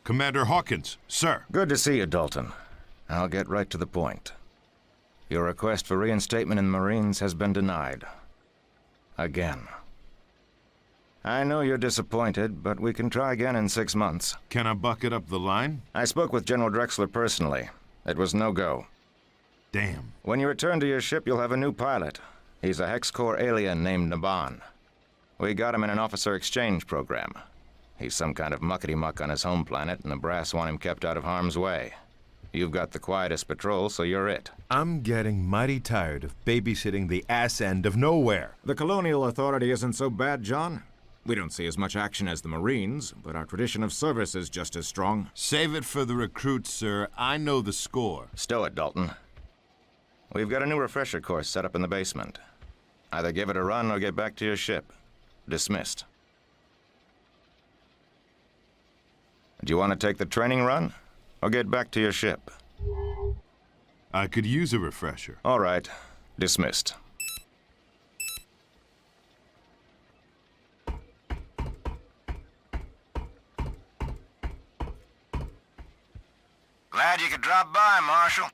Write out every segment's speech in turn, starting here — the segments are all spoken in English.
Commander Hawkins, sir. Good to see you, Dalton. I'll get right to the point. Your request for reinstatement in the Marines has been denied. Again. I know you're disappointed, but we can try again in 6 months. Can I bucket up the line? I spoke with General Drexler personally. It was no go. Damn. When you return to your ship, you'll have a new pilot. He's a Hex-Core alien named Naban. We got him in an officer exchange program. He's some kind of muckety-muck on his home planet, and the brass want him kept out of harm's way. You've got the quietest patrol, so you're it. I'm getting mighty tired of babysitting the ass end of nowhere. The Colonial Authority isn't so bad, John. We don't see as much action as the Marines, but our tradition of service is just as strong. Save it for the recruits, sir. I know the score. Stow it, Dalton. We've got a new refresher course set up in the basement. Either give it a run or get back to your ship. Dismissed. Do you want to take the training run, or get back to your ship? I could use a refresher. All right. Dismissed. Glad you could drop by, Marshal.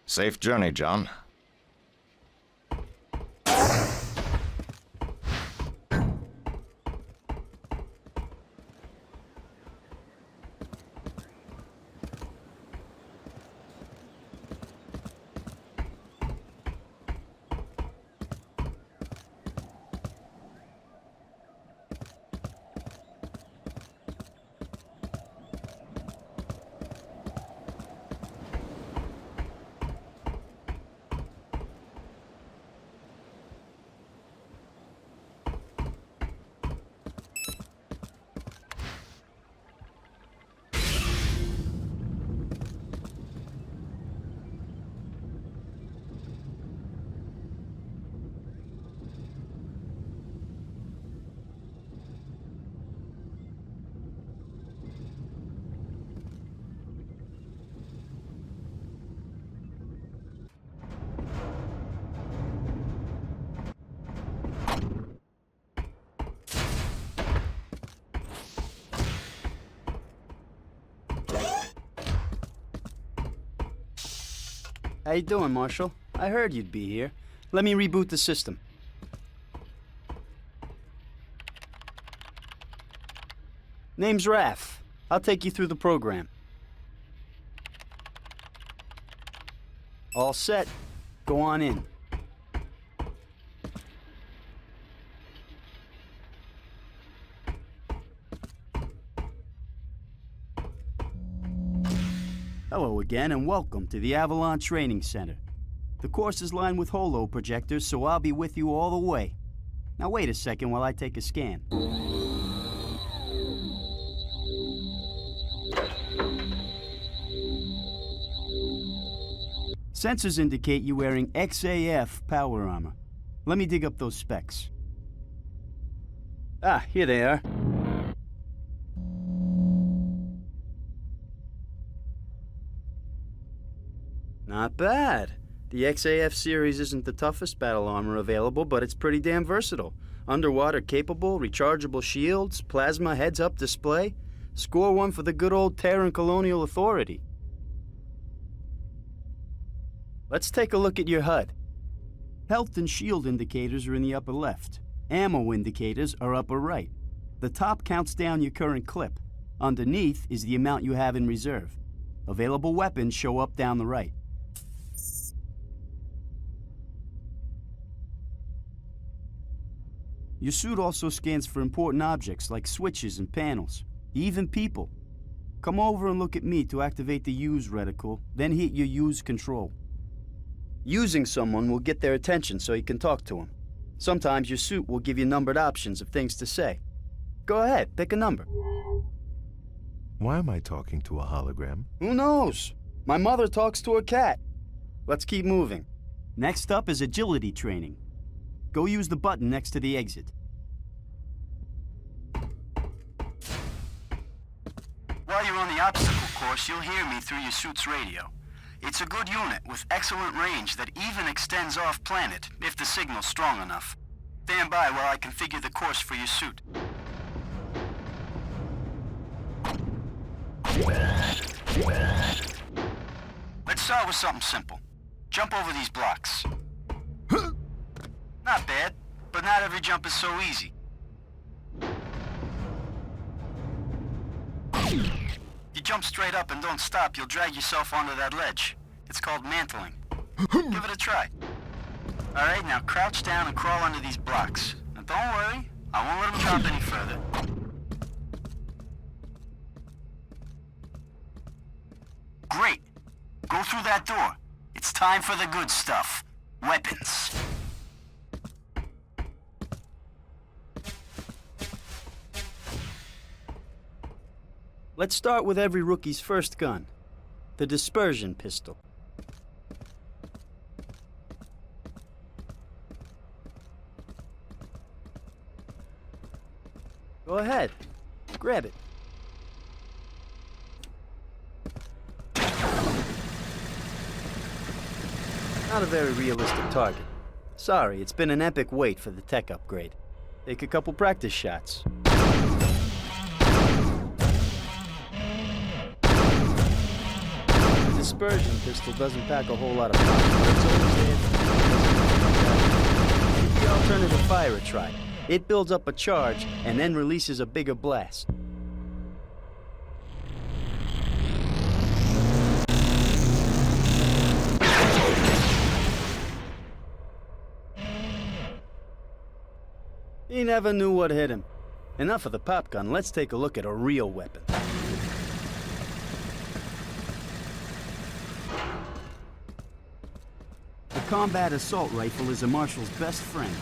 Safe journey, John. How you doing, Marshal? I heard you'd be here. Let me reboot the system. Name's Raph. I'll take you through the program. All set. Go on in. Hello again, and welcome to the Avalon Training Center. The course is lined with holo projectors, so I'll be with you all the way. Now wait a second while I take a scan. Sensors indicate you wearing XAF power armor. Let me dig up those specs. Ah, here they are. Not bad. The XAF series isn't the toughest battle armor available, but it's pretty damn versatile. Underwater capable, rechargeable shields, plasma heads-up display. Score one for the good old Terran Colonial Authority. Let's take a look at your HUD. Health and shield indicators are in the upper left. Ammo indicators are upper right. The top counts down your current clip. Underneath is the amount you have in reserve. Available weapons show up down the right. Your suit also scans for important objects like switches and panels, even people. Come over and look at me to activate the use reticle, then hit your use control. Using someone will get their attention so you can talk to them. Sometimes your suit will give you numbered options of things to say. Go ahead, pick a number. Why am I talking to a hologram? Who knows? My mother talks to her cat. Let's keep moving. Next up is agility training. Go use the button next to the exit. While you're on the obstacle course, you'll hear me through your suit's radio. It's a good unit with excellent range that even extends off-planet if the signal's strong enough. Stand by while I configure the course for your suit. Let's start with something simple. Jump over these blocks. Not bad, but not every jump is so easy. If you jump straight up and don't stop, you'll drag yourself onto that ledge. It's called mantling. Give it a try. All right, now crouch down and crawl under these blocks. Now don't worry, I won't let them drop any further. Great. Go through that door. It's time for the good stuff. Weapons. Let's start with every rookie's first gun, the dispersion pistol. Go ahead, grab it. Not a very realistic target. Sorry, it's been an epic wait for the tech upgrade. Take a couple practice shots. The dispersion pistol doesn't pack a whole lot of power, but it's always there. Give the alternative fire a try. It builds up a charge and then releases a bigger blast. He never knew what hit him. Enough of the pop gun, let's take a look at a real weapon. The combat assault rifle is a marshal's best friend.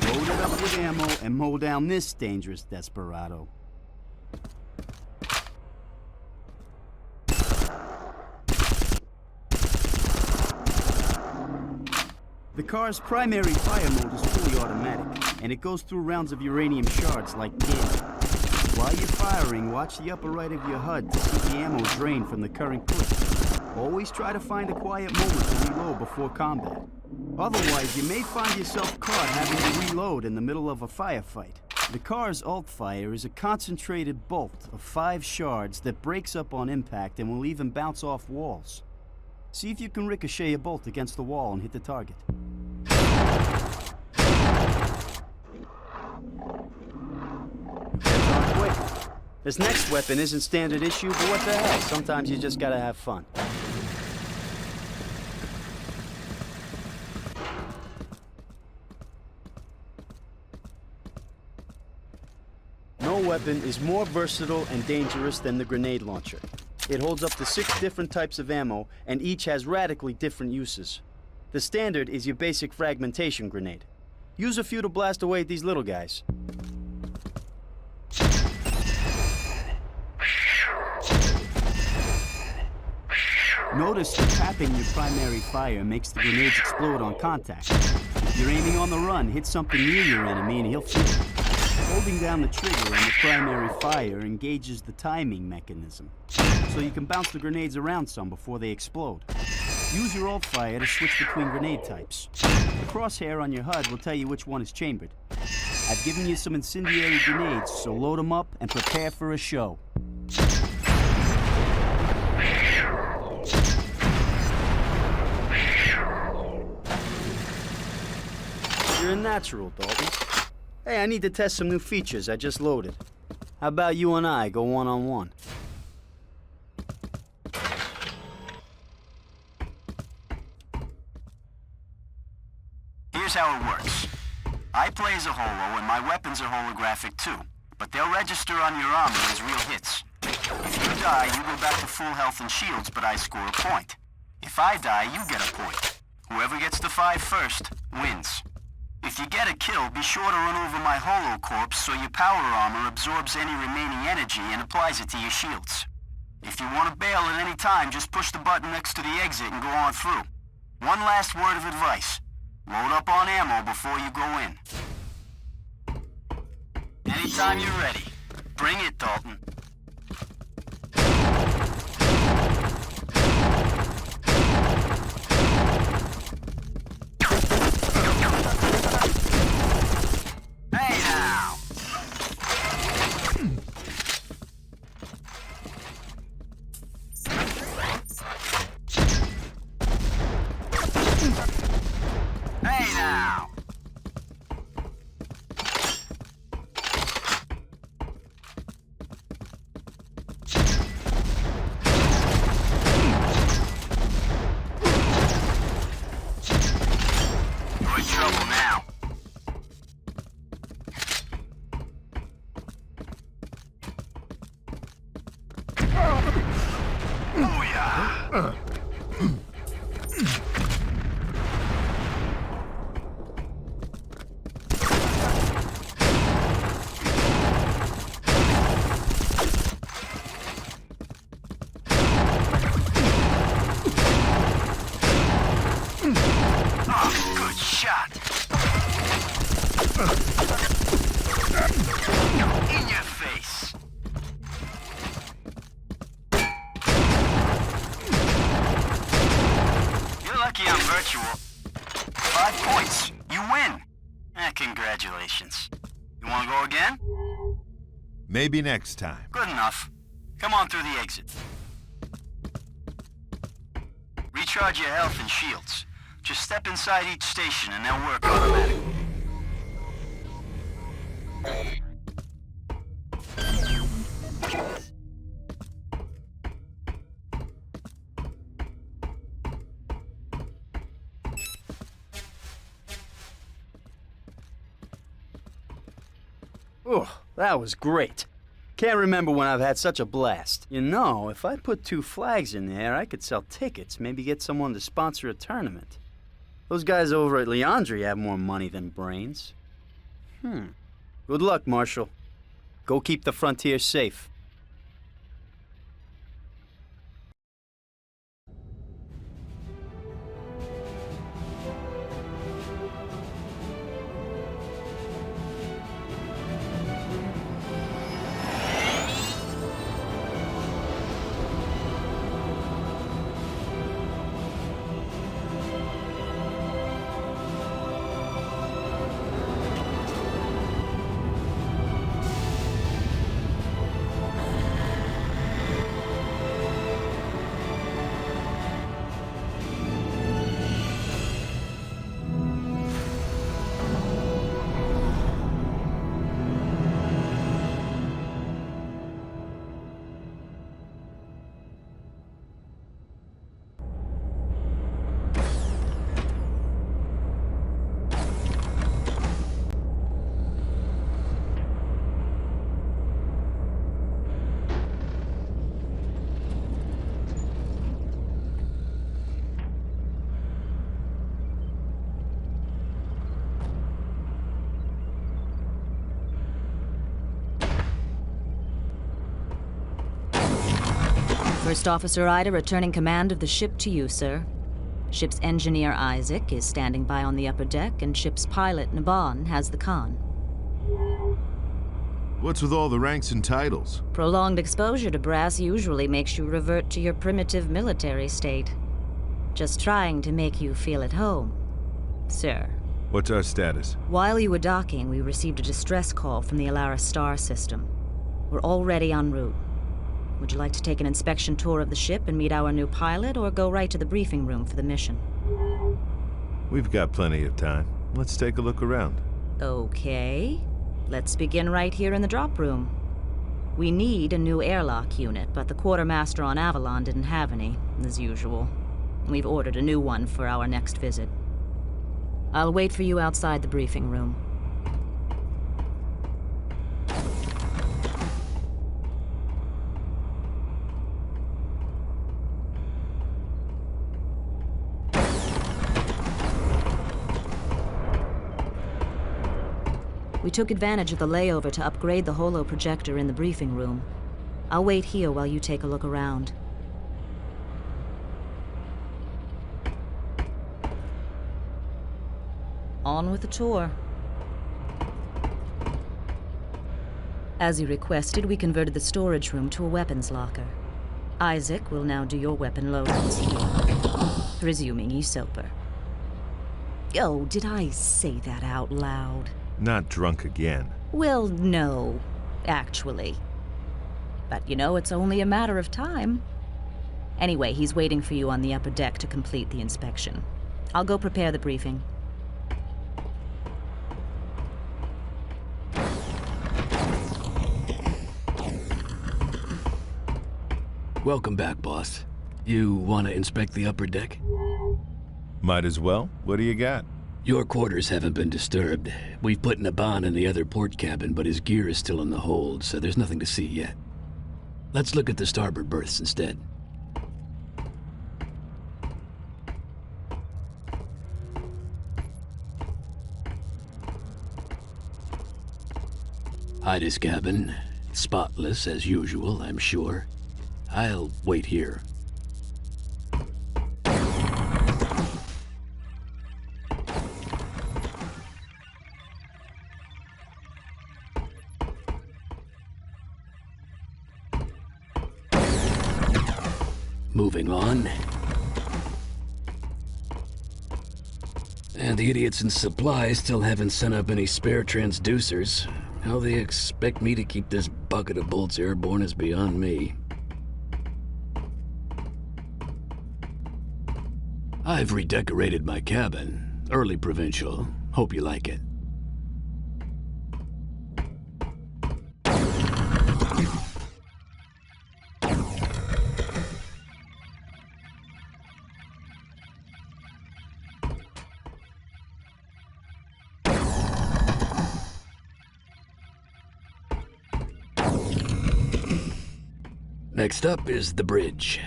Load it up with ammo and mow down this dangerous desperado. The car's primary fire mode is fully automatic, and it goes through rounds of uranium shards like candy. While you're firing, watch the upper right of your HUD to see the ammo drain from the current clip. Always try to find a quiet moment to reload before combat. Otherwise, you may find yourself caught having to reload in the middle of a firefight. The car's alt fire is a concentrated bolt of 5 shards that breaks up on impact and will even bounce off walls. See if you can ricochet a bolt against the wall and hit the target. That's on quick. This next weapon isn't standard issue, but what the hell? Sometimes you just gotta have fun. No weapon is more versatile and dangerous than the grenade launcher. It holds up to 6 different types of ammo, and each has radically different uses. The standard is your basic fragmentation grenade. Use a few to blast away at these little guys. Notice that tapping your primary fire makes the grenades explode on contact. If you're aiming on the run, hit something near your enemy and he'll feel it. Holding down the trigger on the primary fire engages the timing mechanism, so you can bounce the grenades around some before they explode. Use your alt fire to switch between grenade types. The crosshair on your HUD will tell you which one is chambered. I've given you some incendiary grenades, so load them up and prepare for a show. You're a natural, Dalton. Hey, I need to test some new features I just loaded. How about you and I go one-on-one? Here's how it works. I play as a holo, and my weapons are holographic too, but they'll register on your armor as real hits. If you die, you go back to full health and shields, but I score a point. If I die, you get a point. Whoever gets to 5 first wins. If you get a kill, be sure to run over my holo corpse so your power armor absorbs any remaining energy and applies it to your shields. If you want to bail at any time, just push the button next to the exit and go on through. One last word of advice. Load up on ammo before you go in. Anytime you're ready. Bring it, Dalton. Good shot. In your face. You're lucky I'm virtual. 5 points. You win. Congratulations. You want to go again? Maybe next time. Good enough. Come on through the exit. Recharge your health and shields. Just step inside each station and they'll work automatically. Oh, that was great. Can't remember when I've had such a blast. You know, if I put 2 flags in there, I could sell tickets, maybe get someone to sponsor a tournament. Those guys over at Leandri have more money than brains. Good luck, Marshal. Go keep the frontier safe. First Officer Ida returning command of the ship to you, sir. Ship's engineer Isaac is standing by on the upper deck, and ship's pilot Naban has the con. What's with all the ranks and titles? Prolonged exposure to brass usually makes you revert to your primitive military state. Just trying to make you feel at home, sir. What's our status? While you were docking, we received a distress call from the Alara star system. We're already en route. Would you like to take an inspection tour of the ship and meet our new pilot, or go right to the briefing room for the mission? We've got plenty of time. Let's take a look around. Okay. Let's begin right here in the drop room. We need a new airlock unit, but the quartermaster on Avalon didn't have any, as usual. We've ordered a new one for our next visit. I'll wait for you outside the briefing room. We took advantage of the layover to upgrade the holo projector in the briefing room. I'll wait here while you take a look around. On with the tour. As you requested, we converted the storage room to a weapons locker. Isaac will now do your weapon loadings here. Resuming Usoper. Oh, did I say that out loud? Not drunk again. Well, no, actually. But you know, it's only a matter of time. Anyway, he's waiting for you on the upper deck to complete the inspection. I'll go prepare the briefing. Welcome back, boss. You want to inspect the upper deck? Might as well. What do you got? Your quarters haven't been disturbed. We've put Naban in the other port cabin, but his gear is still in the hold, so there's nothing to see yet. Let's look at the starboard berths instead. Ida's cabin. Spotless as usual, I'm sure. I'll wait here. Moving on. And the idiots in supply still haven't sent up any spare transducers. How they expect me to keep this bucket of bolts airborne is beyond me. I've redecorated my cabin. Early provincial. Hope you like it. Next up is the bridge.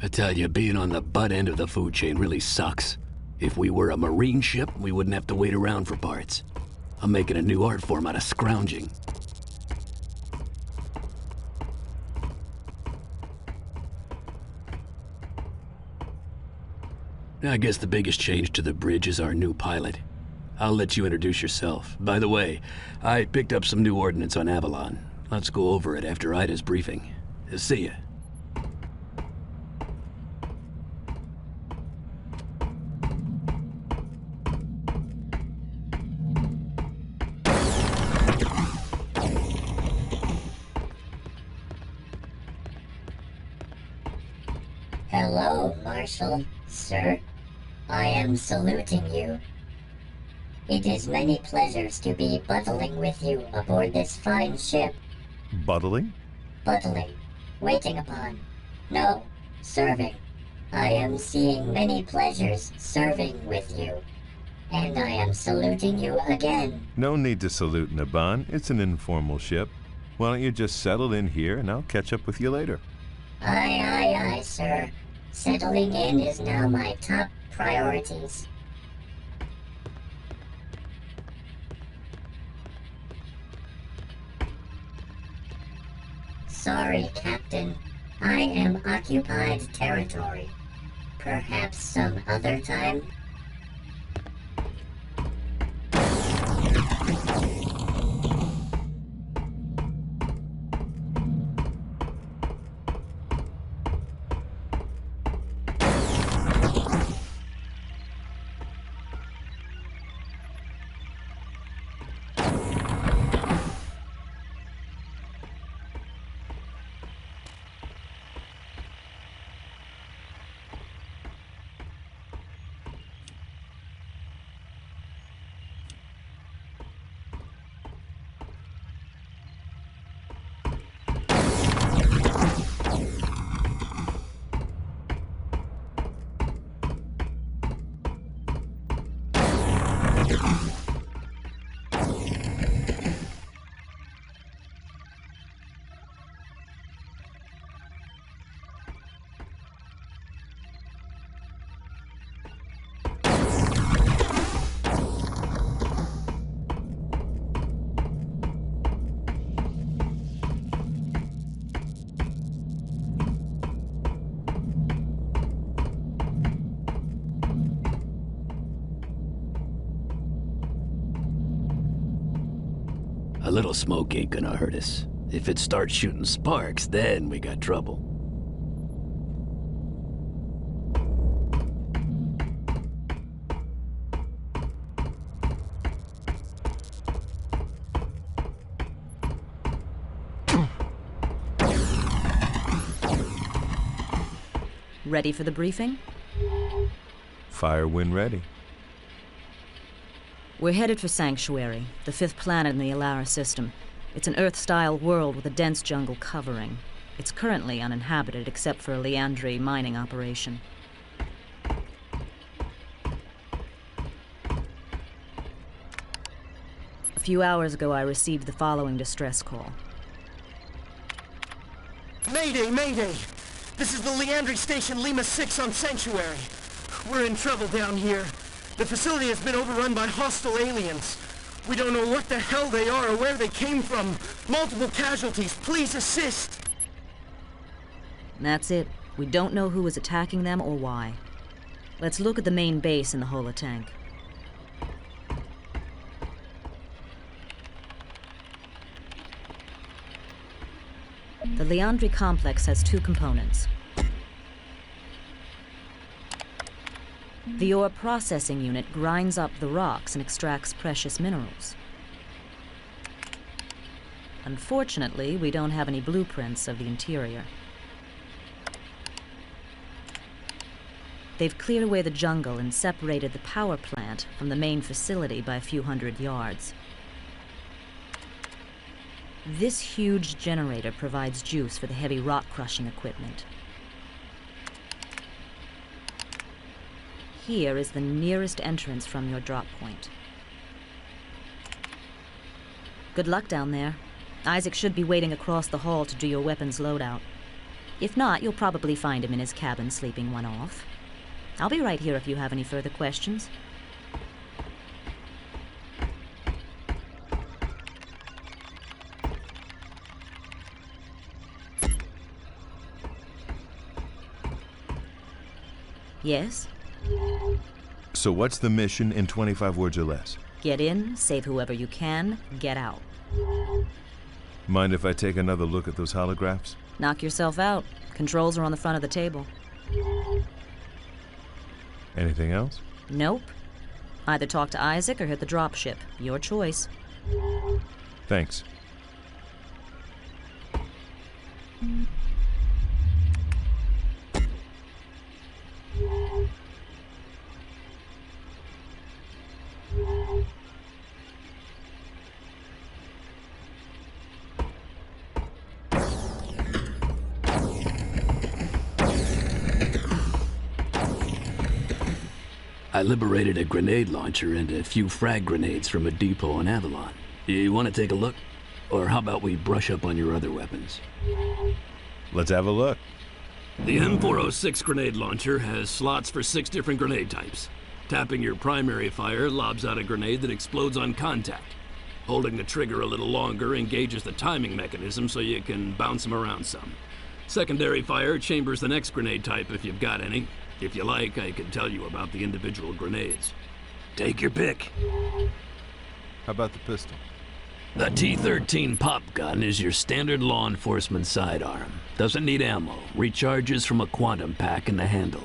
I tell you, being on the butt end of the food chain really sucks. If we were a marine ship, we wouldn't have to wait around for parts. I'm making a new art form out of scrounging. I guess the biggest change to the bridge is our new pilot. I'll let you introduce yourself. By the way, I picked up some new ordnance on Avalon. Let's go over it after Ida's briefing. See ya. Hello, Marshal, sir. I am saluting you. It is many pleasures to be buttling with you aboard this fine ship. Buttling? Buttling. Waiting upon. No, serving. I am seeing many pleasures serving with you. And I am saluting you again. No need to salute, Naban. It's an informal ship. Why don't you just settle in here and I'll catch up with you later? Aye, sir. Settling in is now my top priorities. Sorry, Captain. I am occupied territory. Perhaps some other time? A little smoke ain't gonna hurt us. If it starts shooting sparks, then we got trouble. Ready for the briefing? Fire when ready. We're headed for Sanctuary, the 5th planet in the Alara system. It's an Earth-style world with a dense jungle covering. It's currently uninhabited except for a Leandri mining operation. A few hours ago, I received the following distress call. Mayday, Mayday! This is the Leandri Station Lima 6 on Sanctuary. We're in trouble down here. The facility has been overrun by hostile aliens. We don't know what the hell they are or where they came from. Multiple casualties. Please assist. That's it. We don't know who is attacking them or why. Let's look at the main base in the holotank. The Leandri complex has two components. The ore processing unit grinds up the rocks and extracts precious minerals. Unfortunately, we don't have any blueprints of the interior. They've cleared away the jungle and separated the power plant from the main facility by a few hundred yards. This huge generator provides juice for the heavy rock-crushing equipment. Here is the nearest entrance from your drop point. Good luck down there. Isaac should be waiting across the hall to do your weapons loadout. If not, you'll probably find him in his cabin sleeping one off. I'll be right here if you have any further questions. Yes? So what's the mission in 25 words or less? Get in, save whoever you can, get out. Mind if I take another look at those holographs? Knock yourself out. Controls are on the front of the table. Anything else? Nope. Either talk to Isaac or hit the dropship. Your choice. Thanks. I liberated a grenade launcher and a few frag grenades from a depot in Avalon. You want to take a look? Or how about we brush up on your other weapons? Let's have a look. The M406 grenade launcher has slots for 6 different grenade types. Tapping your primary fire lobs out a grenade that explodes on contact. Holding the trigger a little longer engages the timing mechanism so you can bounce them around some. Secondary fire chambers the next grenade type if you've got any. If you like, I can tell you about the individual grenades. Take your pick. How about the pistol? The T-13 pop gun is your standard law enforcement sidearm. Doesn't need ammo. Recharges from a quantum pack in the handle.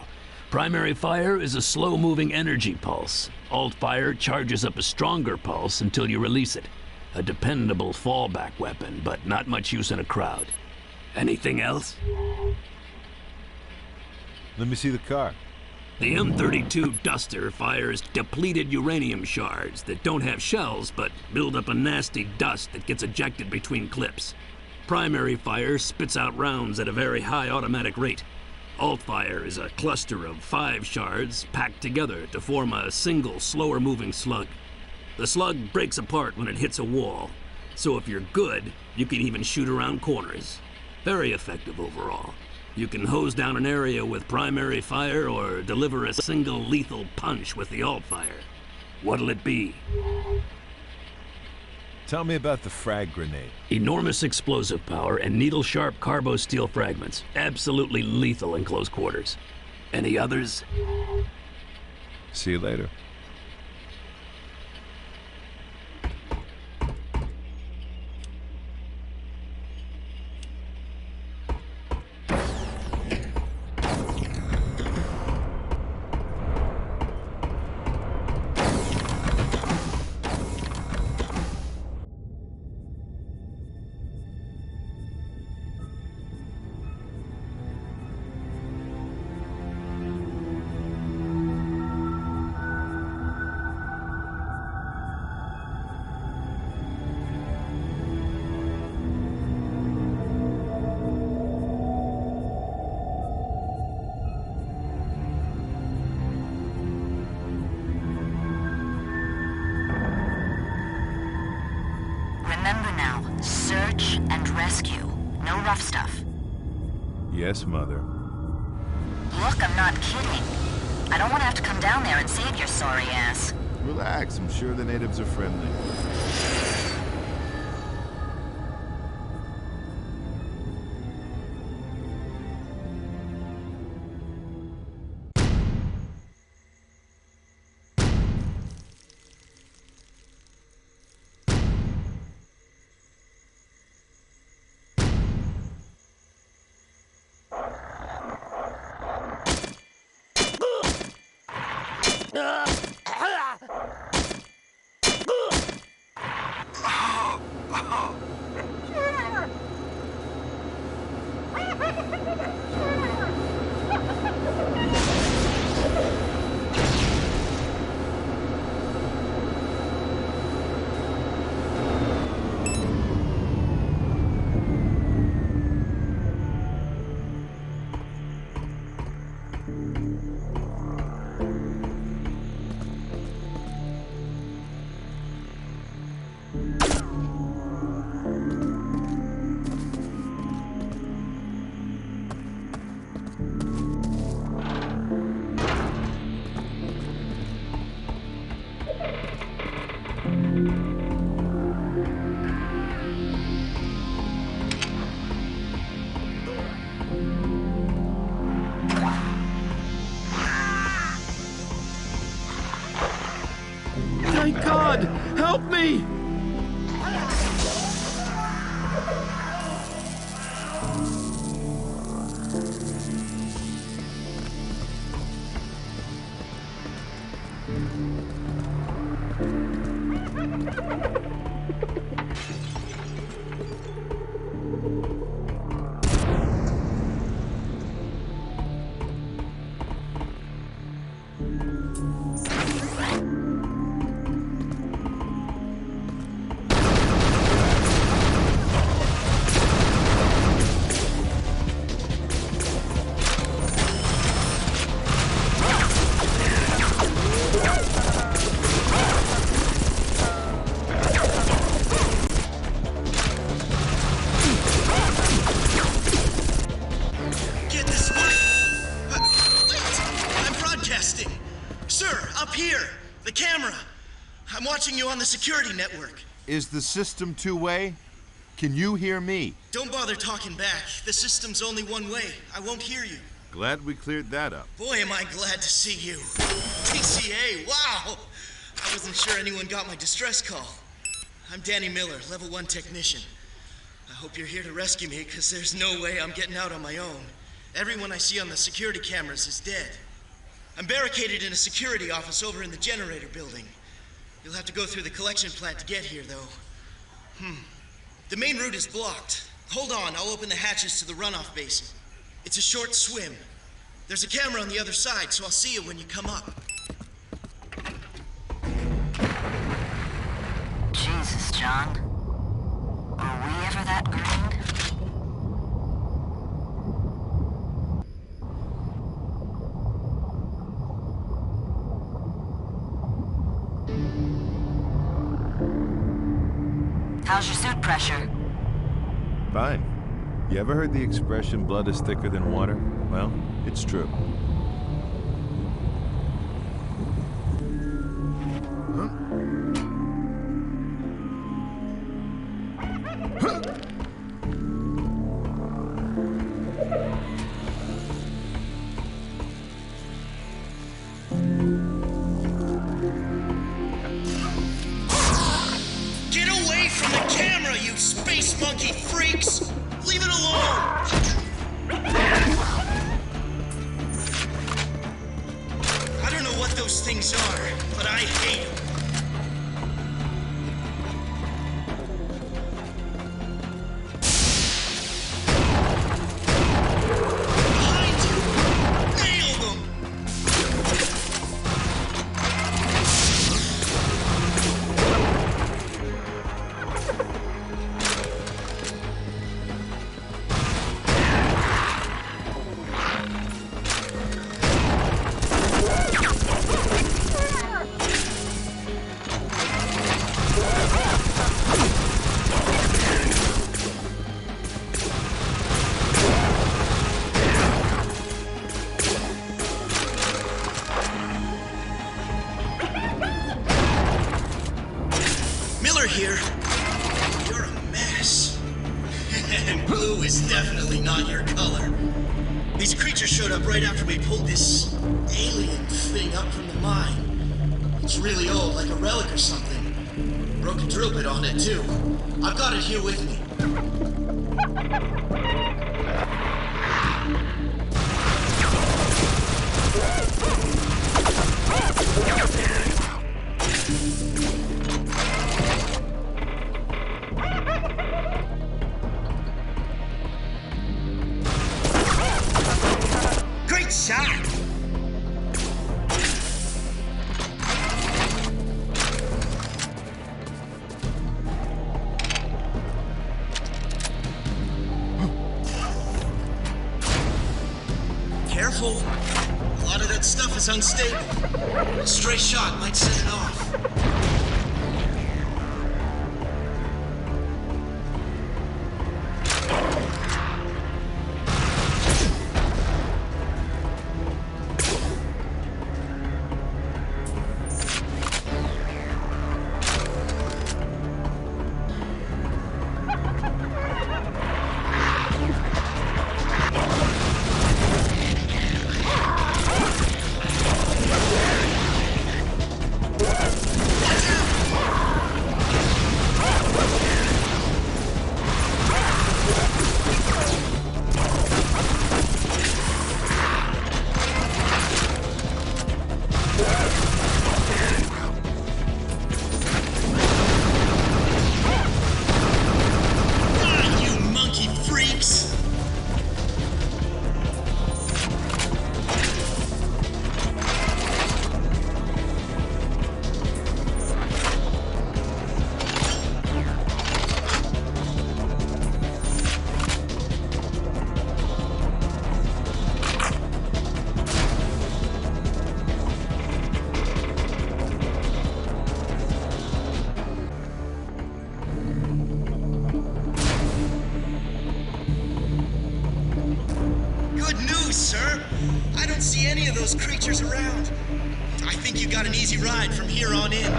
Primary fire is a slow-moving energy pulse. Alt fire charges up a stronger pulse until you release it. A dependable fallback weapon, but not much use in a crowd. Anything else? Let me see the car. The M32 Duster fires depleted uranium shards that don't have shells but build up a nasty dust that gets ejected between clips. Primary fire spits out rounds at a very high automatic rate. Alt fire is a cluster of 5 shards packed together to form a single, slower-moving slug. The slug breaks apart when it hits a wall, so if you're good, you can even shoot around corners. Very effective overall. You can hose down an area with primary fire or deliver a single lethal punch with the alt fire. What'll it be? Tell me about the frag grenade. Enormous explosive power and needle-sharp carbo-steel fragments. Absolutely lethal in close quarters. Any others? See you later. Remember now, search and rescue. No rough stuff. Yes, Mother. Look, I'm not kidding. I don't want to have to come down there and save your sorry ass. Relax, I'm sure the natives are friendly. Thank God! Help me! You on the security network. Is the system two-way? Can you hear me? Don't bother talking back. The system's only one way. I won't hear you. Glad we cleared that up. Boy, am I glad to see you. TCA, wow! I wasn't sure anyone got my distress call. I'm Danny Miller, level 1 technician. I hope you're here to rescue me, because there's no way I'm getting out on my own. Everyone I see on the security cameras is dead. I'm barricaded in a security office over in the generator building. You'll have to go through the collection plant to get here, though. The main route is blocked. Hold on, I'll open the hatches to the runoff basin. It's a short swim. There's a camera on the other side, so I'll see you when you come up. Jesus, John. Were we ever that green? How's your suit pressure? Fine. You ever heard the expression, blood is thicker than water? Well, it's true. Monkey freaks! Leave it alone! I don't know what those things are, but I hate them. Behind you! Nail them! Miller here. You're a mess. And blue is definitely not your color. These creatures showed up right after we pulled this alien thing up from the mine. It's really old, like a relic or something. Broke a drill bit on it, too. I've got it here with me. Great shot! Careful. A lot of that stuff is unstable. A stray shot might set it off. Creatures around. I think you got an easy ride from here on in.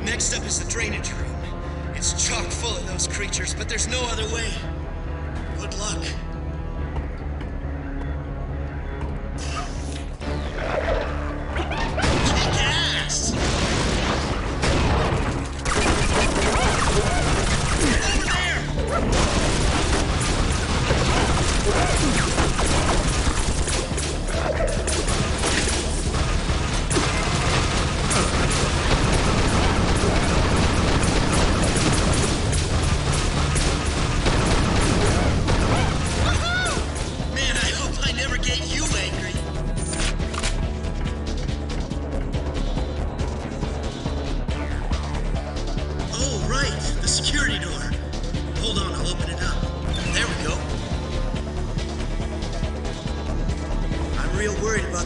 Next up is the drainage room. It's chock full of those creatures, but there's no other way. Good luck. Kick ass! Over there!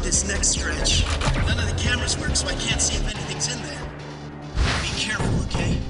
This next stretch. None of the cameras work, so I can't see if anything's in there. Be careful, okay?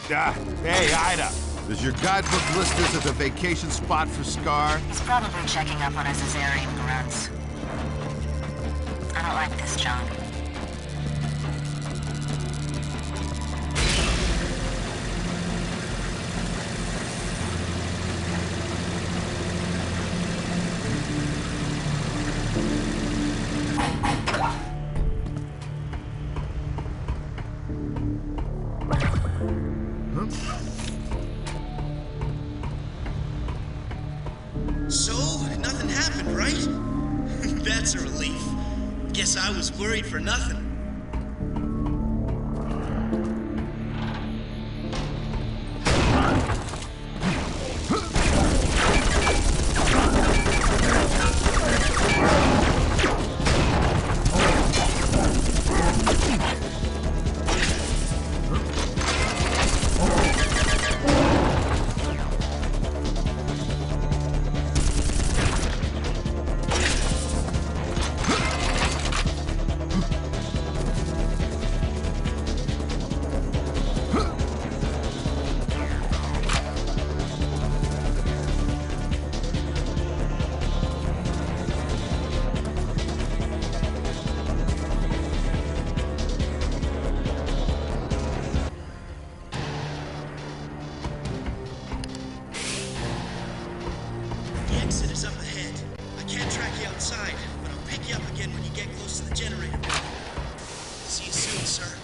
Hey, Ida. Does your guidebook list this as a vacation spot for Scar? He's probably checking up on his Caesarean grunts. I don't like this, John. So, nothing happened, right? That's a relief. Guess I was worried for nothing. The exit is up ahead. I can't track you outside, but I'll pick you up again when you get close to the generator building. See you soon, sir.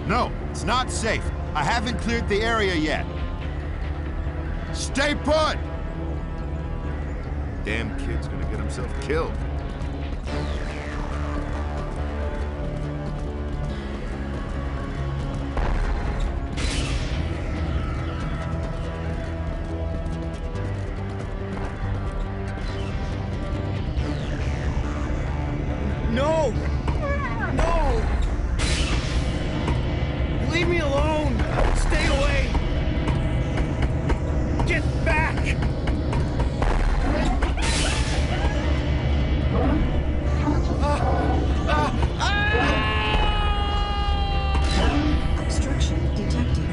No, it's not safe. I haven't cleared the area yet. Stay put! Damn kid's gonna get himself killed. No! No! Leave me alone! Stay away! Get back! Obstruction detected.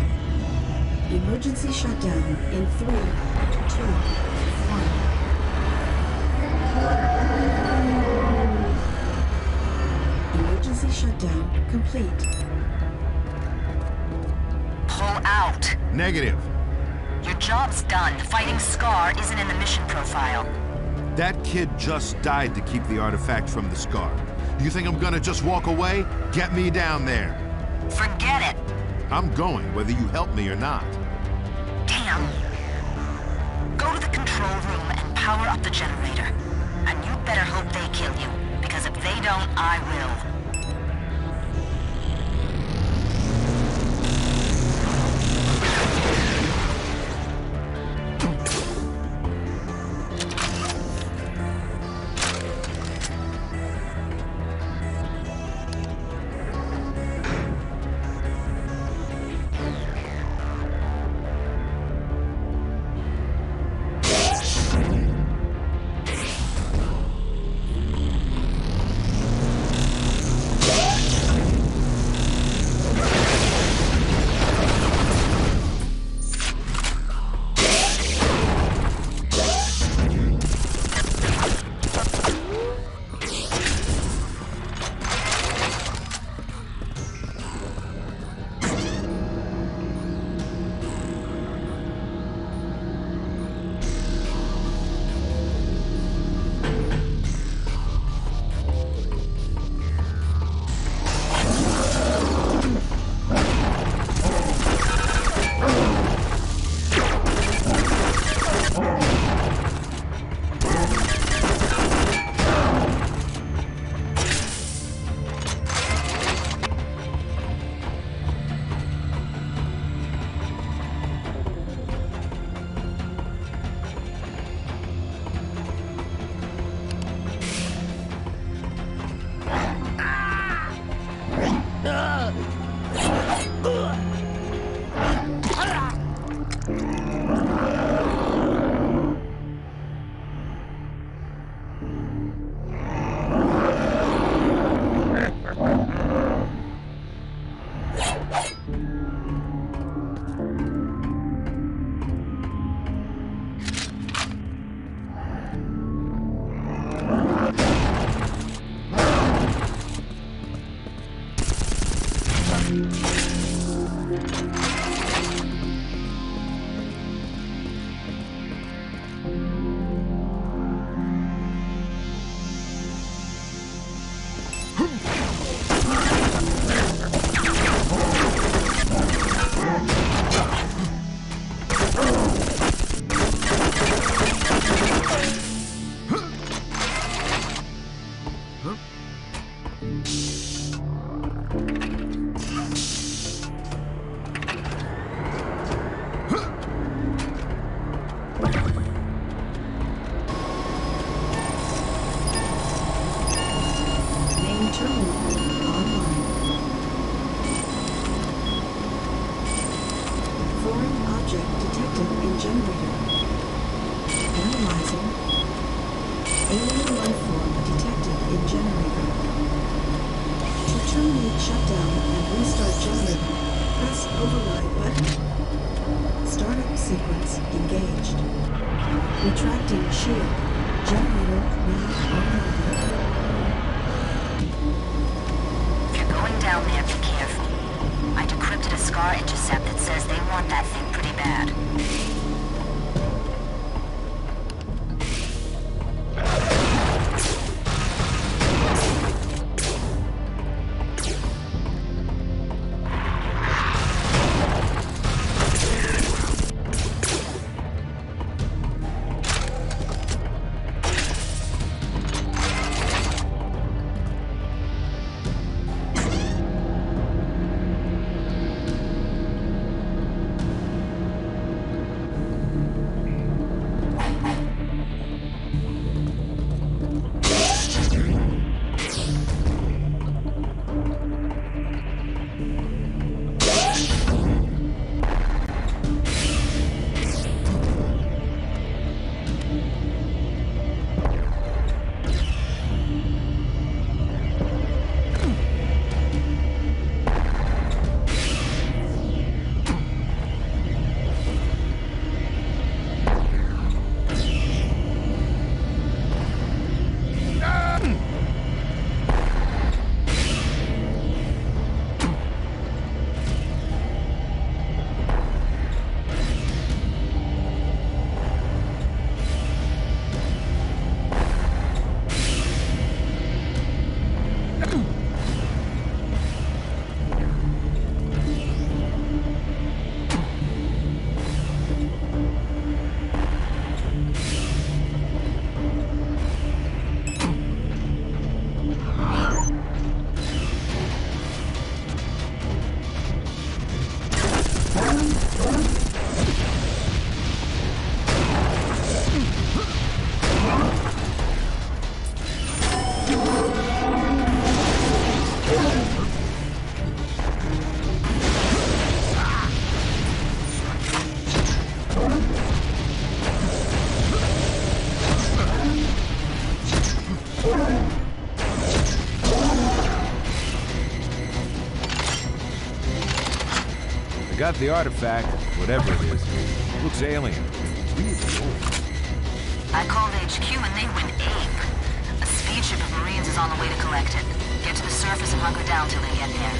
Emergency shutdown in 3, 2, 1. Emergency shutdown complete. Pull out. Negative. Your job's done. Fighting Scar isn't in the mission profile. That kid just died to keep the artifact from the Scar. You think I'm gonna just walk away? Get me down there. Forget it. I'm going, whether you help me or not. Damn. Go to the control room and power up the generator. And you better hope they kill you, because if they don't, I will. got the artifact, whatever it is. Looks alien. Really old. I called HQ and they went ape. A speed ship of Marines is on the way to collect it. Get to the surface and hunker down till they get there.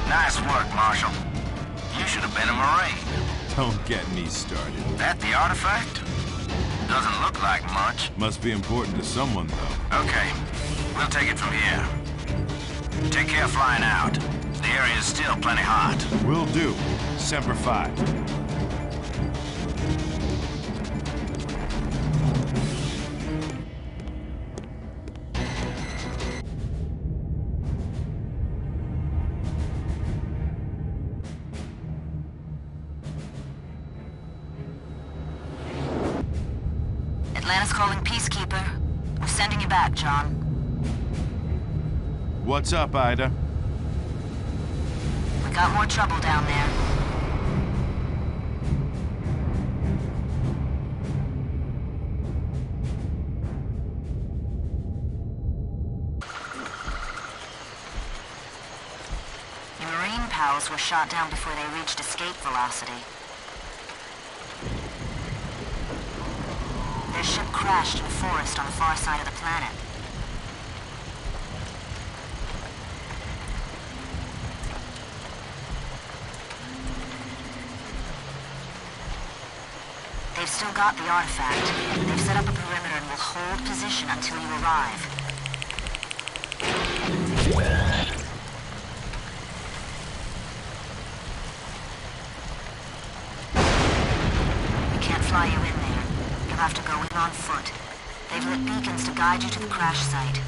Nice work, Marshal. You should have been a Marine. Don't get me started. That the artifact? Doesn't look like much. Must be important to someone, though. Okay, we'll take it from here. Take care flying out. The area is still plenty hot. Will do. Semper Fi. Atlantis calling Peacekeeper. We're sending you back, John. What's up, Ida? We got more trouble down there. Your Marine pals were shot down before they reached escape velocity. Their ship crashed in a forest on the far side of the planet. They've still got the artifact. They've set up a perimeter and will hold position until you arrive. We can't fly you in there. You'll have to go in on foot. They've lit beacons to guide you to the crash site.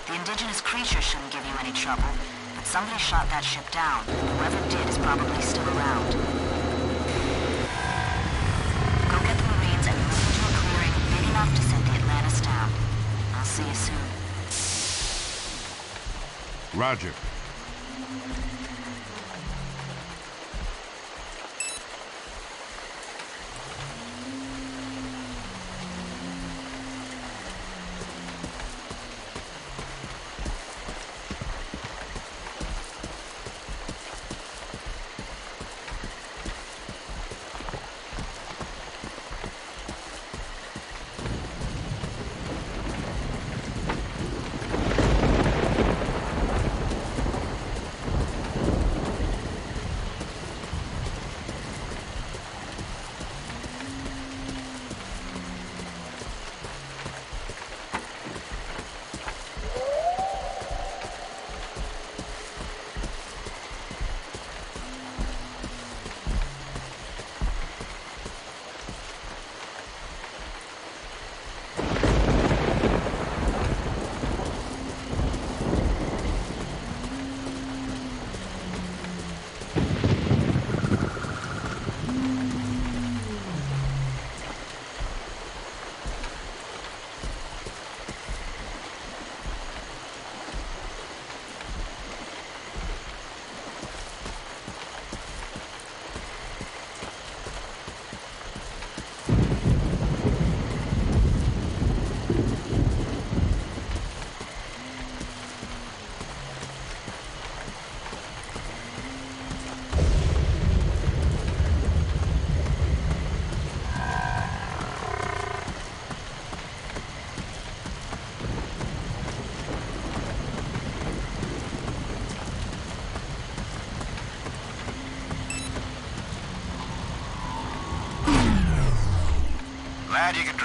The indigenous creatures shouldn't give you any trouble, but somebody shot that ship down. Whoever did is probably still around. Go get the Marines and move into a clearing big enough to set the Atlantis down. I'll see you soon. Roger.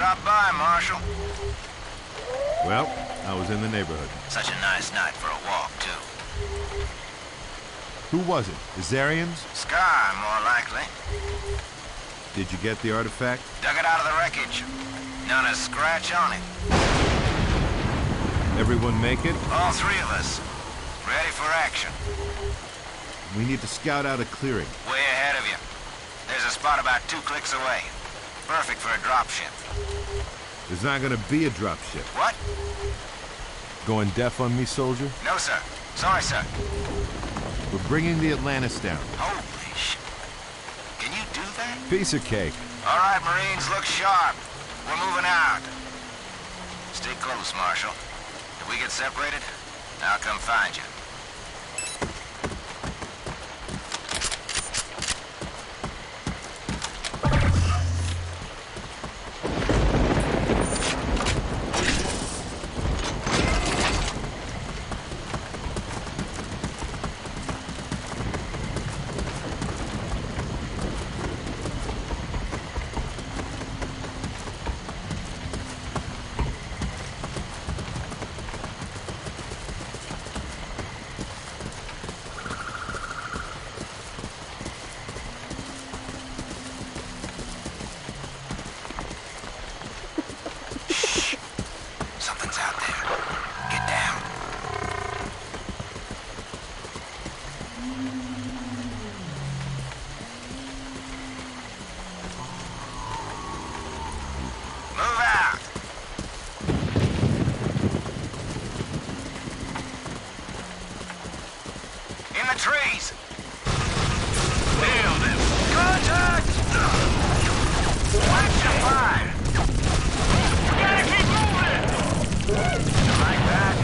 Drop by, Marshal. Well, I was in the neighborhood. Such a nice night for a walk, too. Who was it? The Zarians? Sky, more likely. Did you get the artifact? Dug it out of the wreckage. Not a scratch on it. Everyone make it? All three of us. Ready for action. We need to scout out a clearing. Way ahead of you. There's a spot about 2 clicks away. Perfect for a dropship. There's not gonna be a dropship. What? Going deaf on me, soldier? No, sir. Sorry, sir. We're bringing the Atlantis down. Holy shit. Can you do that? Piece of cake. All right, Marines, look sharp. We're moving out. Stay close, Marshal. If we get separated, I'll come find you. Trees! Nailed him! Contact! Watch your fire! We gotta keep moving! You like that?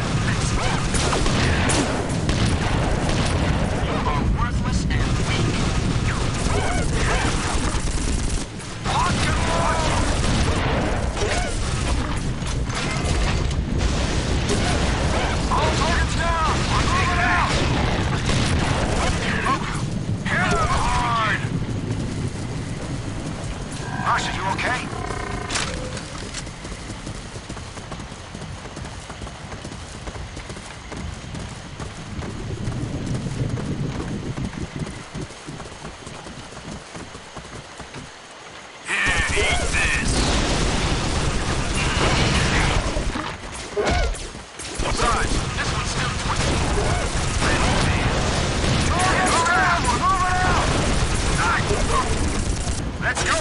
You are worthless and weak. Lock and watch! All targets down! I'm moving out! Marsha, you okay? Here, eat this. Besides, this one's still twisted. Move out! We're moving out! Nice. Let's go!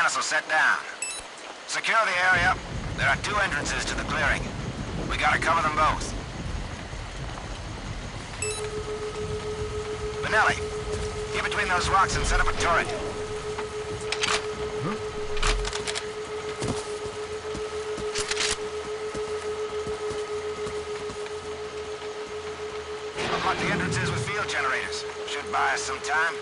Janus will set down. Secure the area. There are 2 entrances to the clearing. We gotta cover them both. Benelli, get between those rocks and set up a turret. Unlock the entrances with field generators. Should buy us some time.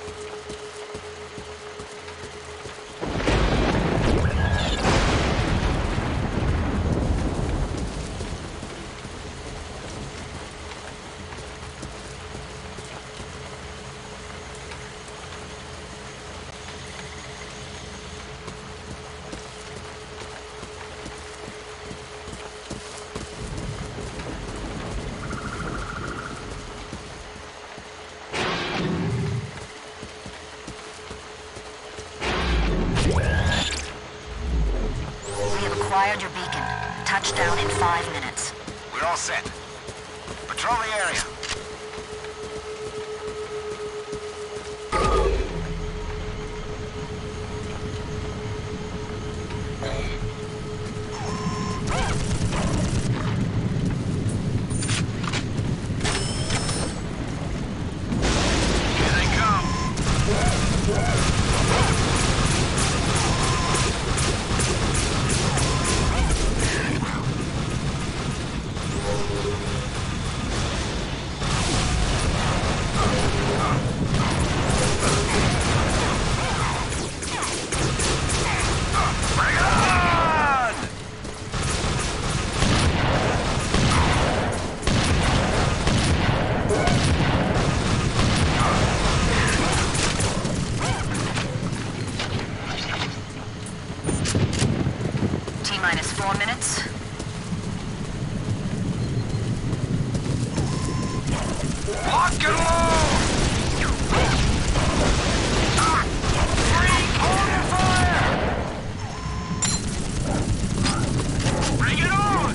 Acquired your beacon. Touchdown in 5 minutes. We're all set. Patrol the area. Here they come. T-minus 4 minutes. Lock and load! Bring it on!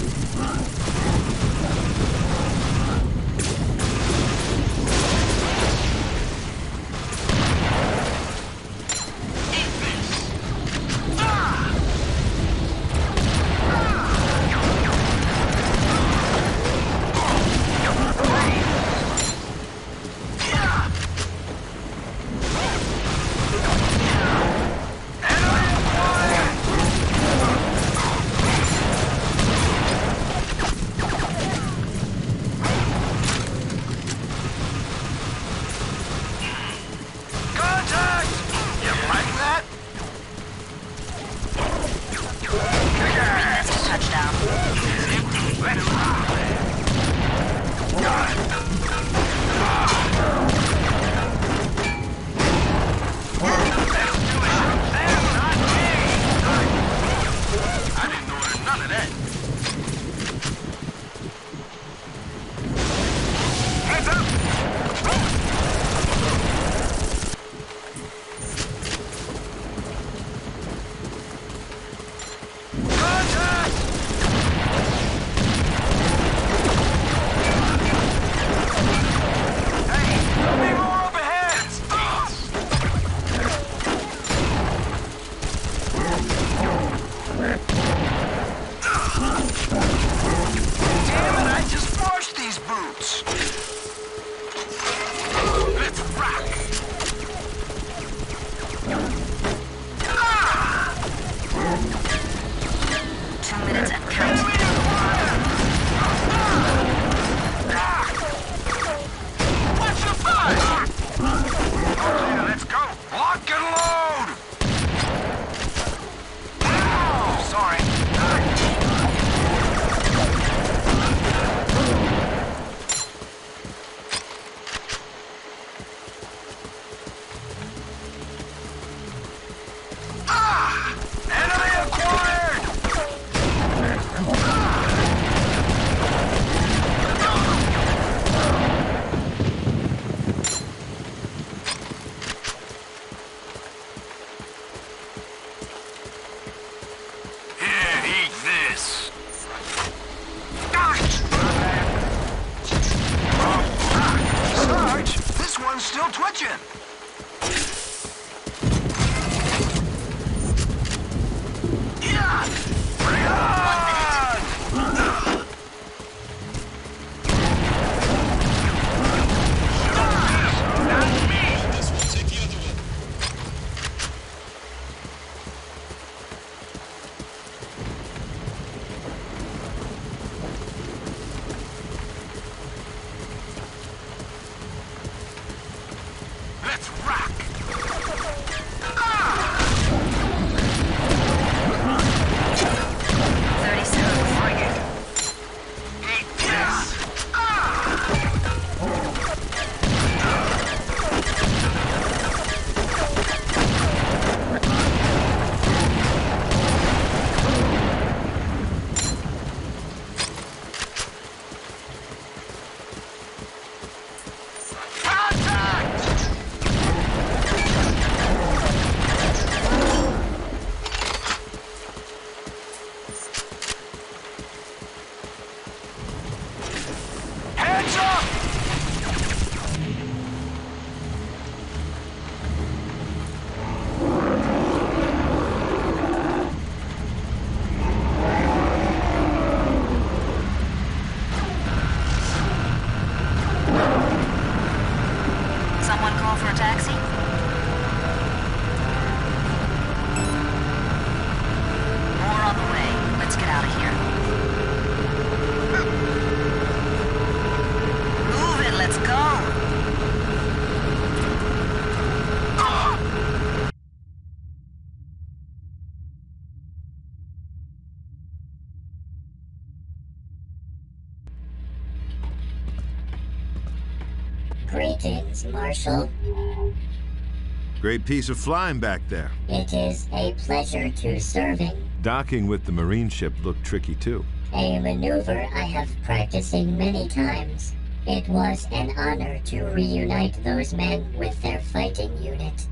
Eat this! still twitching. Greetings, Marshal. Great piece of flying back there. It is a pleasure to serving. Docking with the Marine ship looked tricky too. A maneuver I have practicing many times. It was an honor to reunite those men with their fighting unit.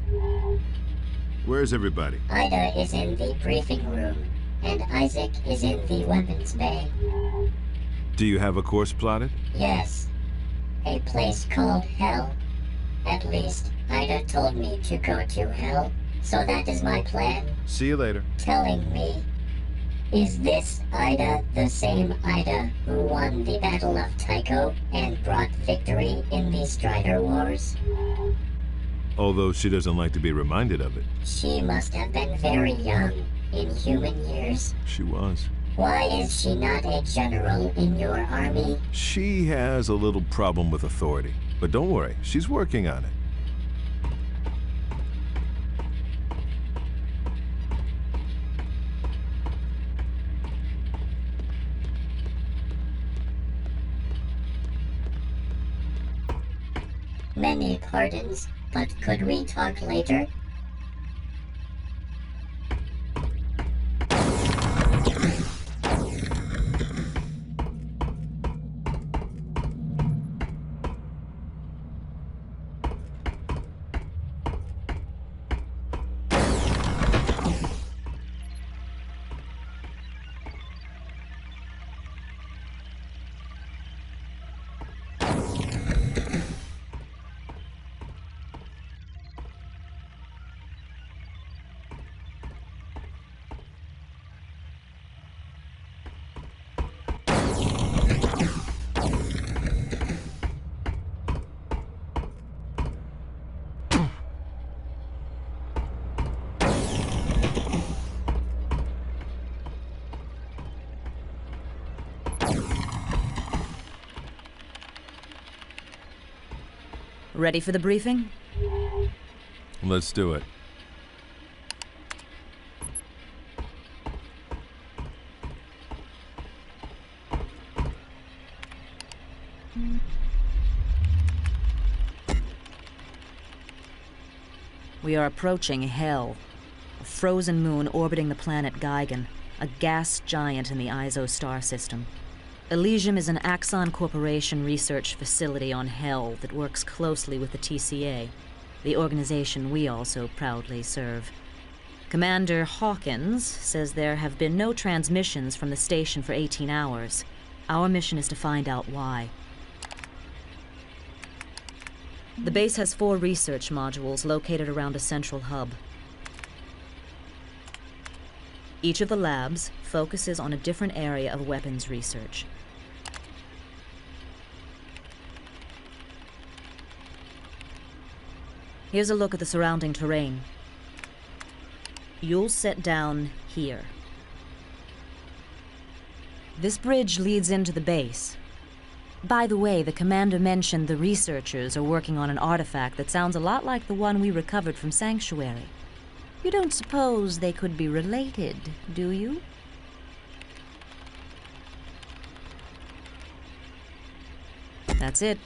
Where's everybody? Ida is in the briefing room, and Isaac is in the weapons bay. Do you have a course plotted? Yes. A place called Hell. At least, Ida told me to go to Hell, so that is my plan. See you later. Telling me. Is this Ida the same Ida who won the Battle of Tycho and brought victory in the Strider Wars? Although she doesn't like to be reminded of it. She must have been very young in human years. She was. Why is she not a general in your army? She has a little problem with authority. But don't worry, she's working on it. Many pardons, but could we talk later? Ready for the briefing? Let's do it. We are approaching Hell, a frozen moon orbiting the planet Geigen, a gas giant in the ISO star system. Elysium is an Axon Corporation research facility on Hell that works closely with the TCA, the organization we also proudly serve. Commander Hawkins says there have been no transmissions from the station for 18 hours. Our mission is to find out why. The base has 4 research modules located around a central hub. Each of the labs focuses on a different area of weapons research. Here's a look at the surrounding terrain. You'll sit down here. This bridge leads into the base. By the way, the commander mentioned the researchers are working on an artifact that sounds a lot like the one we recovered from Sanctuary. You don't suppose they could be related, do you? That's it.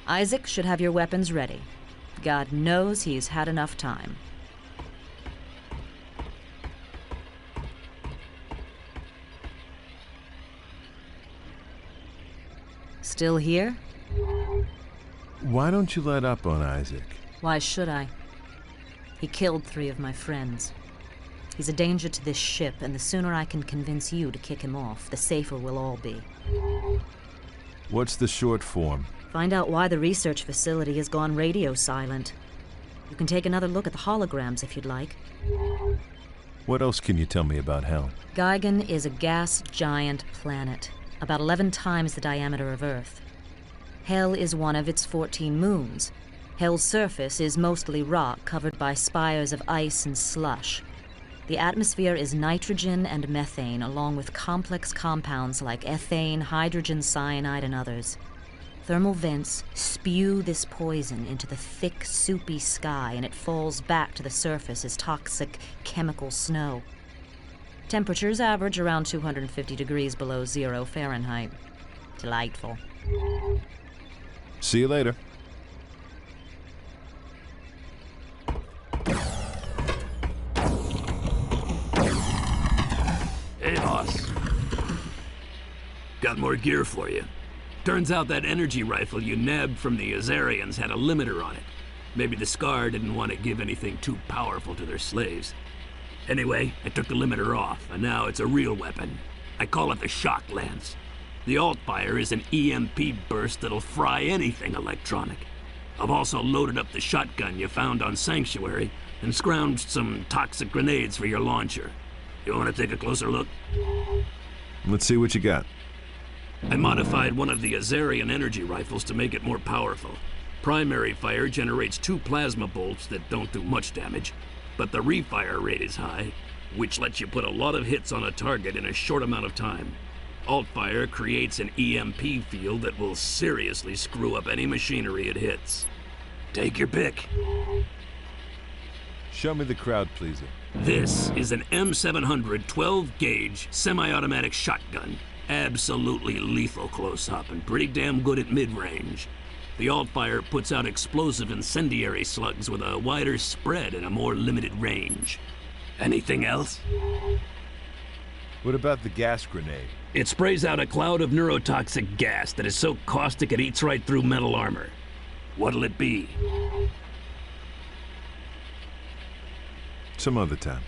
Isaac should have your weapons ready. God knows he's had enough time. Still here? Why don't you let up on Isaac? Why should I? He killed 3 of my friends. He's a danger to this ship, and the sooner I can convince you to kick him off, the safer we'll all be. What's the short form? Find out why the research facility has gone radio silent. You can take another look at the holograms if you'd like. What else can you tell me about Hell? Geigen is a gas giant planet, about 11 times the diameter of Earth. Hell is one of its 14 moons. Hell's surface is mostly rock covered by spires of ice and slush. The atmosphere is nitrogen and methane, along with complex compounds like ethane, hydrogen cyanide, and others. Thermal vents spew this poison into the thick, soupy sky, and it falls back to the surface as toxic chemical snow. Temperatures average around 250 degrees below 0 Fahrenheit. Delightful. See you later. Hey, boss. Got more gear for you. Turns out that energy rifle you nabbed from the Azarians had a limiter on it. Maybe the Scar didn't want to give anything too powerful to their slaves. Anyway, I took the limiter off, and now it's a real weapon. I call it the Shock Lance. The alt-fire is an EMP burst that'll fry anything electronic. I've also loaded up the shotgun you found on Sanctuary and scrounged some toxic grenades for your launcher. You want to take a closer look? Let's see what you got. I modified one of the Azarian energy rifles to make it more powerful. Primary fire generates 2 plasma bolts that don't do much damage, but the refire rate is high, which lets you put a lot of hits on a target in a short amount of time. Alt-fire creates an EMP field that will seriously screw up any machinery it hits. Take your pick. Show me the crowd pleaser. This is an M700 12-gauge semi-automatic shotgun. Absolutely lethal close-up and pretty damn good at mid-range. The alt-fire puts out explosive incendiary slugs with a wider spread and a more limited range. Anything else? What about the gas grenade? It sprays out a cloud of neurotoxic gas that is so caustic it eats right through metal armor. What'll it be? Some other time.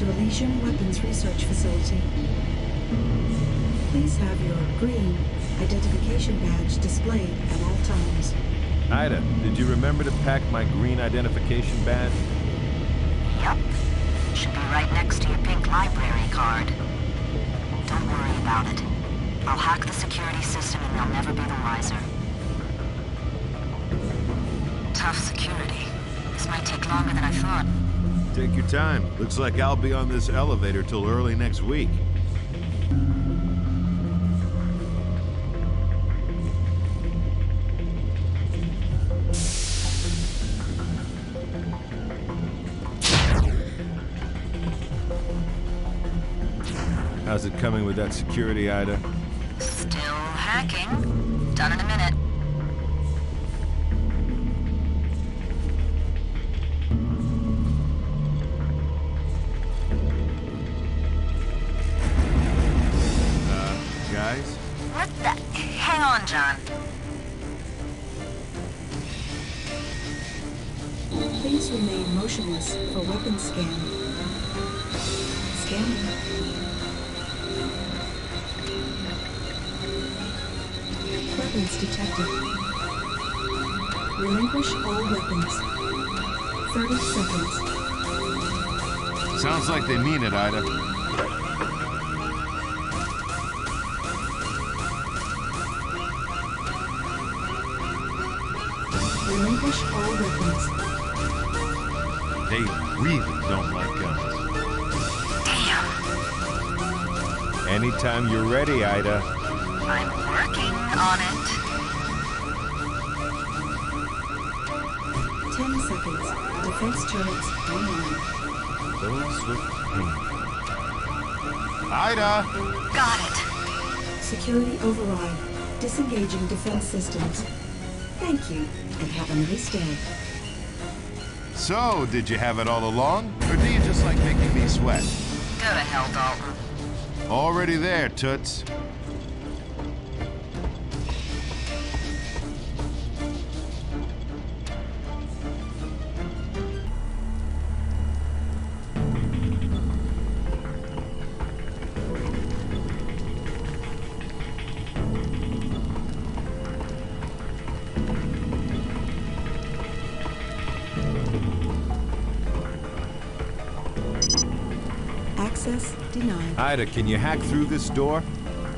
to Elysium Weapons Research Facility. Please have your green Identification badge displayed at all times. Ida, did you remember to pack my green identification badge? Yep. Should be right next to your pink library card. Don't worry about it. I'll hack the security system and they'll never be the wiser. Tough security. This might take longer than I thought. Take your time. Looks like I'll be on this elevator till early next week. How's it coming with that security, Ida? Still hacking. Done in a minute. Guys? What the? Hang on, John. Please remain motionless for weapon scan. Scanning. Weapons detected. Relinquish all weapons. 30 seconds. Sounds like they mean it, Ida. Relinquish all weapons. They really don't like guns. Damn. Anytime you're ready, Ida. I'm working on it. 10 seconds. Defense turrets online. Those with... Ida! Got it. Security override. Disengaging defense systems. Thank you, and have a nice day. So, did you have it all along? Or do you just like making me sweat? Go to hell, Dalton. Already there, Toots. Access denied. Ida, can you hack through this door?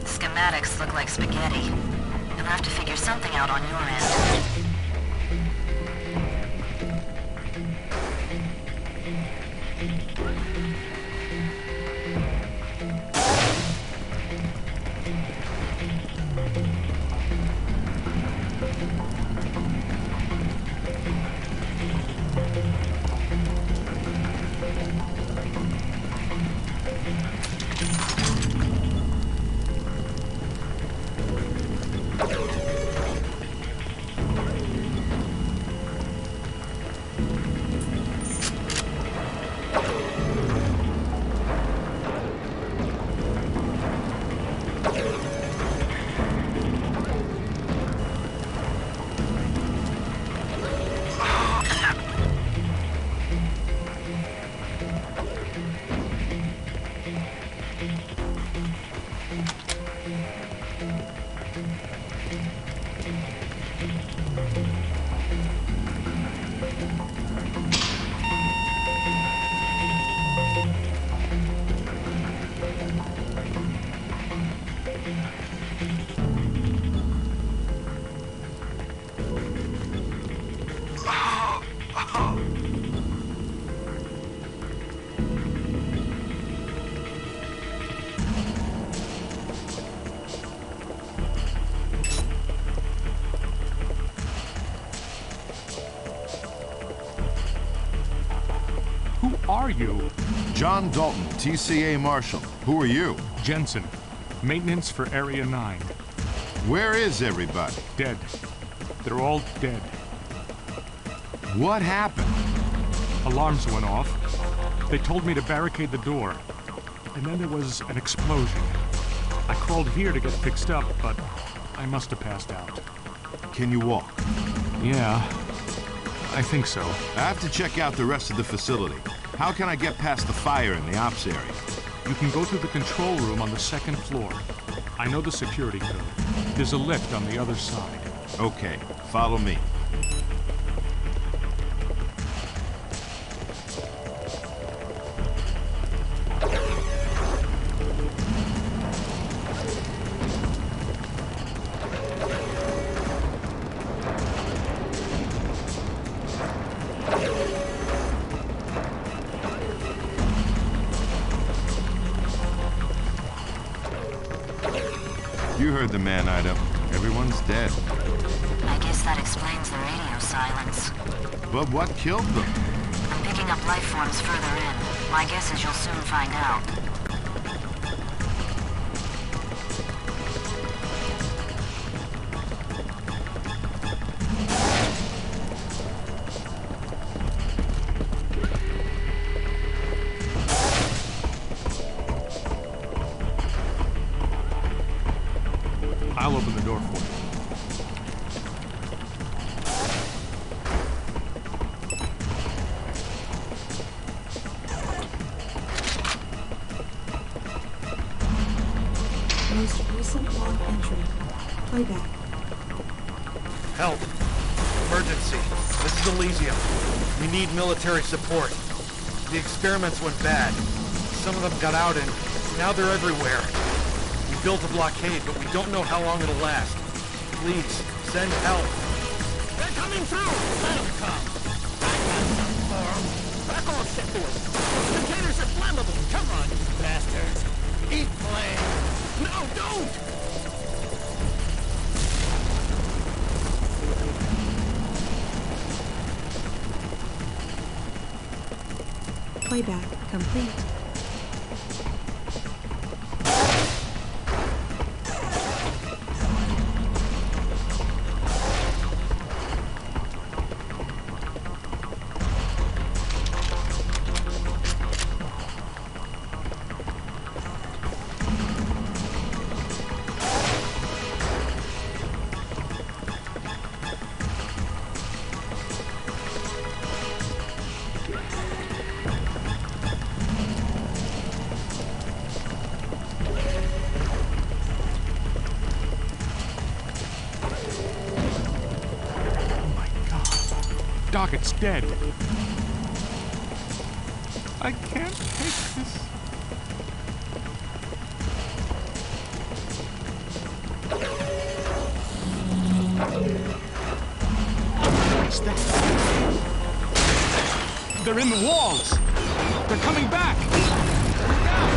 Schematics look like spaghetti. You'll have to figure something out on your end. are you? John Dalton, TCA Marshal. Who are you? Jensen. Maintenance for Area 9. Where is everybody? Dead. They're all dead. What happened? Alarms went off. They told me to barricade the door. And then there was an explosion. I crawled here to get fixed up, but I must have passed out. Can you walk? Yeah, I think so. I have to check out the rest of the facility. How can I get past the fire in the ops area? You can go through the control room on the second floor. I know the security code. There's a lift on the other side. Okay, follow me. You heard the man, Ida. Everyone's dead. I guess that explains the radio silence. But what killed them? I'm picking up life forms further in. My guess is you'll soon find out. I'll open the door for you. Most recent log entry. Playback. Help. Emergency. This is Elysium. We need military support. The experiments went bad. Some of them got out and now they're everywhere. We built a blockade, but we don't know how long it'll last. Please, send help. They're coming through! Let them come. I got some for them. Back off, step to it. Those containers are flammable. Come on, you bastards. Eat flame. No, don't! Playback complete. Doc, it's dead. I can't take this. What's that? They're in the walls. They're coming back. Look out!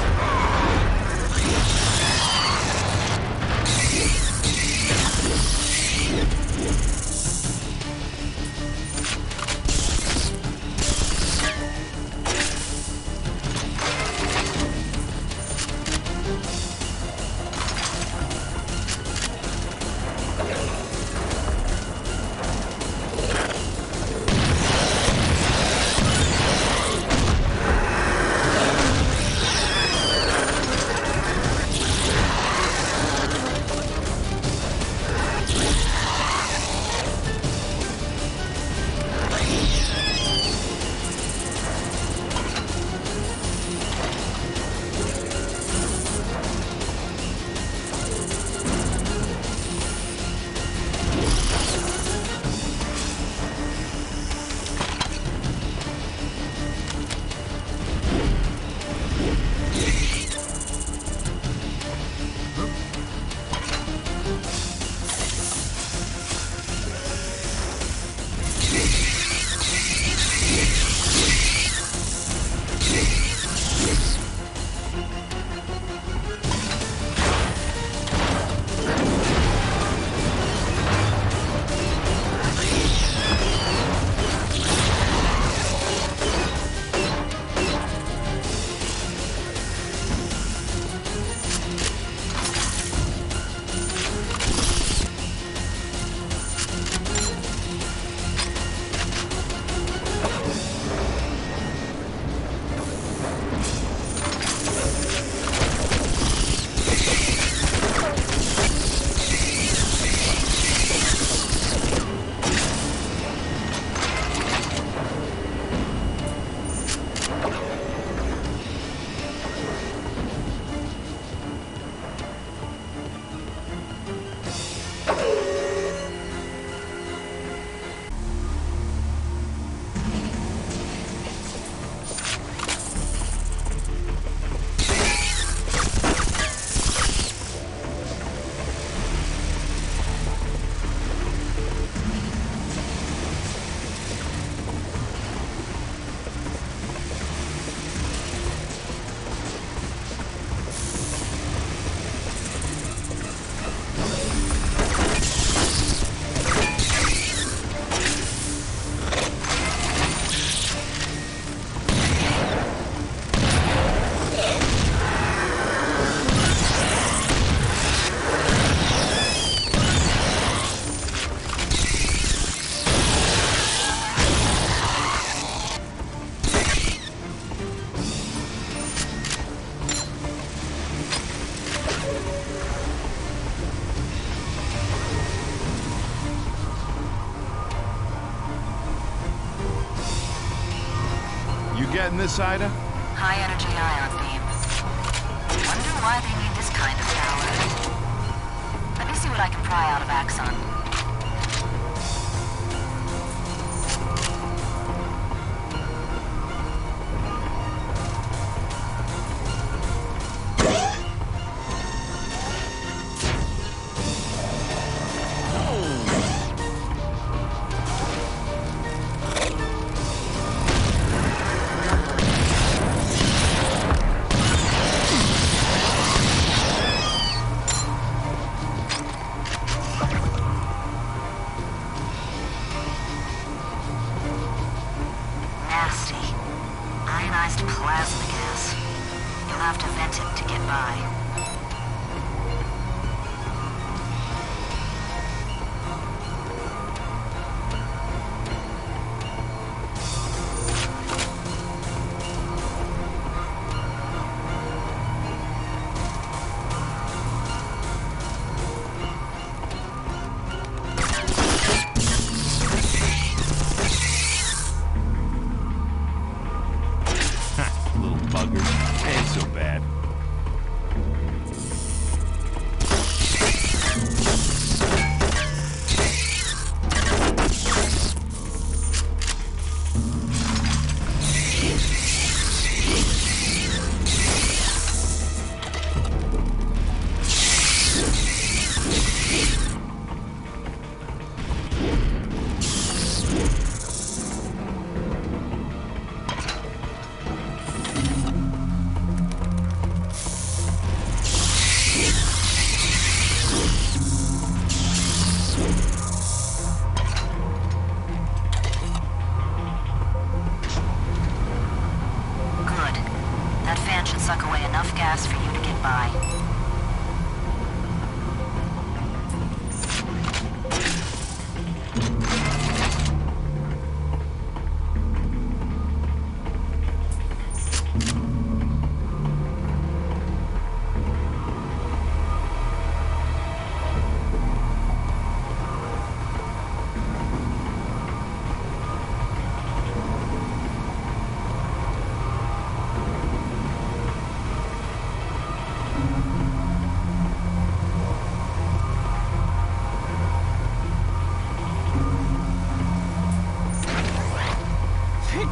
getting this, Ida? High energy ion beam. Wonder why they need this kind of power. Let me see what I can pry out of Axon.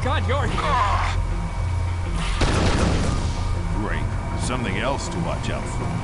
God, you're here! Great. Something else to watch out for.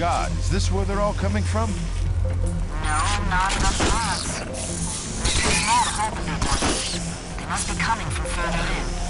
God, is this where they're all coming from? No, not enough parts. They're too small to open their doors. They must be coming from further in.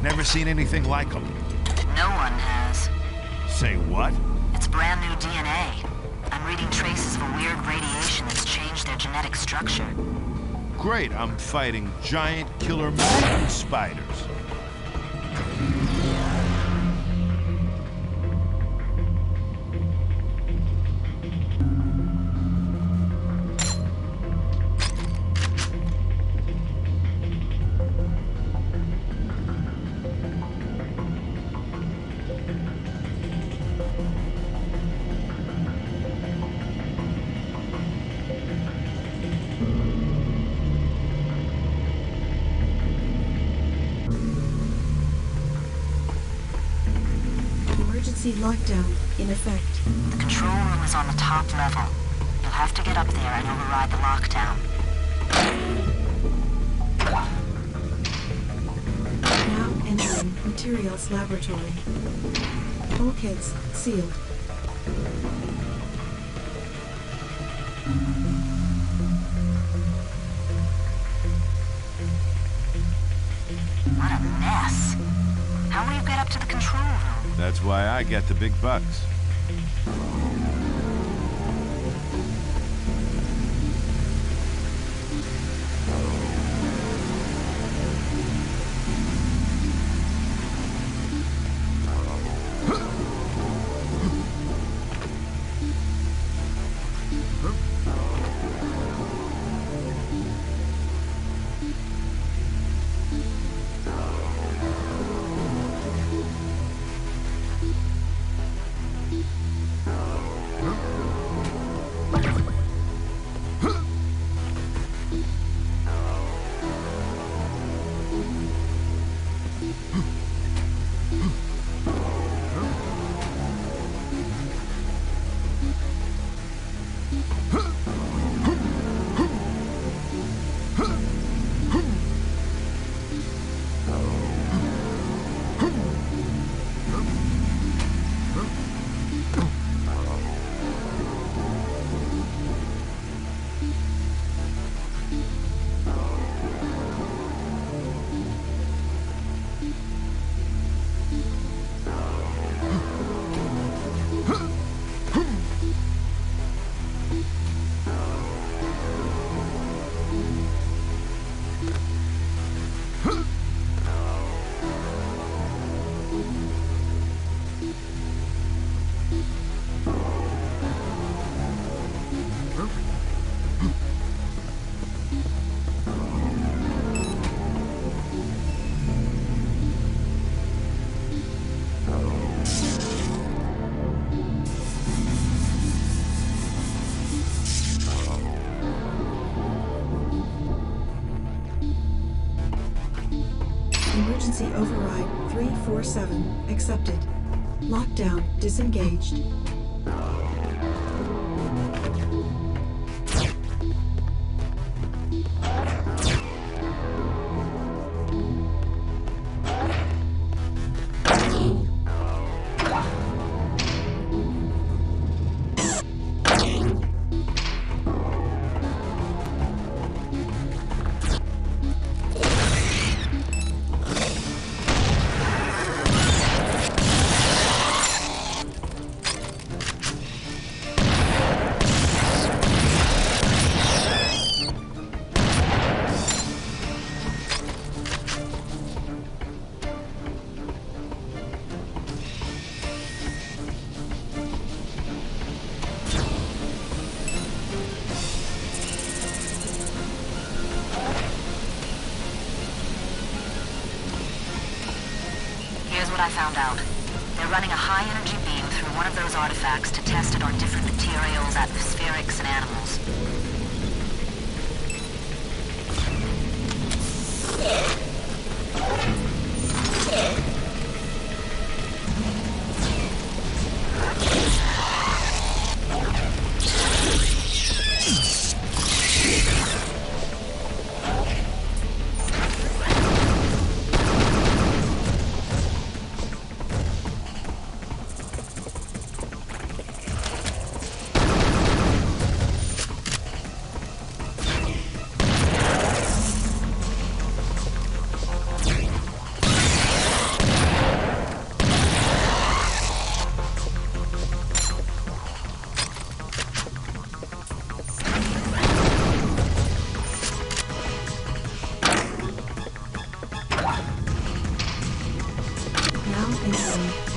Never seen anything like them. No one has. Say what? It's brand new DNA. I'm reading traces of a weird radiation that's changed their genetic structure. Great, I'm fighting giant killer mutant spiders. Lockdown in effect. The control room is on the top level. You'll have to get up there and override the lockdown. Now entering materials laboratory. Bulkheads sealed. What a mess. How will you get up to the control room? That's why I get the big bucks. Emergency override 347 accepted. Lockdown disengaged. I found out. They're running a high-energy beam through one of those artifacts to test it on different materials, atmospherics, and animals.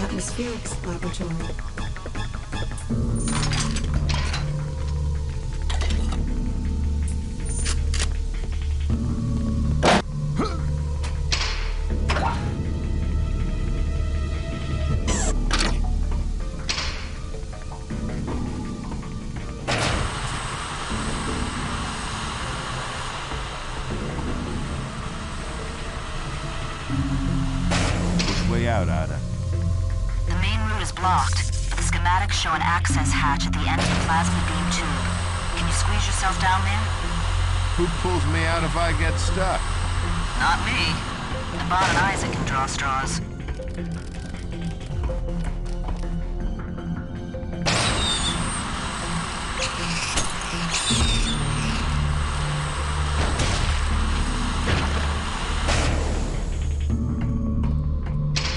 Atmospherics laboratory. Which way out, Ada? The main route is blocked, but the schematics show an access hatch at the end of the plasma beam tube. Can you squeeze yourself down there? Who pulls me out if I get stuck? Not me. Bon and Isaac can draw straws.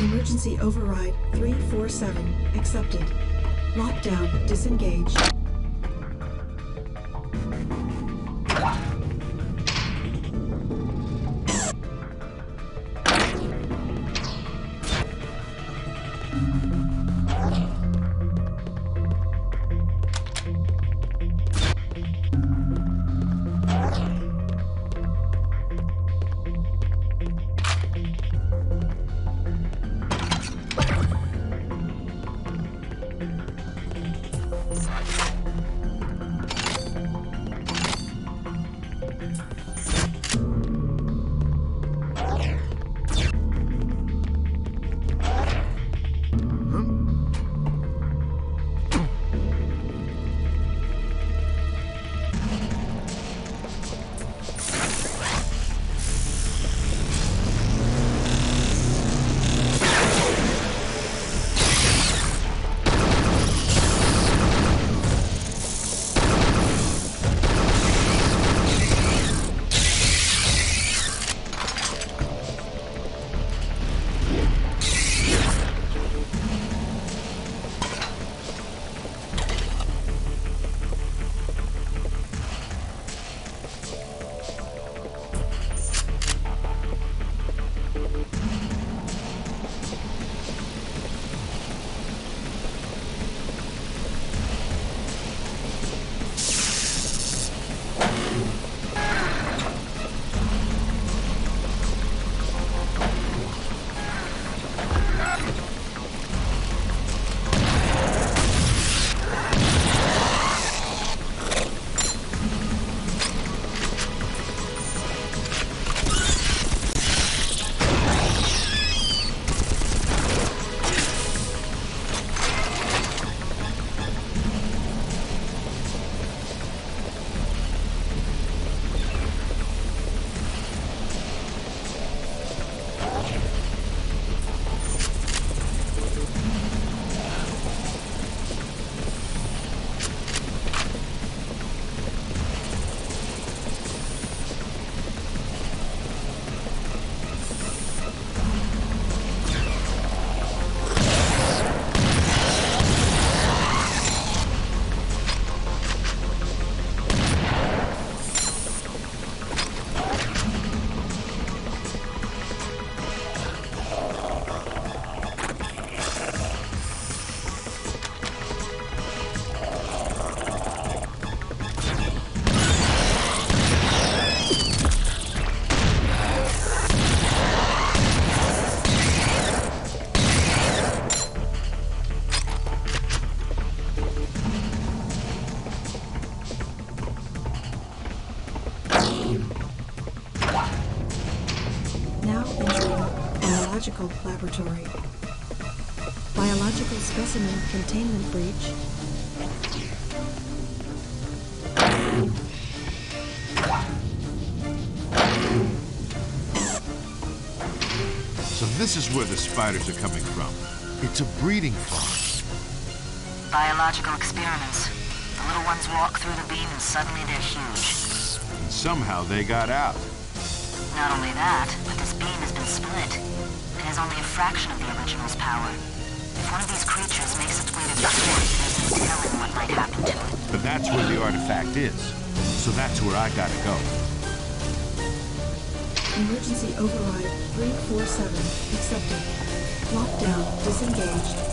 Emergency override 347 accepted. Lockdown disengaged. Biological laboratory. Biological specimen containment breach. So this is where the spiders are coming from. It's a breeding farm. Biological experiments. The little ones walk through the beam and suddenly they're huge. And somehow they got out. Not only that, but this beam has been split. It has only a fraction of the original's power. If one of these creatures makes its way to the source, there's no telling what might happen to it. But that's where the artifact is. So that's where I gotta go. Emergency override 347 accepted. Lockdown disengaged.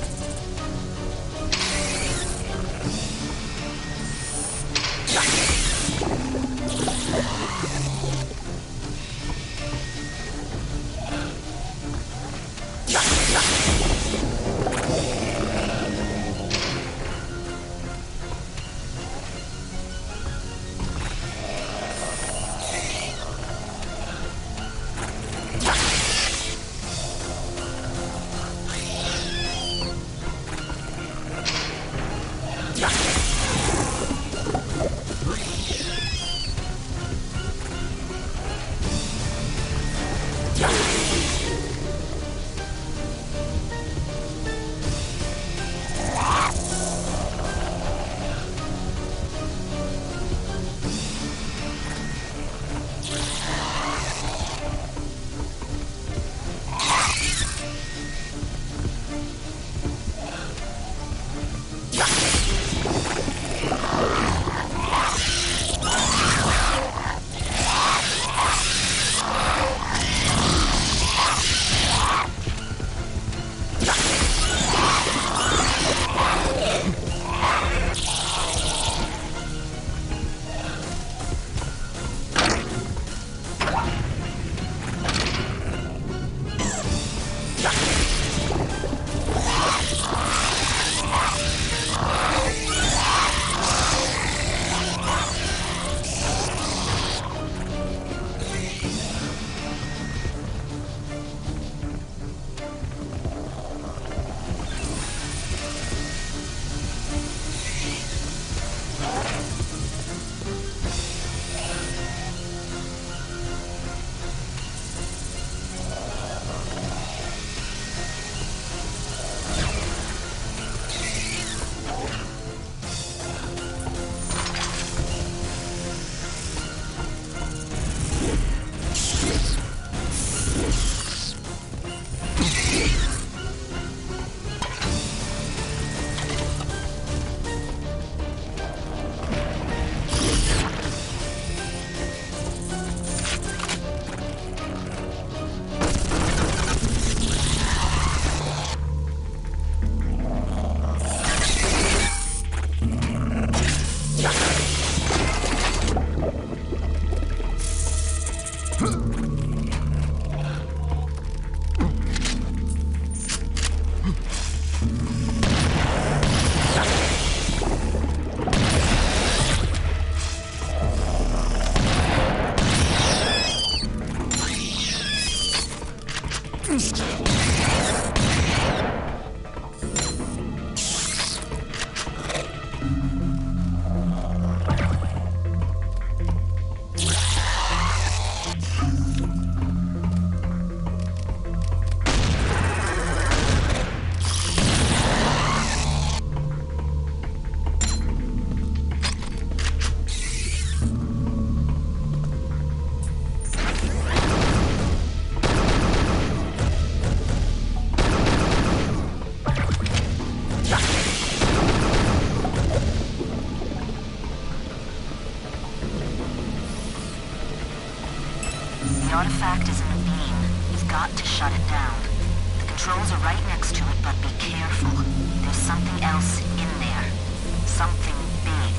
The artifact is in the beam. We've got to shut it down. The controls are right next to it, but be careful. There's something else in there. Something big.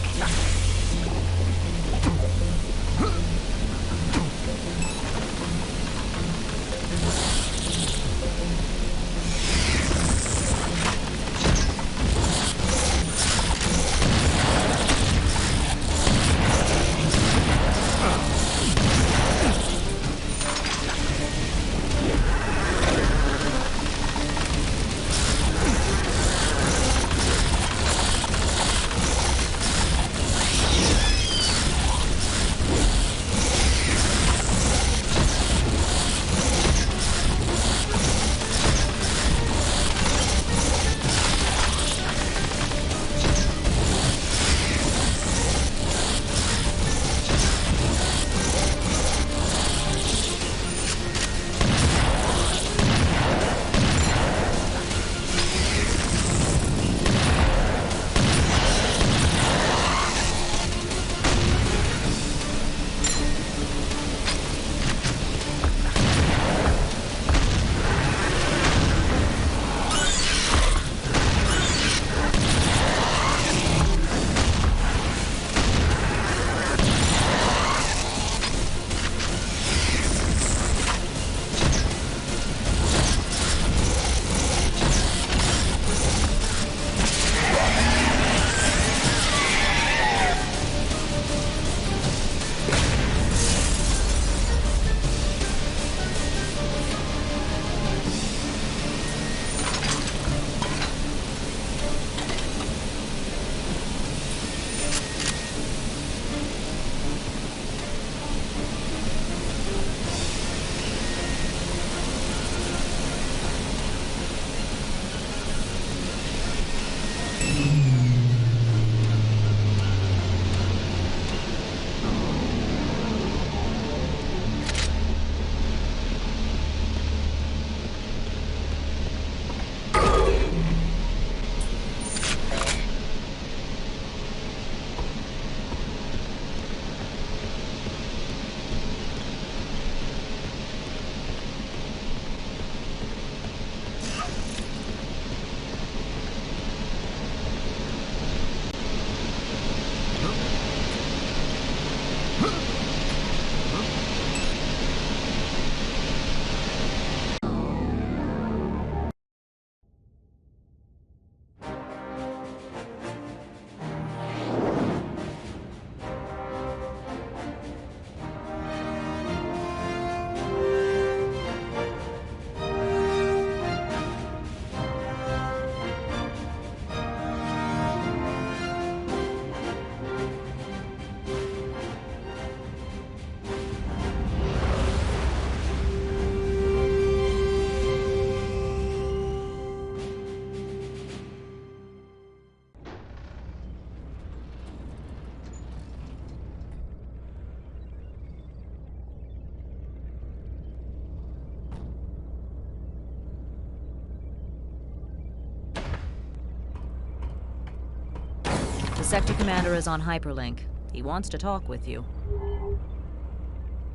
Sector Commander is on hyperlink. He wants to talk with you.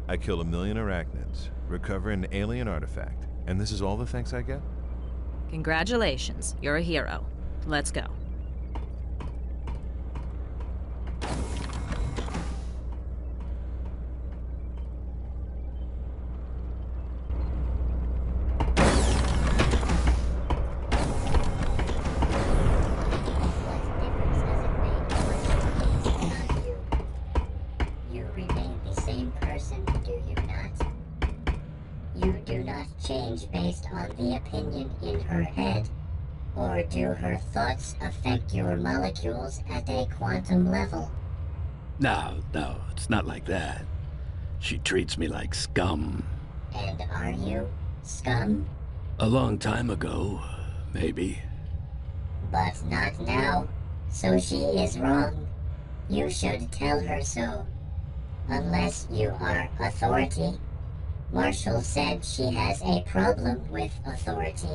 I kill 1 million arachnids, recover an alien artifact, and this is all the thanks I get? Congratulations, you're a hero. Let's go. Based on the opinion in her head? Or do her thoughts affect your molecules at a quantum level? No, it's not like that. She treats me like scum. And are you scum? A long time ago, maybe. But not now. So she is wrong. You should tell her so. Unless you are authority. Marshall said she has a problem with authority.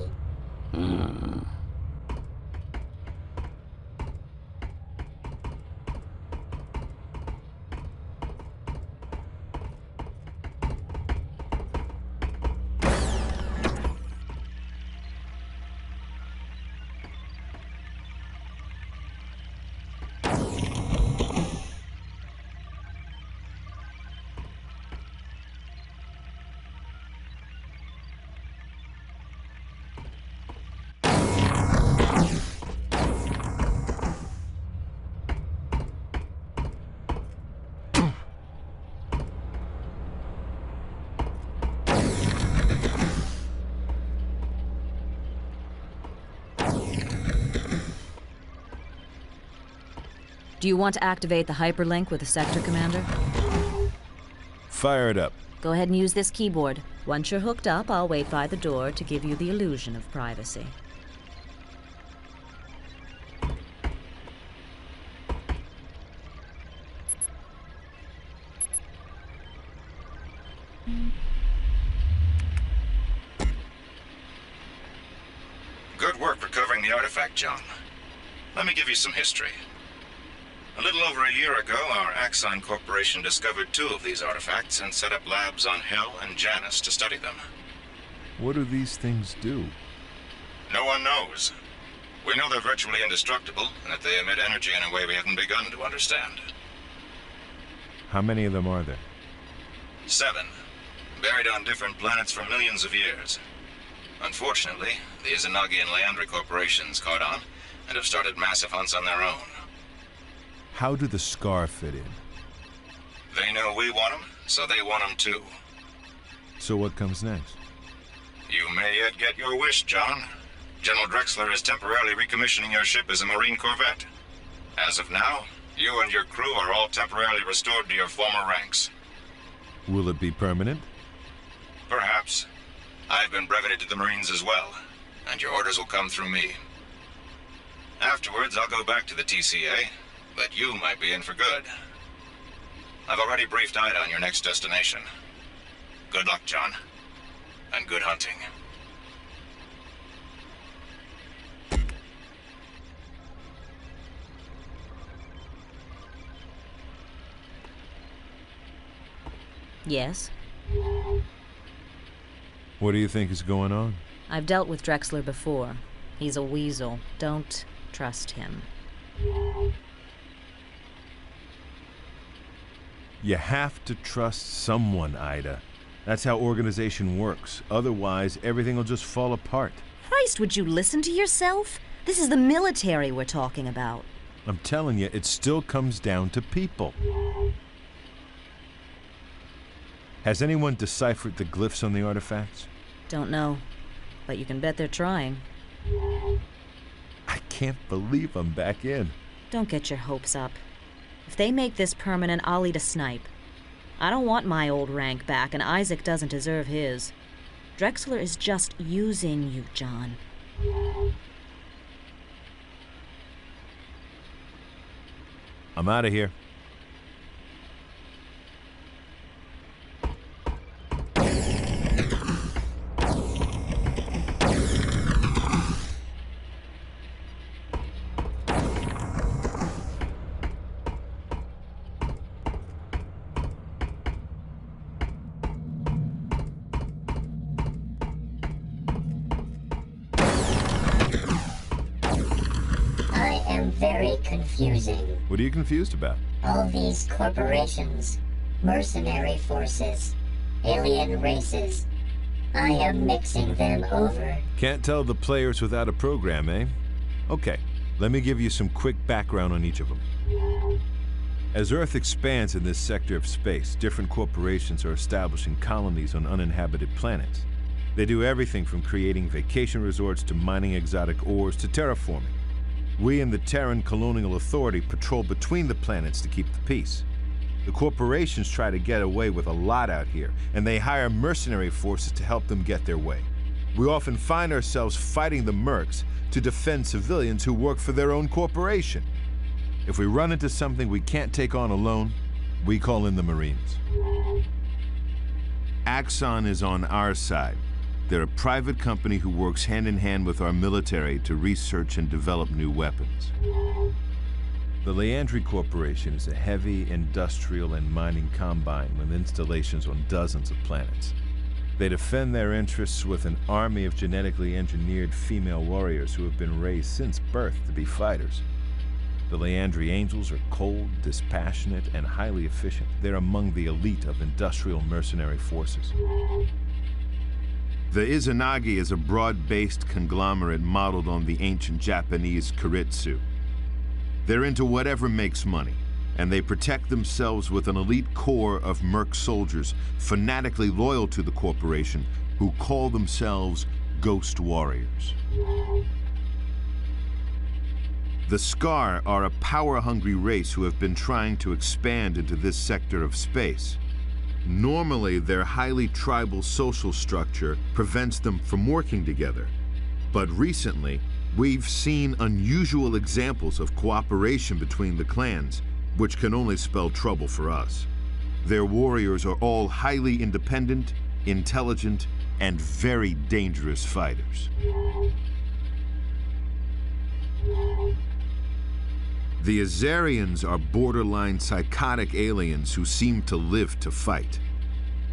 Do you want to activate the hyperlink with the Sector Commander? Fire it up. Go ahead and use this keyboard. Once you're hooked up, I'll wait by the door to give you the illusion of privacy. Good work recovering the artifact, John. Let me give you some history. A little over a year ago, our Acheron Corporation discovered 2 of these artifacts and set up labs on Hell and Janus to study them. What do these things do? No one knows. We know they're virtually indestructible, and that they emit energy in a way we haven't begun to understand. How many of them are there? 7, buried on different planets for millions of years. Unfortunately, the Izanagi and Leandri corporations caught on and have started massive hunts on their own. How do the Scar fit in? They know we want them, so they want them too. So what comes next? You may yet get your wish, John. General Drexler is temporarily recommissioning your ship as a Marine corvette. As of now, you and your crew are all temporarily restored to your former ranks. Will it be permanent? Perhaps. I've been breveted to the Marines as well, and your orders will come through me. Afterwards, I'll go back to the TCA, but you might be in for good. I've already briefed Ida on your next destination. Good luck, John, and good hunting. Yes? What do you think is going on? I've dealt with Drexler before. He's a weasel. Don't trust him. You have to trust someone, Ida. That's how organization works. Otherwise, everything will just fall apart. Christ, would you listen to yourself? This is the military we're talking about. I'm telling you, it still comes down to people. Has anyone deciphered the glyphs on the artifacts? Don't know, but you can bet they're trying. I can't believe I'm back in. Don't get your hopes up. If they make this permanent, I'll eat a snipe. I don't want my old rank back, and Isaac doesn't deserve his. Drexler is just using you, John. I'm out of here. very confusing. What are you confused about? All these corporations, mercenary forces, alien races. I am mixing them over. Can't tell the players without a program, eh? Okay, let me give you some quick background on each of them. As Earth expands in this sector of space, different corporations are establishing colonies on uninhabited planets. They do everything from creating vacation resorts to mining exotic ores to terraforming. We and the Terran Colonial Authority patrol between the planets to keep the peace. The corporations try to get away with a lot out here, and they hire mercenary forces to help them get their way. We often find ourselves fighting the mercs to defend civilians who work for their own corporation. If we run into something we can't take on alone, we call in the Marines. Acheron is on our side. They're a private company who works hand in hand with our military to research and develop new weapons. The Leandri Corporation is a heavy industrial and mining combine with installations on dozens of planets. They defend their interests with an army of genetically engineered female warriors who have been raised since birth to be fighters. The Leandri Angels are cold, dispassionate, and highly efficient. They're among the elite of industrial mercenary forces. The Izanagi is a broad-based conglomerate modeled on the ancient Japanese Keiretsu. They're into whatever makes money, and they protect themselves with an elite corps of merc soldiers fanatically loyal to the corporation who call themselves Ghost Warriors. The Scar are a power-hungry race who have been trying to expand into this sector of space. Normally, their highly tribal social structure prevents them from working together. But recently, we've seen unusual examples of cooperation between the clans, which can only spell trouble for us. Their warriors are all highly independent, intelligent, and very dangerous fighters. The Azarians are borderline psychotic aliens who seem to live to fight.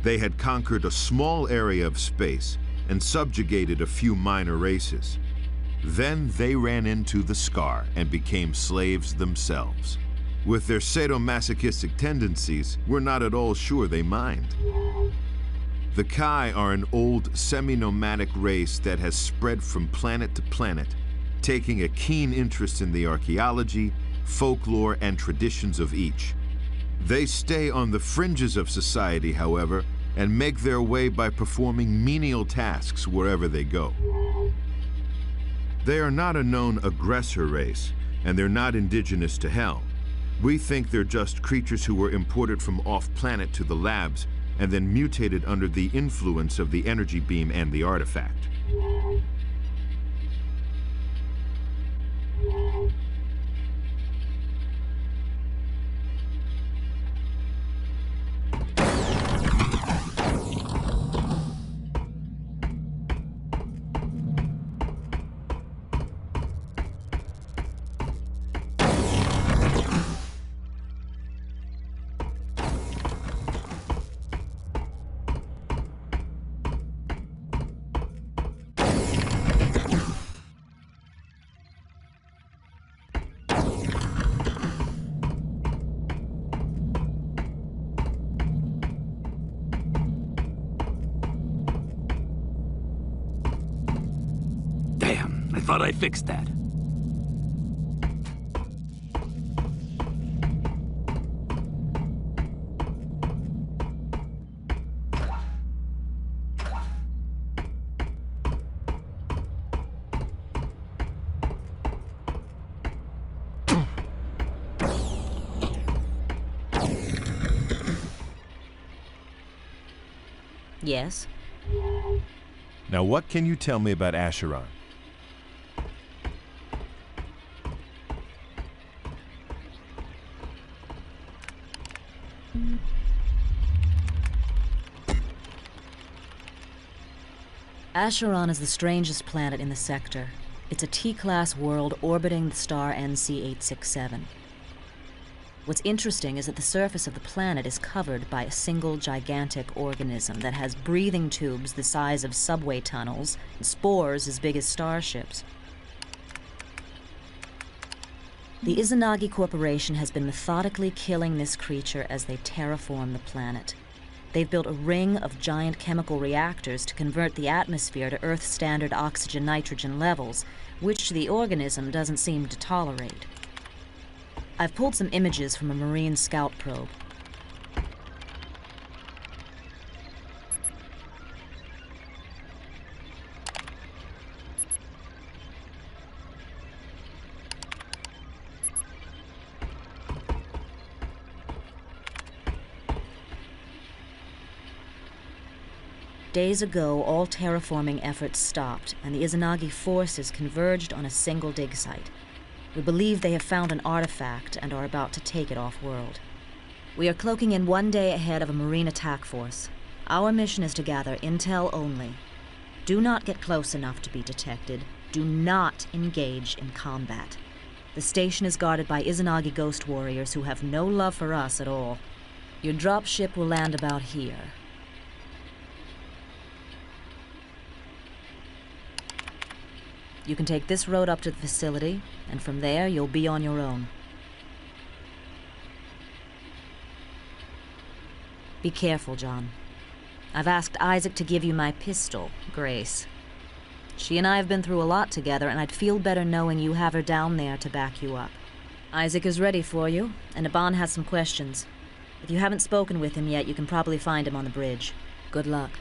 They had conquered a small area of space and subjugated a few minor races. Then they ran into the Scar and became slaves themselves. With their sadomasochistic tendencies, we're not at all sure they mind. The Kai are an old, semi-nomadic race that has spread from planet to planet, taking a keen interest in the archaeology, folklore, and traditions of each. They stay on the fringes of society, however, and make their way by performing menial tasks wherever they go. They are not a known aggressor race, and they're not indigenous to Hell. We think they're just creatures who were imported from off-planet to the labs and then mutated under the influence of the energy beam and the artifact. I thought I fixed that. Yes? Now what can you tell me about Acheron? Acheron is the strangest planet in the sector. It's a T-class world orbiting the star NC867. What's interesting is that the surface of the planet is covered by a single gigantic organism that has breathing tubes the size of subway tunnels and spores as big as starships. The Izanagi Corporation has been methodically killing this creature as they terraform the planet. They've built a ring of giant chemical reactors to convert the atmosphere to Earth-standard oxygen-nitrogen levels, which the organism doesn't seem to tolerate. I've pulled some images from a Marine scout probe. Days ago, all terraforming efforts stopped, and the Izanagi forces converged on a single dig site. We believe they have found an artifact and are about to take it off-world. We are cloaking in 1 day ahead of a Marine attack force. Our mission is to gather intel only. Do not get close enough to be detected. Do not engage in combat. The station is guarded by Izanagi ghost warriors who have no love for us at all. Your dropship will land about here. You can take this road up to the facility, and from there you'll be on your own. Be careful, John. I've asked Isaac to give you my pistol, Grace. She and I have been through a lot together, and I'd feel better knowing you have her down there to back you up. Isaac is ready for you, and Aban has some questions. If you haven't spoken with him yet, you can probably find him on the bridge. Good luck.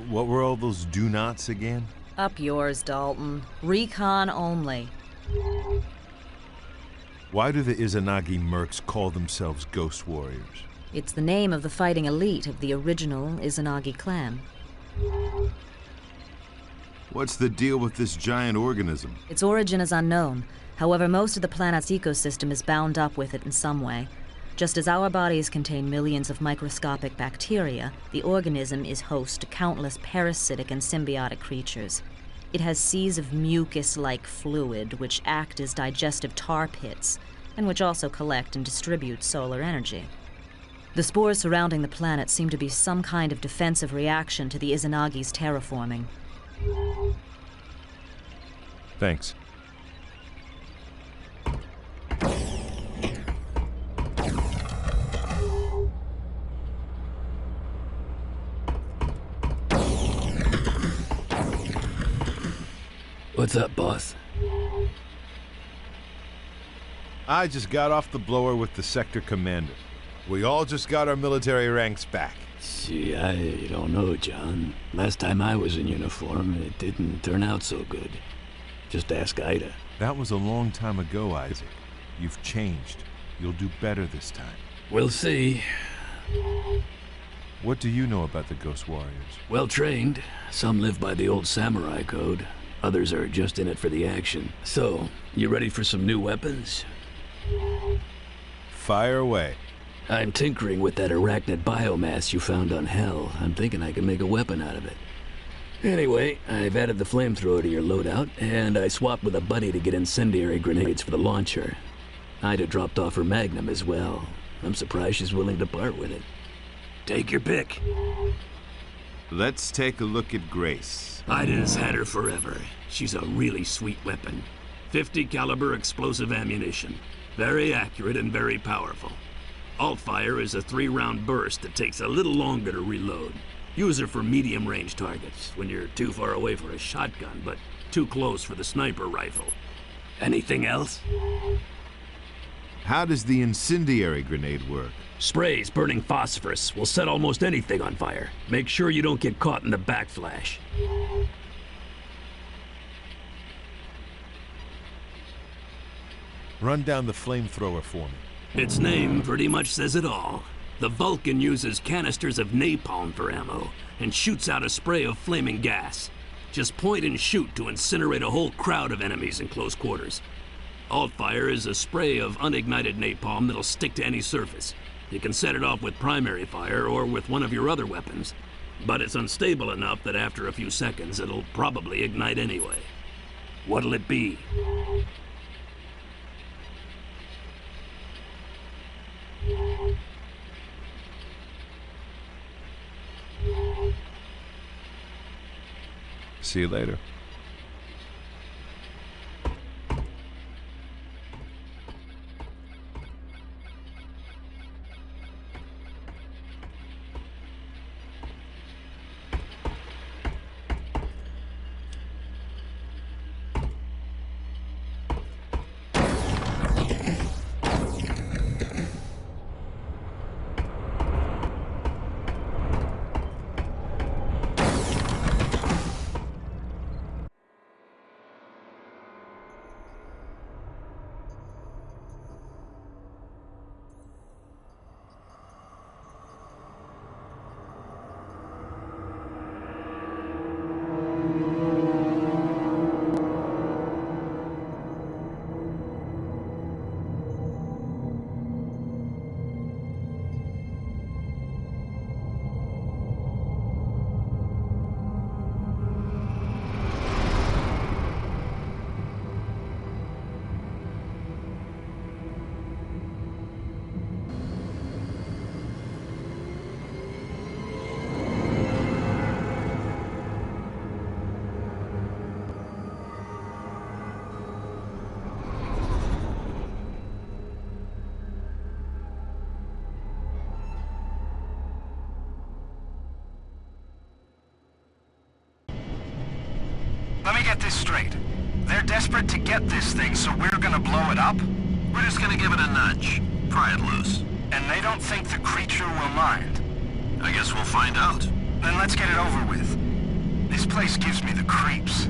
What were all those do-nots again? Up yours, Dalton. Recon only. Why do the Izanagi mercs call themselves ghost warriors? It's the name of the fighting elite of the original Izanagi clan. What's the deal with this giant organism? Its origin is unknown. However, most of the planet's ecosystem is bound up with it in some way. Just as our bodies contain millions of microscopic bacteria, the organism is host to countless parasitic and symbiotic creatures. It has seas of mucus-like fluid which act as digestive tar pits, and which also collect and distribute solar energy. The spores surrounding the planet seem to be some kind of defensive reaction to the Izanagi's terraforming. Thanks. What's up, boss? I just got off the blower with the sector commander. We all just got our military ranks back. See, I don't know, John. Last time I was in uniform, it didn't turn out so good. Just ask Ida. That was a long time ago, Isaac. You've changed. You'll do better this time. We'll see. What do you know about the Ghost Warriors? Well trained. Some live by the old samurai code. Others are just in it for the action. So, you ready for some new weapons? Fire away. I'm tinkering with that arachnid biomass you found on Hell. I'm thinking I can make a weapon out of it. Anyway, I've added the flamethrower to your loadout, and I swapped with a buddy to get incendiary grenades for the launcher. Ida dropped off her Magnum as well. I'm surprised she's willing to part with it. Take your pick. Let's take a look at Grace. Ida's had her forever. She's a really sweet weapon. 50 caliber explosive ammunition. Very accurate and very powerful. Alt-fire is a 3-round burst that takes a little longer to reload. Use her for medium-range targets, when you're too far away for a shotgun, but too close for the sniper rifle. Anything else? How does the incendiary grenade work? Sprays burning phosphorus will set almost anything on fire. Make sure you don't get caught in the backflash. Run down the flamethrower for me. Its name pretty much says it all. The Vulcan uses canisters of napalm for ammo and shoots out a spray of flaming gas. Just point and shoot to incinerate a whole crowd of enemies in close quarters. Alt-fire is a spray of unignited napalm that'll stick to any surface. You can set it off with primary fire or with one of your other weapons, but it's unstable enough that after a few seconds it'll probably ignite anyway. What'll it be? See you later. Let me get this straight. They're desperate to get this thing, so we're gonna blow it up? We're just gonna give it a nudge. Pry it loose. And they don't think the creature will mind? I guess we'll find out. Then let's get it over with. This place gives me the creeps.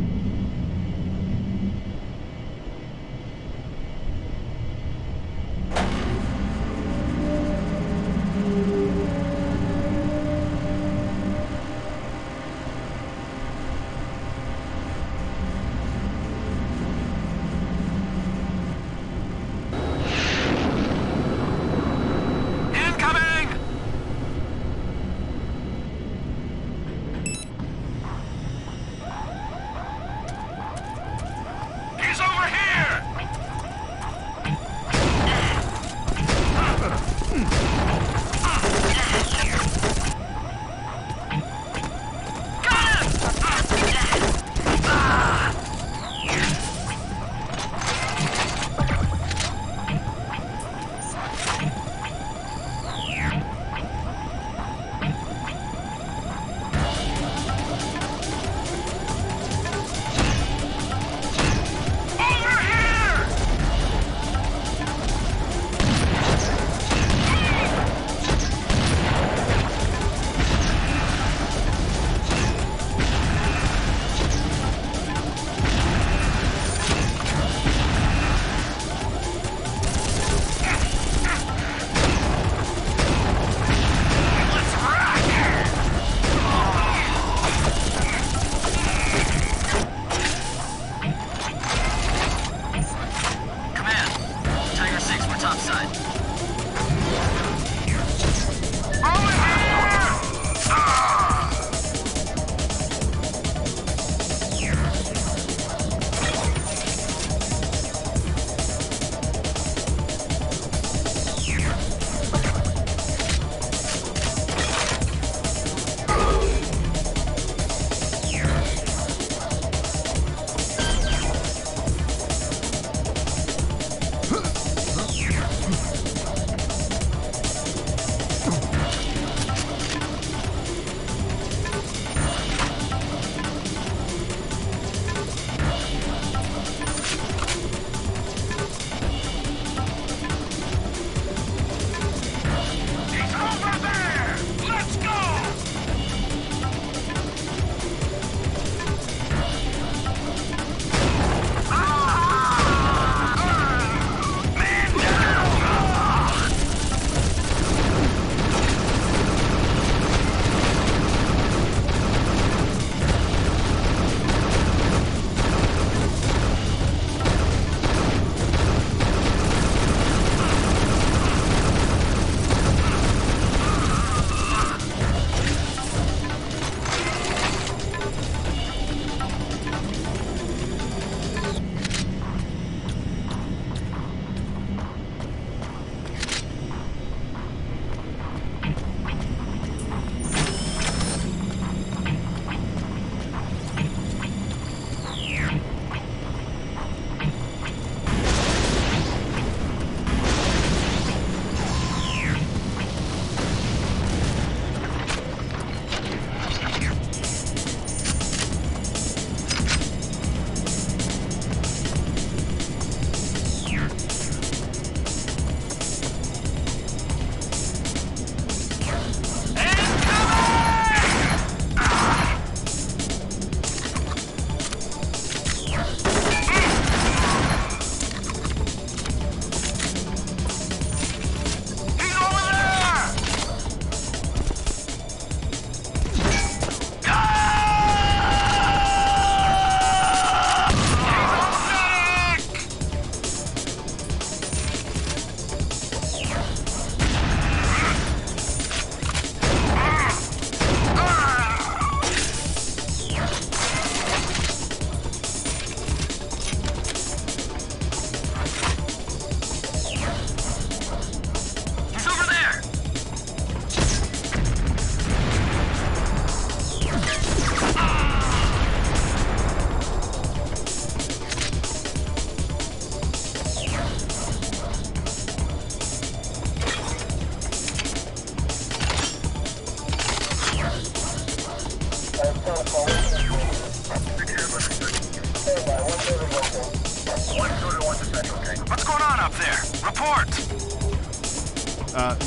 What's going on up there? Report!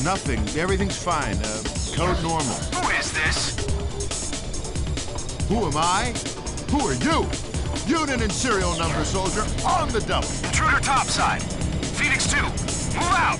Nothing. Everything's fine. Code normal. Who is this? Who am I? Who are you? Unit and serial number, soldier, on the double. Intruder topside. Phoenix 2, move out!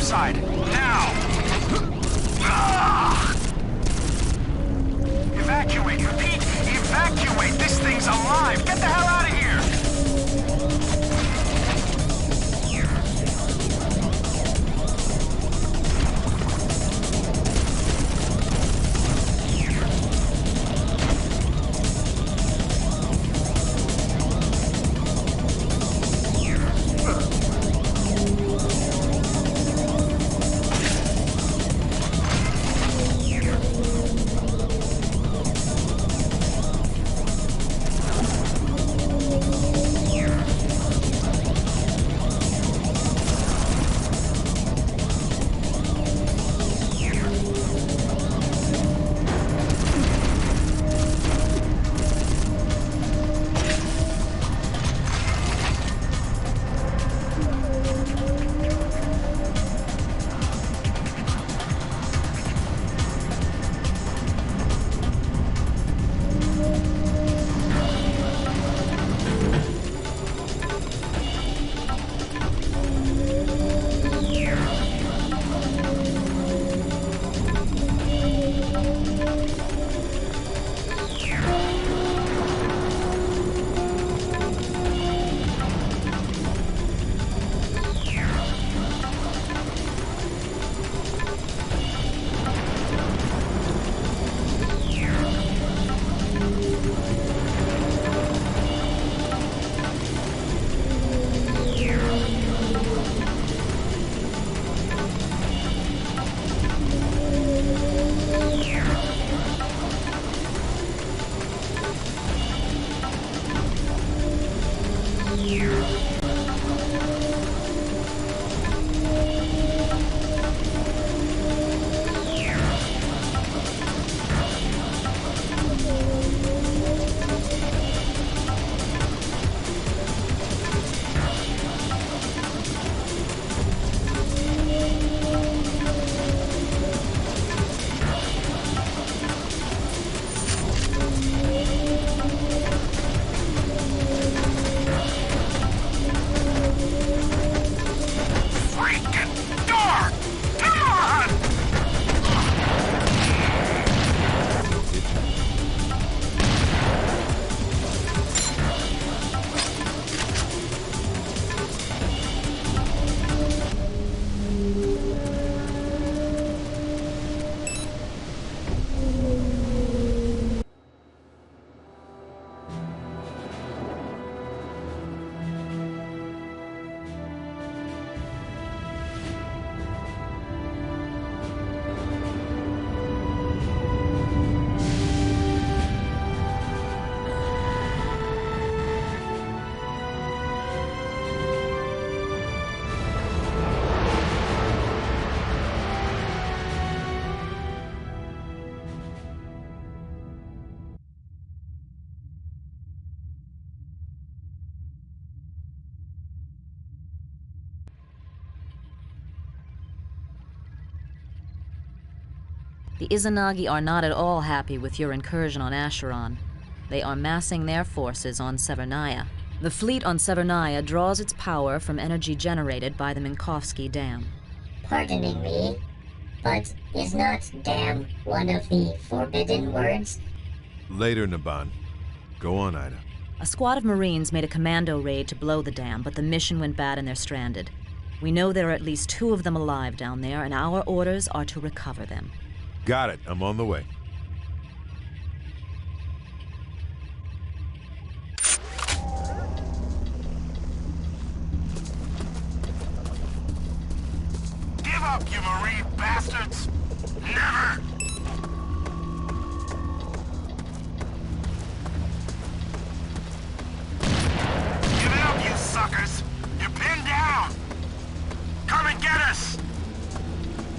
topside! Now! Evacuate! Repeat! Evacuate! This thing's alive! Get the hell out of here! The Izanagi are not at all happy with your incursion on Acheron. They are massing their forces on Severnaya. The fleet on Severnaya draws its power from energy generated by the Minkowski Dam. Pardoning me, but is not dam one of the forbidden words? Later, Naban. Go on, Ida. A squad of Marines made a commando raid to blow the dam, but the mission went bad and they're stranded. We know there are at least 2 of them alive down there, and our orders are to recover them. Got it. I'm on the way. Give up, you marine bastards! Never! Give it up, you suckers! You're pinned down! Come and get us!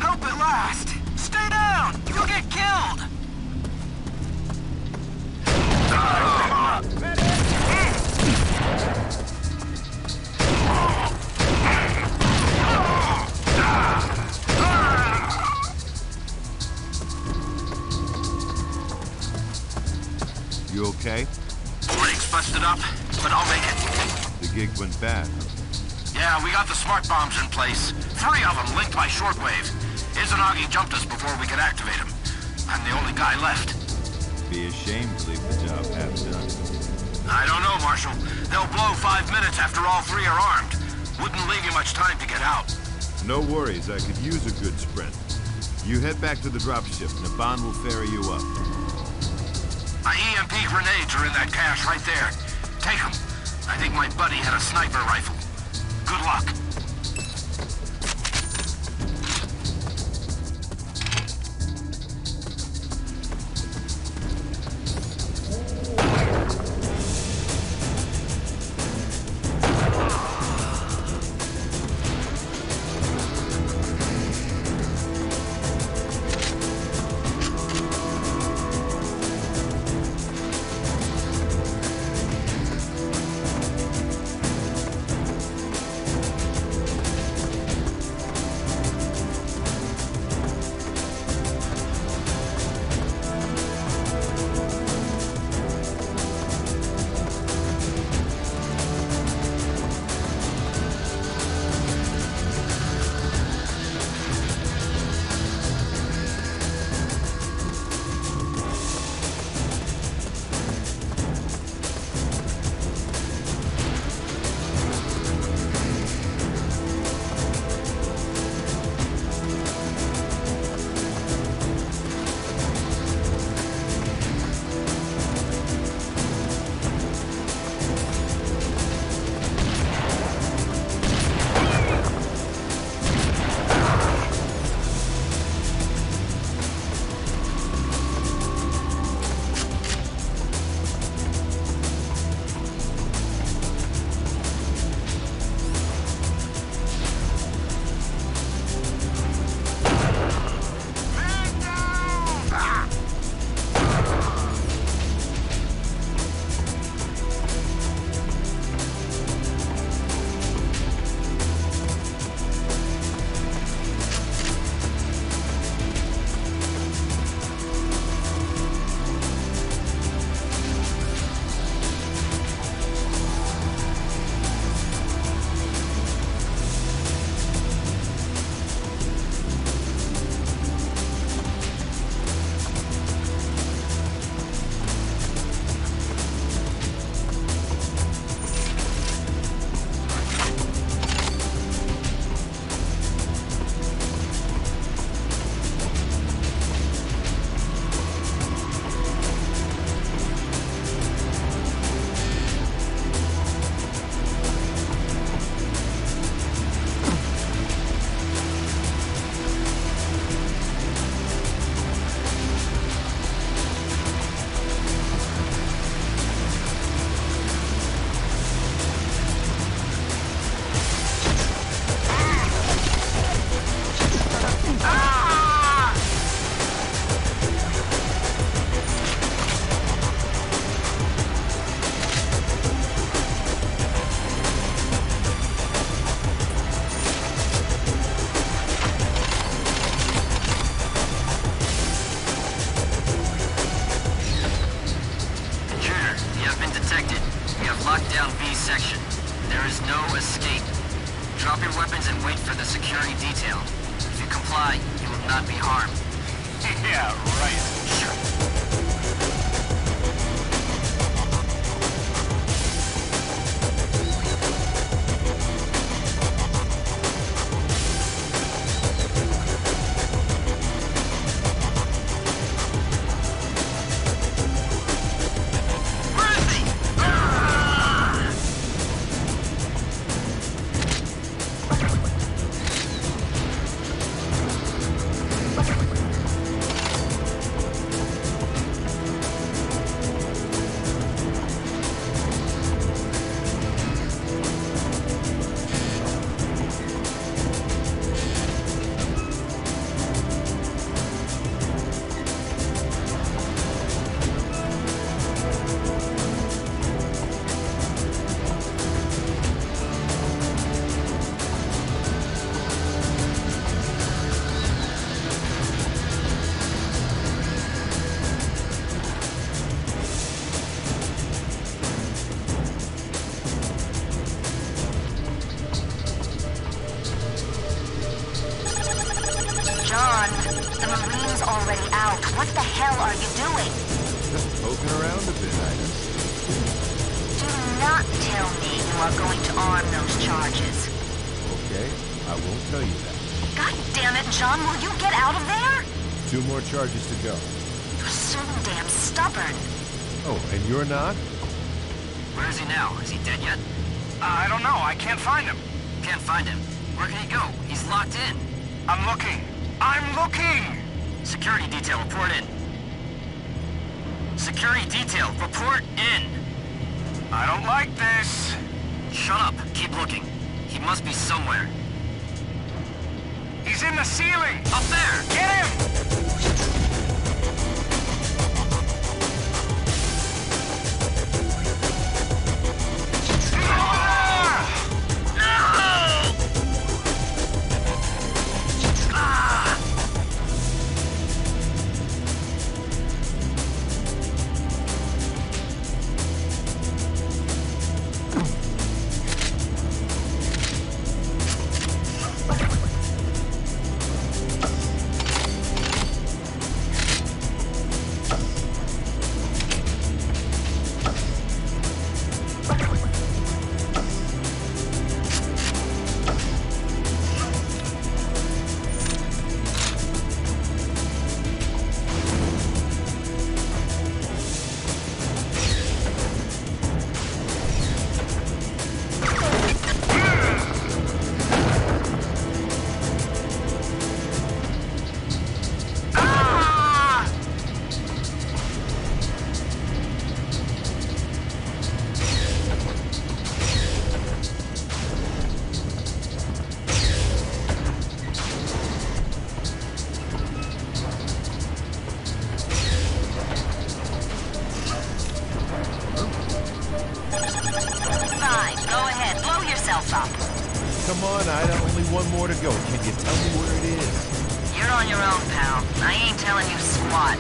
Help at last! Stay down! You'll get killed! You okay? Brakes busted up, but I'll make it. The gig went bad. Yeah, we got the smart bombs in place. 3 of them linked by shortwave. Izanagi jumped us before we could activate them. I'm the only guy left. Be ashamed to leave the job half done. I don't know, Marshal. They'll blow 5 minutes after all 3 are armed. Wouldn't leave you much time to get out. No worries, I could use a good sprint. You head back to the dropship. Naban will ferry you up. My EMP grenades are in that cache right there. Take them. I think my buddy had a sniper rifle. Good luck. What the hell are you doing? Just poking around a bit, Ida. Do not tell me you are going to arm those charges. Okay, I won't tell you that. God damn it, John, will you get out of there? 2 more charges to go. You're so damn stubborn. Oh, and you're not? Where is he now? Is he dead yet? I don't know. I can't find him. Can't find him? Where can he go? He's locked in. I'm looking. I'm looking! Security detail, report in. Security detail, report in. I don't like this. Shut up. Keep looking. He must be somewhere. He's in the ceiling! Up there! Get him! Come on, Ida, only 1 more to go. Can you tell me where it is? You're on your own, pal. I ain't telling you squat.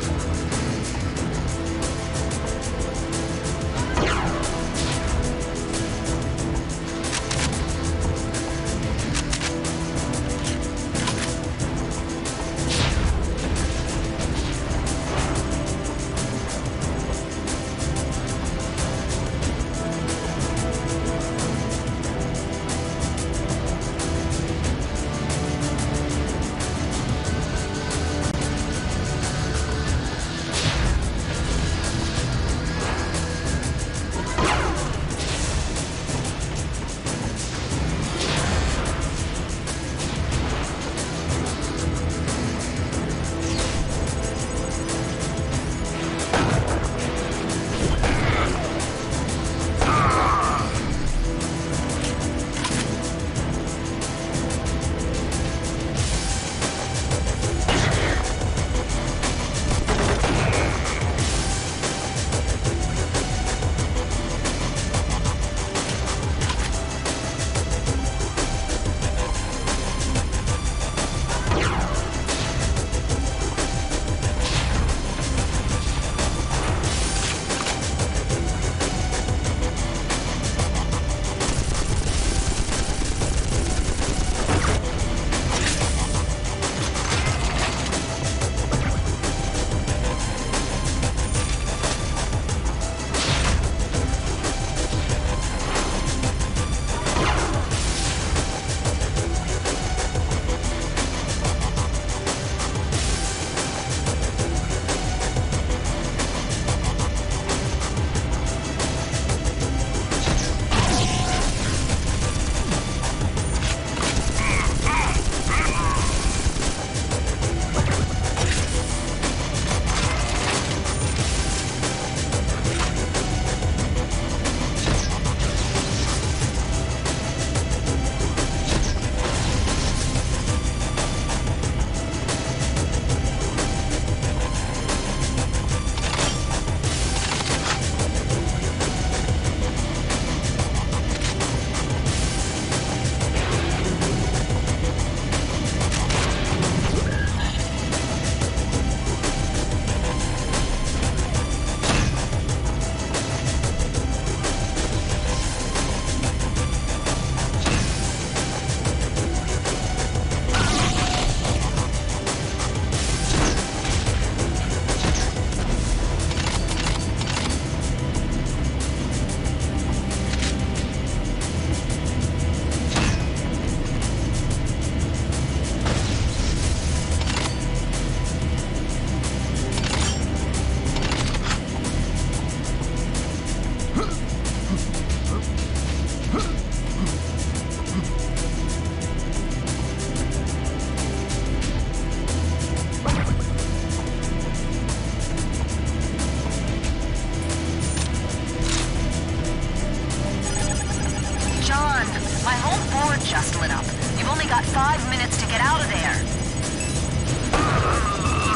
just lit up. You've only got 5 minutes to get out of there.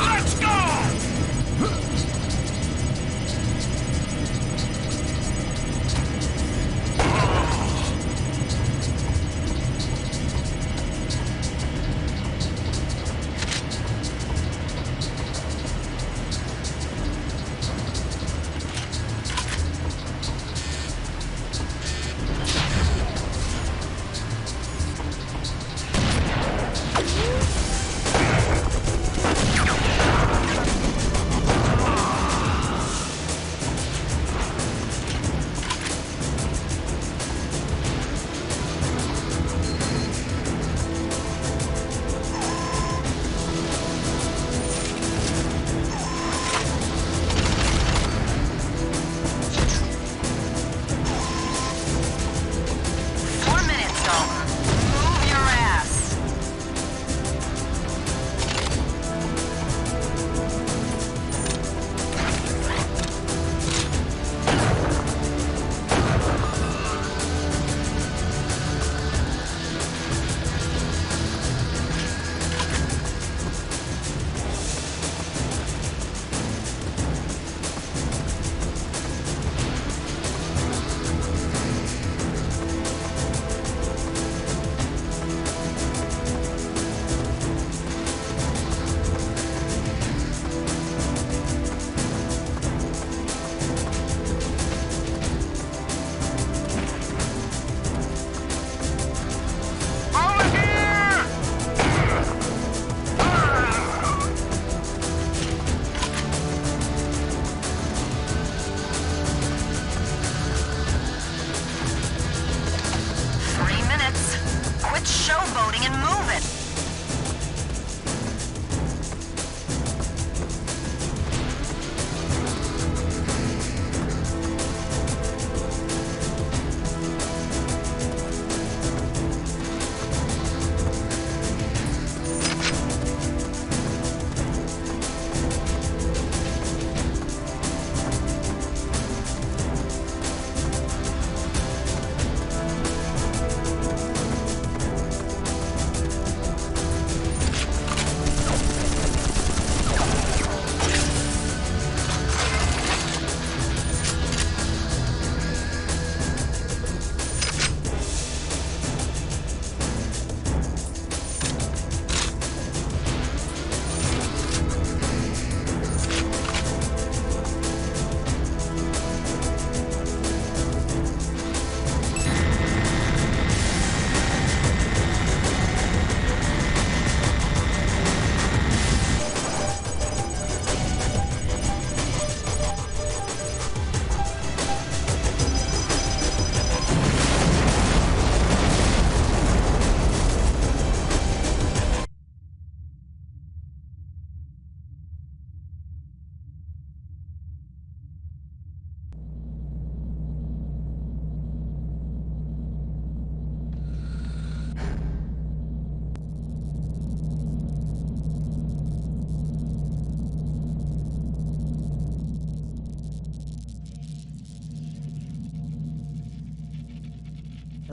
Let's go!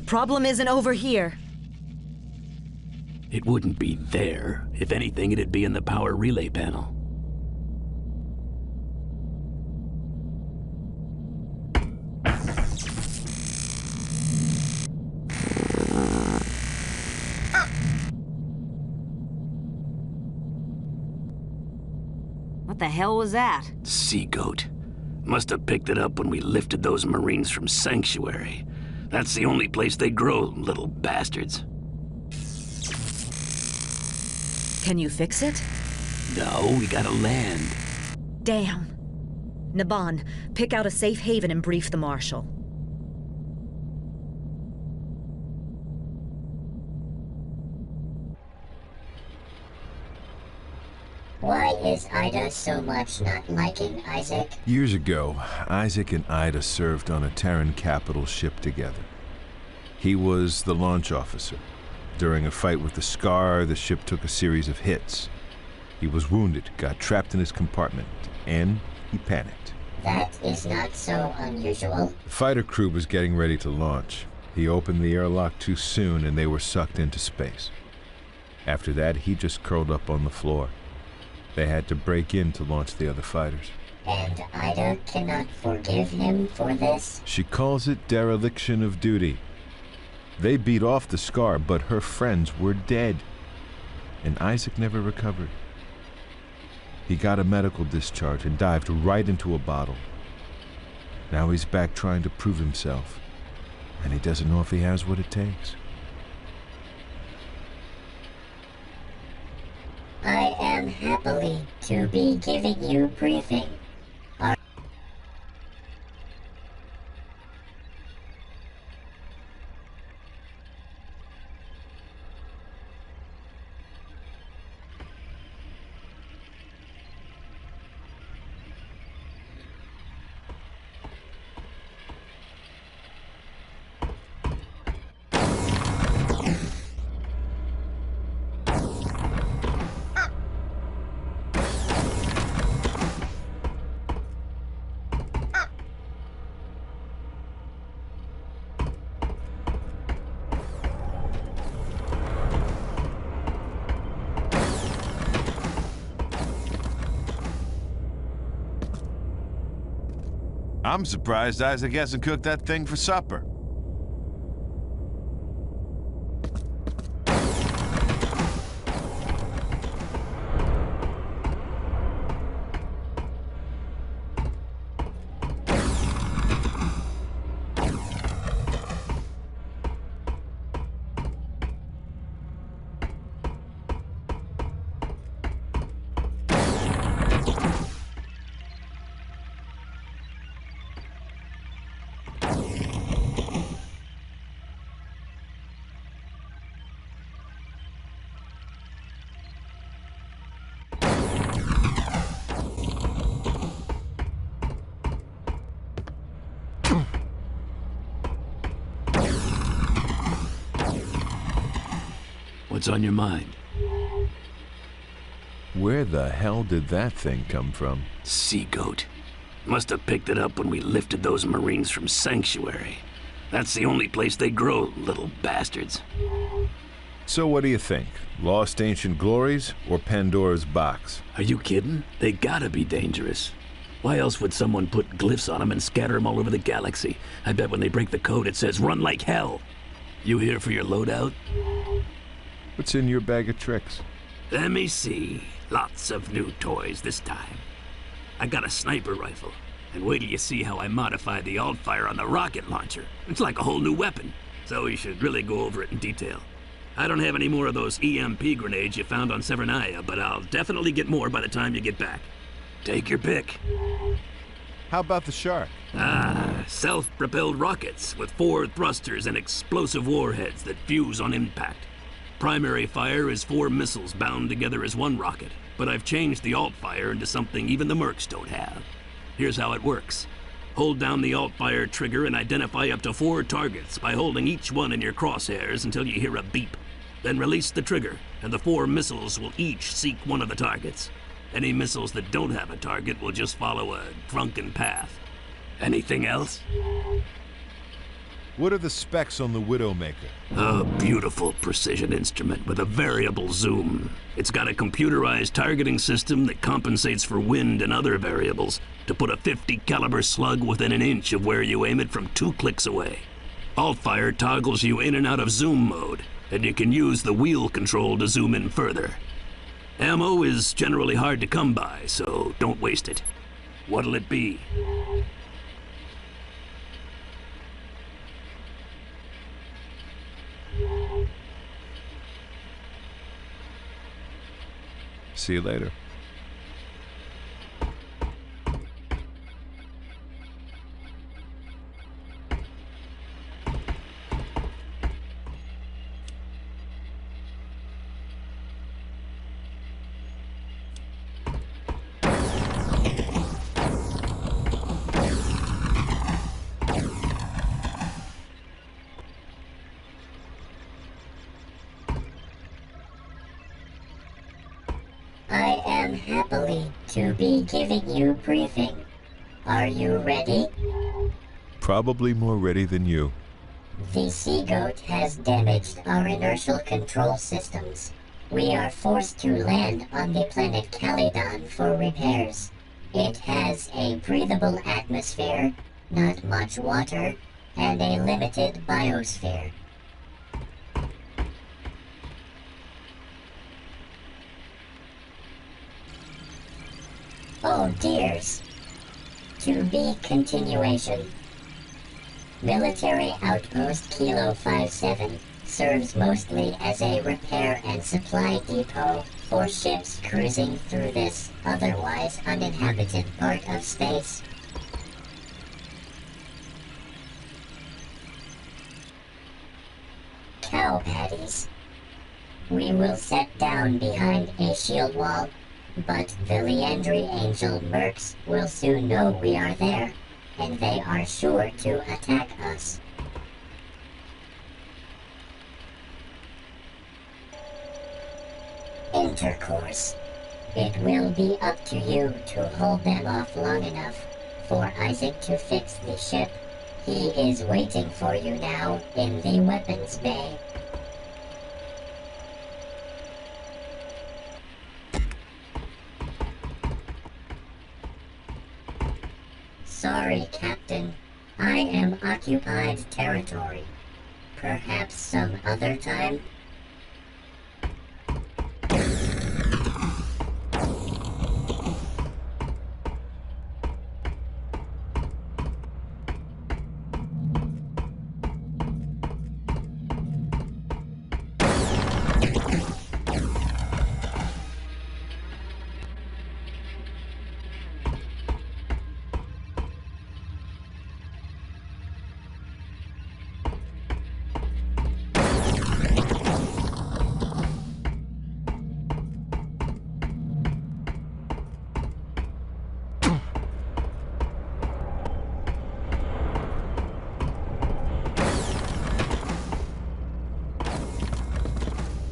Problem isn't over here. It wouldn't be there. If anything, it'd be in the power relay panel. What the hell was that? Sea goat. Must have picked it up when we lifted those Marines from Sanctuary. That's the only place they grow, little bastards. Can you fix it? No, we gotta land. Damn. Naban, pick out a safe haven and brief the Marshal. Why is Ida so much not liking Isaac? Years ago, Isaac and Ida served on a Terran capital ship together. He was the launch officer. During a fight with the Scar, the ship took a series of hits. He was wounded, got trapped in his compartment, and he panicked. That is not so unusual. The fighter crew was getting ready to launch. He opened the airlock too soon and they were sucked into space. After that, he just curled up on the floor. They had to break in to launch the other fighters. And Ida cannot forgive him for this? She calls it dereliction of duty. They beat off the Scar, but her friends were dead. And Isaac never recovered. He got a medical discharge and dived right into a bottle. Now he's back trying to prove himself. And he doesn't know if he has what it takes. I am happily to be giving you briefing. I'm surprised Isaac hasn't cooked that thing for supper. What's on your mind? Where the hell did that thing come from? Sea goat. Must have picked it up when we lifted those Marines from Sanctuary. That's the only place they grow, little bastards. So what do you think? Lost ancient glories or Pandora's box? Are you kidding? They gotta be dangerous. Why else would someone put glyphs on them and scatter them all over the galaxy? I bet when they break the code it says, "Run like hell." You here for your loadout? What's in your bag of tricks? Let me see. Lots of new toys this time. I got a sniper rifle. And wait till you see how I modify the alt-fire on the rocket launcher. It's like a whole new weapon. So we should really go over it in detail. I don't have any more of those EMP grenades you found on Severnaya, but I'll definitely get more by the time you get back. Take your pick. How about the Shark? Self-propelled rockets with 4 thrusters and explosive warheads that fuse on impact. Primary fire is 4 missiles bound together as 1 rocket, but I've changed the alt-fire into something even the mercs don't have. Here's how it works. Hold down the alt-fire trigger and identify up to 4 targets by holding each one in your crosshairs until you hear a beep. Then release the trigger, and the 4 missiles will each seek one of the targets. Any missiles that don't have a target will just follow a drunken path. Anything else? What are the specs on the Widowmaker? A beautiful precision instrument with a variable zoom. It's got a computerized targeting system that compensates for wind and other variables to put a 50 caliber slug within an inch of where you aim it from 2 clicks away. Alt-fire toggles you in and out of zoom mode, and you can use the wheel control to zoom in further. Ammo is generally hard to come by, so don't waste it. What'll it be? See you later. I am happily to be giving you briefing. Are you ready? Probably more ready than you. The sea goat has damaged our inertial control systems. We are forced to land on the planet Kalydon for repairs. It has a breathable atmosphere, not much water, and a limited biosphere. Oh dears. To be continuation. Military Outpost Kilo 57 serves mostly as a repair and supply depot for ships cruising through this otherwise uninhabited part of space. Cow patties. We will set down behind a shield wall, but the Leandri Angel mercs will soon know we are there, and they are sure to attack us. Intercourse. It will be up to you to hold them off long enough for Isaac to fix the ship. He is waiting for you now in the weapons bay. Sorry, Captain. I am occupied territory. Perhaps some other time?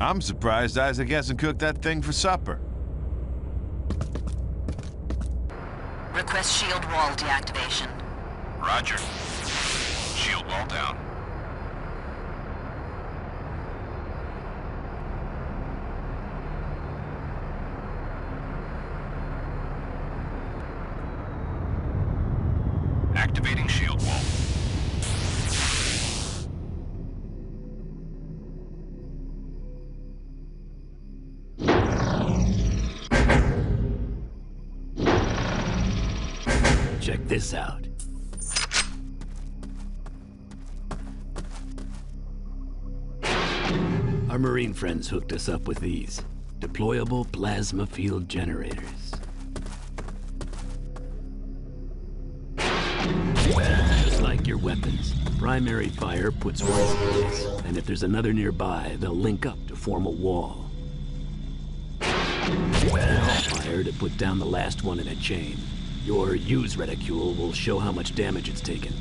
I'm surprised Isaac hasn't cooked that thing for supper. Request shield wall deactivation. Roger. Shield wall down. Activating shield wall. Check this out. Our Marine friends hooked us up with these deployable plasma field generators. Just like your weapons, primary fire puts one in place, and if there's another nearby, they'll link up to form a wall. Fire to put down the last one in a chain. Your use reticule will show how much damage it's taken.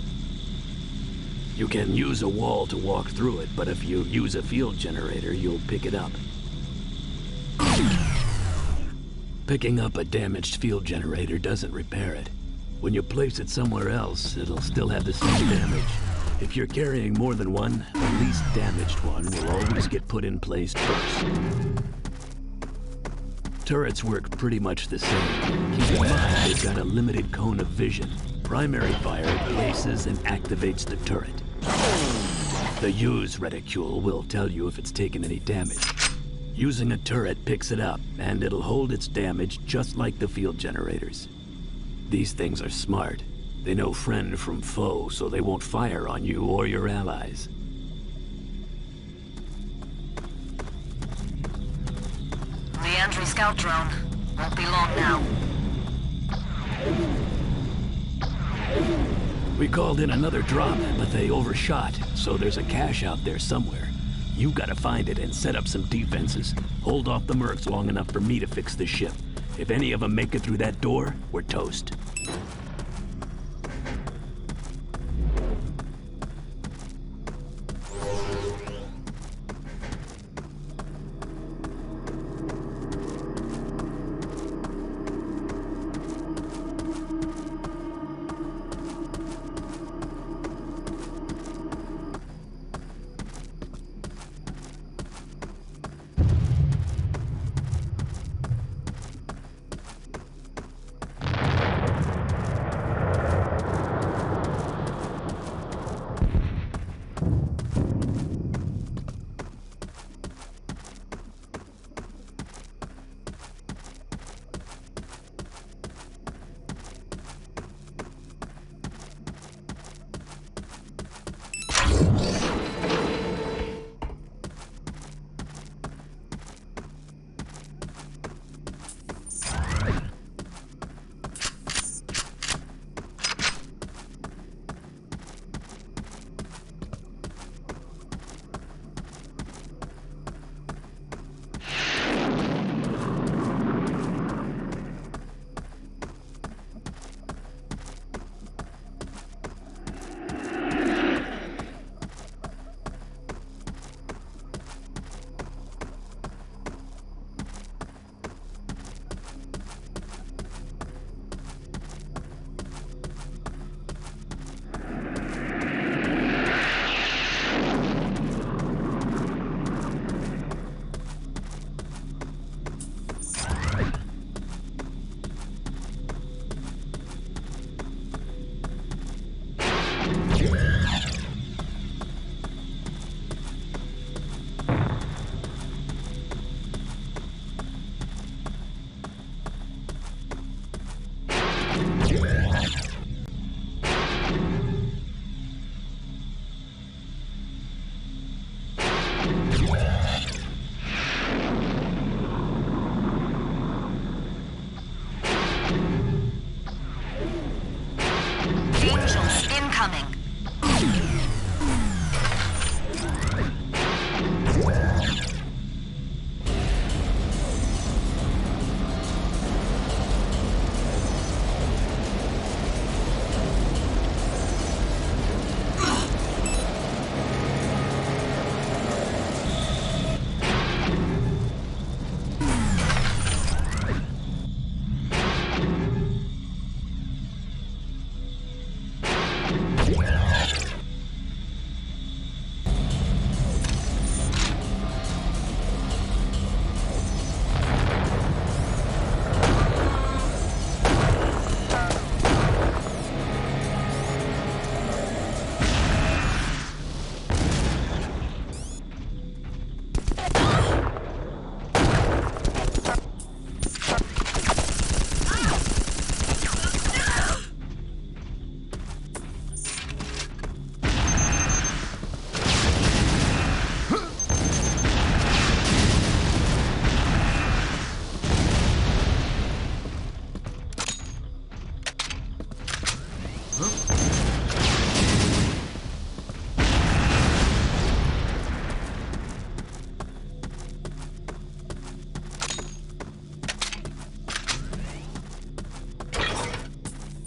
You can use a wall to walk through it, but if you use a field generator, you'll pick it up. Picking up a damaged field generator doesn't repair it. When you place it somewhere else, it'll still have the same damage. If you're carrying more than one, the least damaged one will always get put in place first. Turrets work pretty much the same. Keep in mind they've got a limited cone of vision. Primary fire places and activates the turret. The use reticule will tell you if it's taken any damage. Using a turret picks it up, and it'll hold its damage just like the field generators. These things are smart. They know friend from foe, so they won't fire on you or your allies. Leandri scout drone. Won't be long now. We called in another drop, but they overshot, so there's a cache out there somewhere. You gotta find it and set up some defenses. Hold off the mercs long enough for me to fix the ship. If any of them make it through that door, we're toast.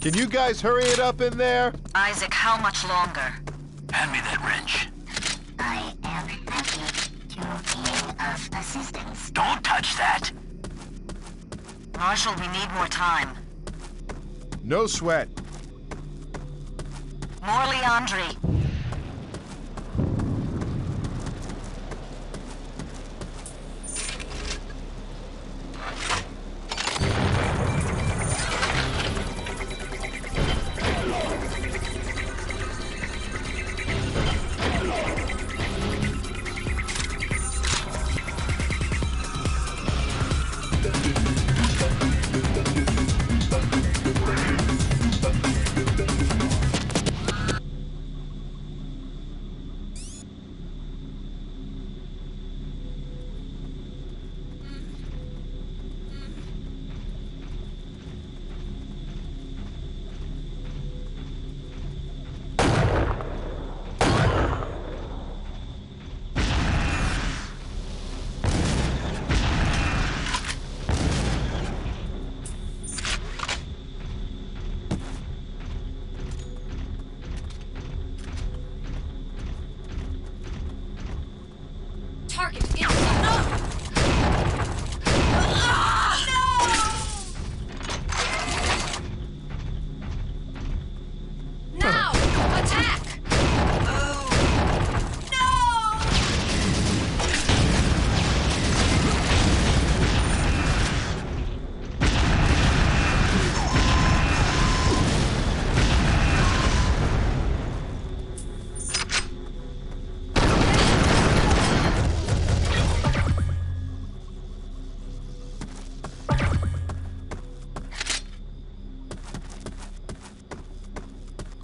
Can you guys hurry it up in there? Isaac, how much longer? Hand me that wrench. I am happy to be of assistance. Don't touch that. Marshal, we need more time. No sweat. More Leandri.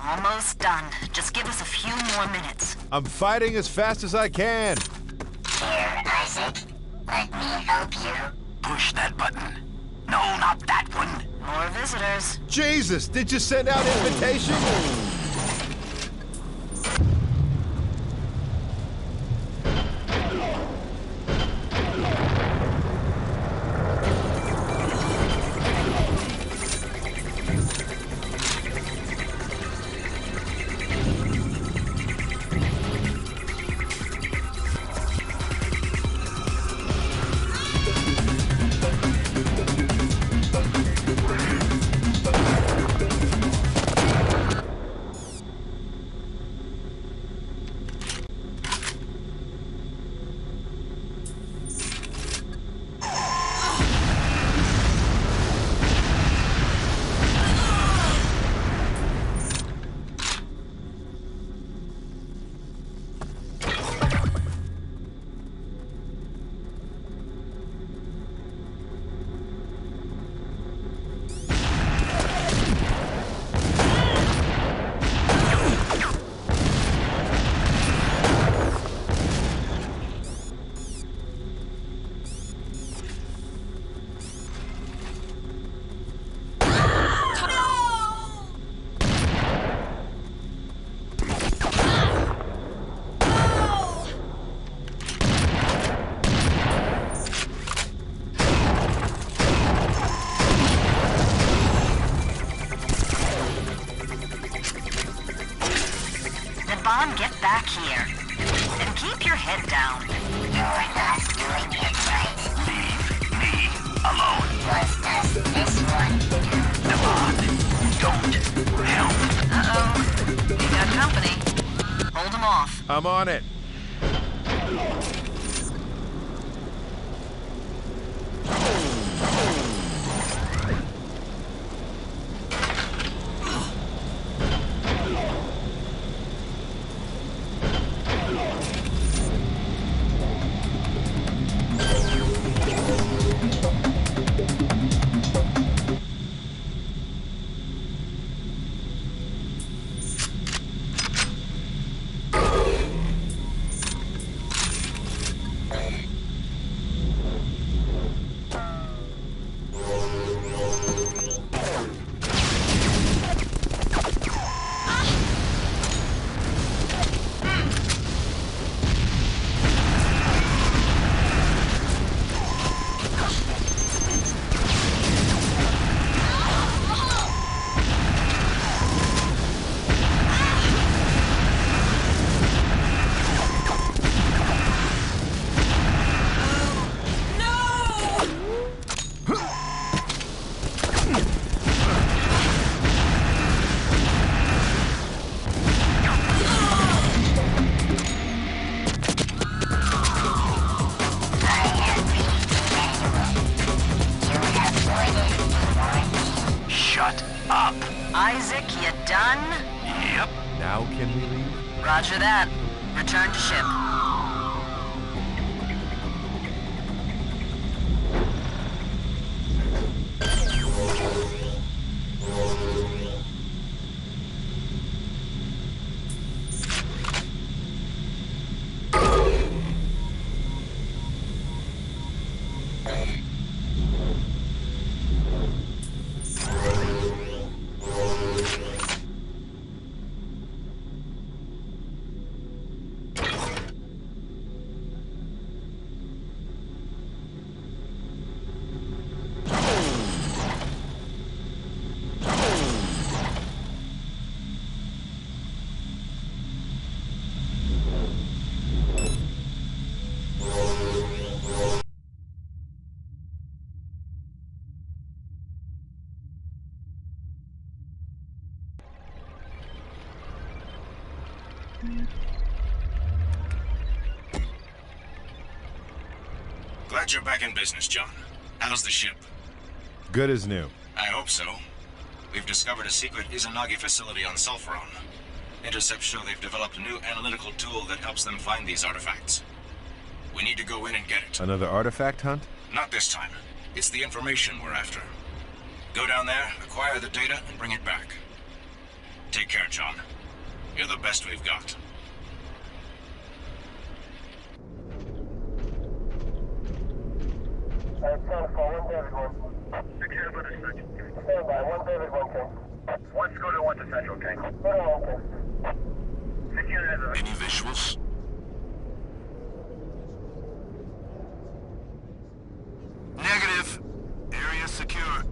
Almost done. Just give us a few more minutes. I'm fighting as fast as I can. Here, Isaac. Let me help you. Push that button. No, not that one. More visitors. Jesus, did you send out invitations? Get back here. And keep your head down. You're not doing it right. Leave me alone. What does this one do? Devon, don't help. Uh-oh. You got company. Hold him off. I'm on it. Isaac, you done? Yep. Now can we leave? Roger that. Return to ship. Glad you're back in business, John. How's the ship? Good as new. I hope so. We've discovered a secret Izanagi facility on Sulferon. Intercepts show they've developed a new analytical tool that helps them find these artifacts. We need to go in and get it. Another artifact hunt? Not this time. It's the information we're after. Go down there, acquire the data, and bring it back. Take care, John. You're the best we've got. Stand by, 1 David, 1 King. 1 Scooter, 1 to Central, King. Scooter, 1 King. Any visuals? Negative. Area secure.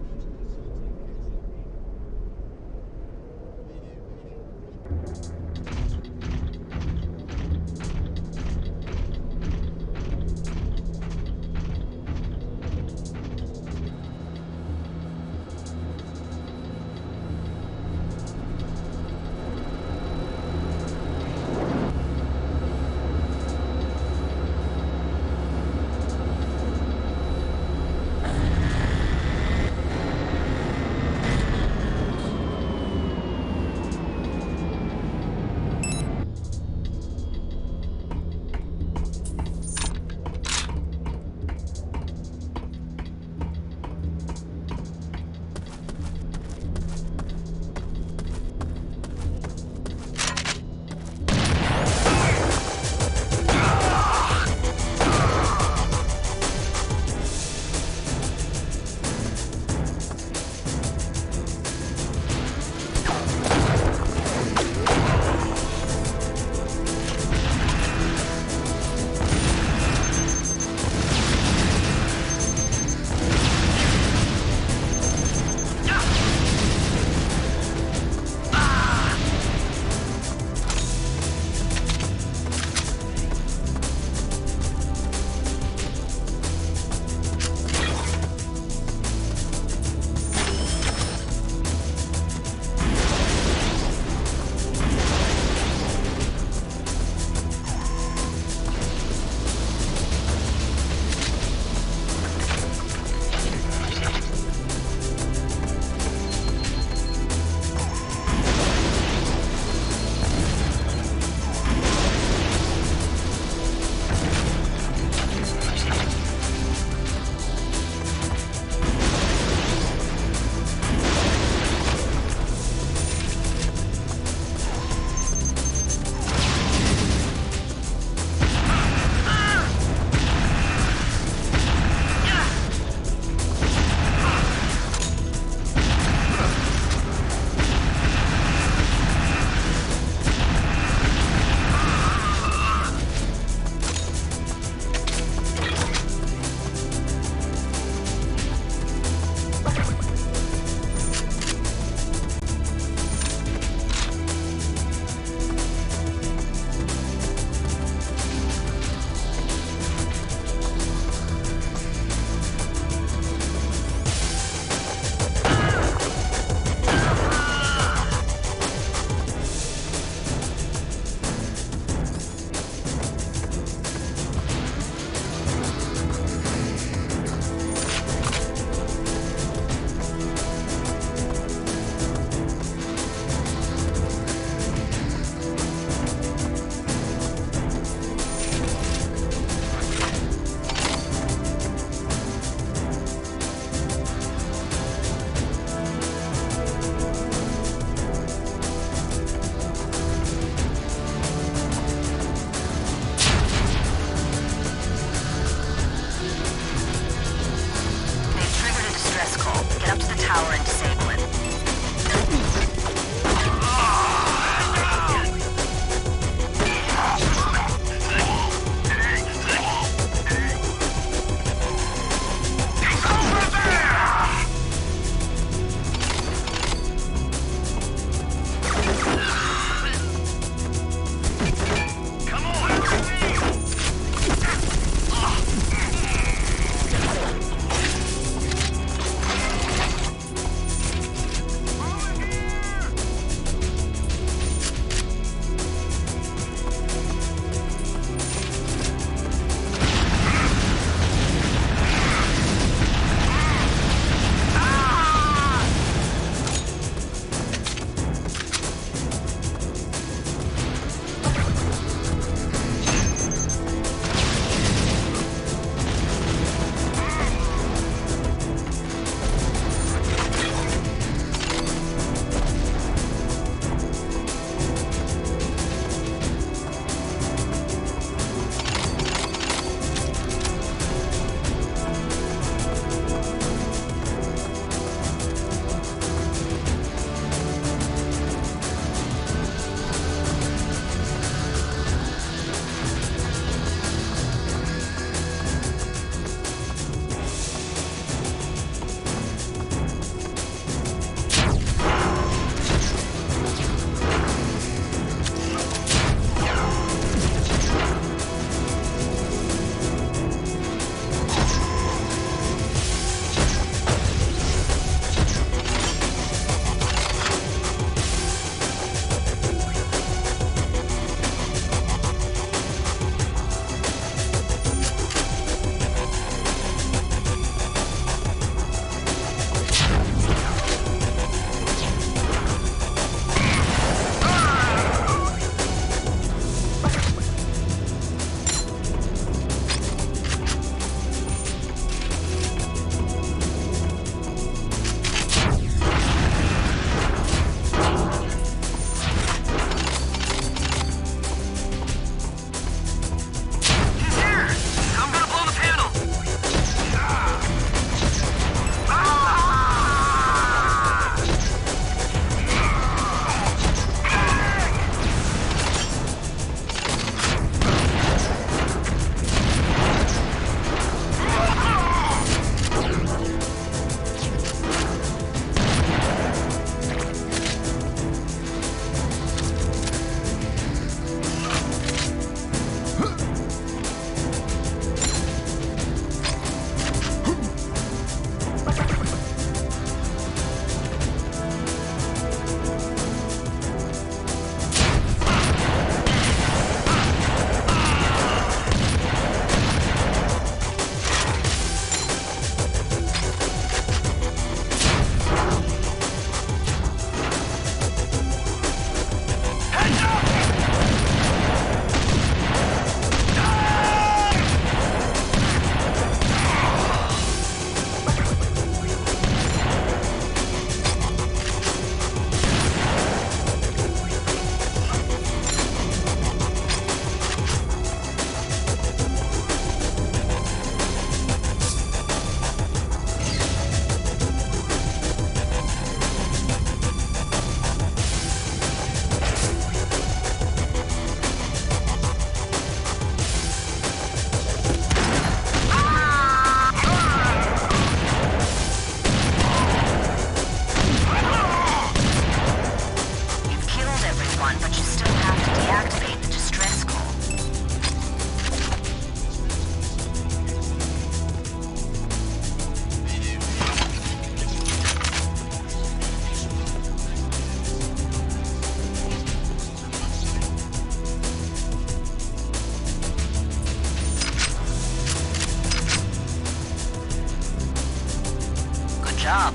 job.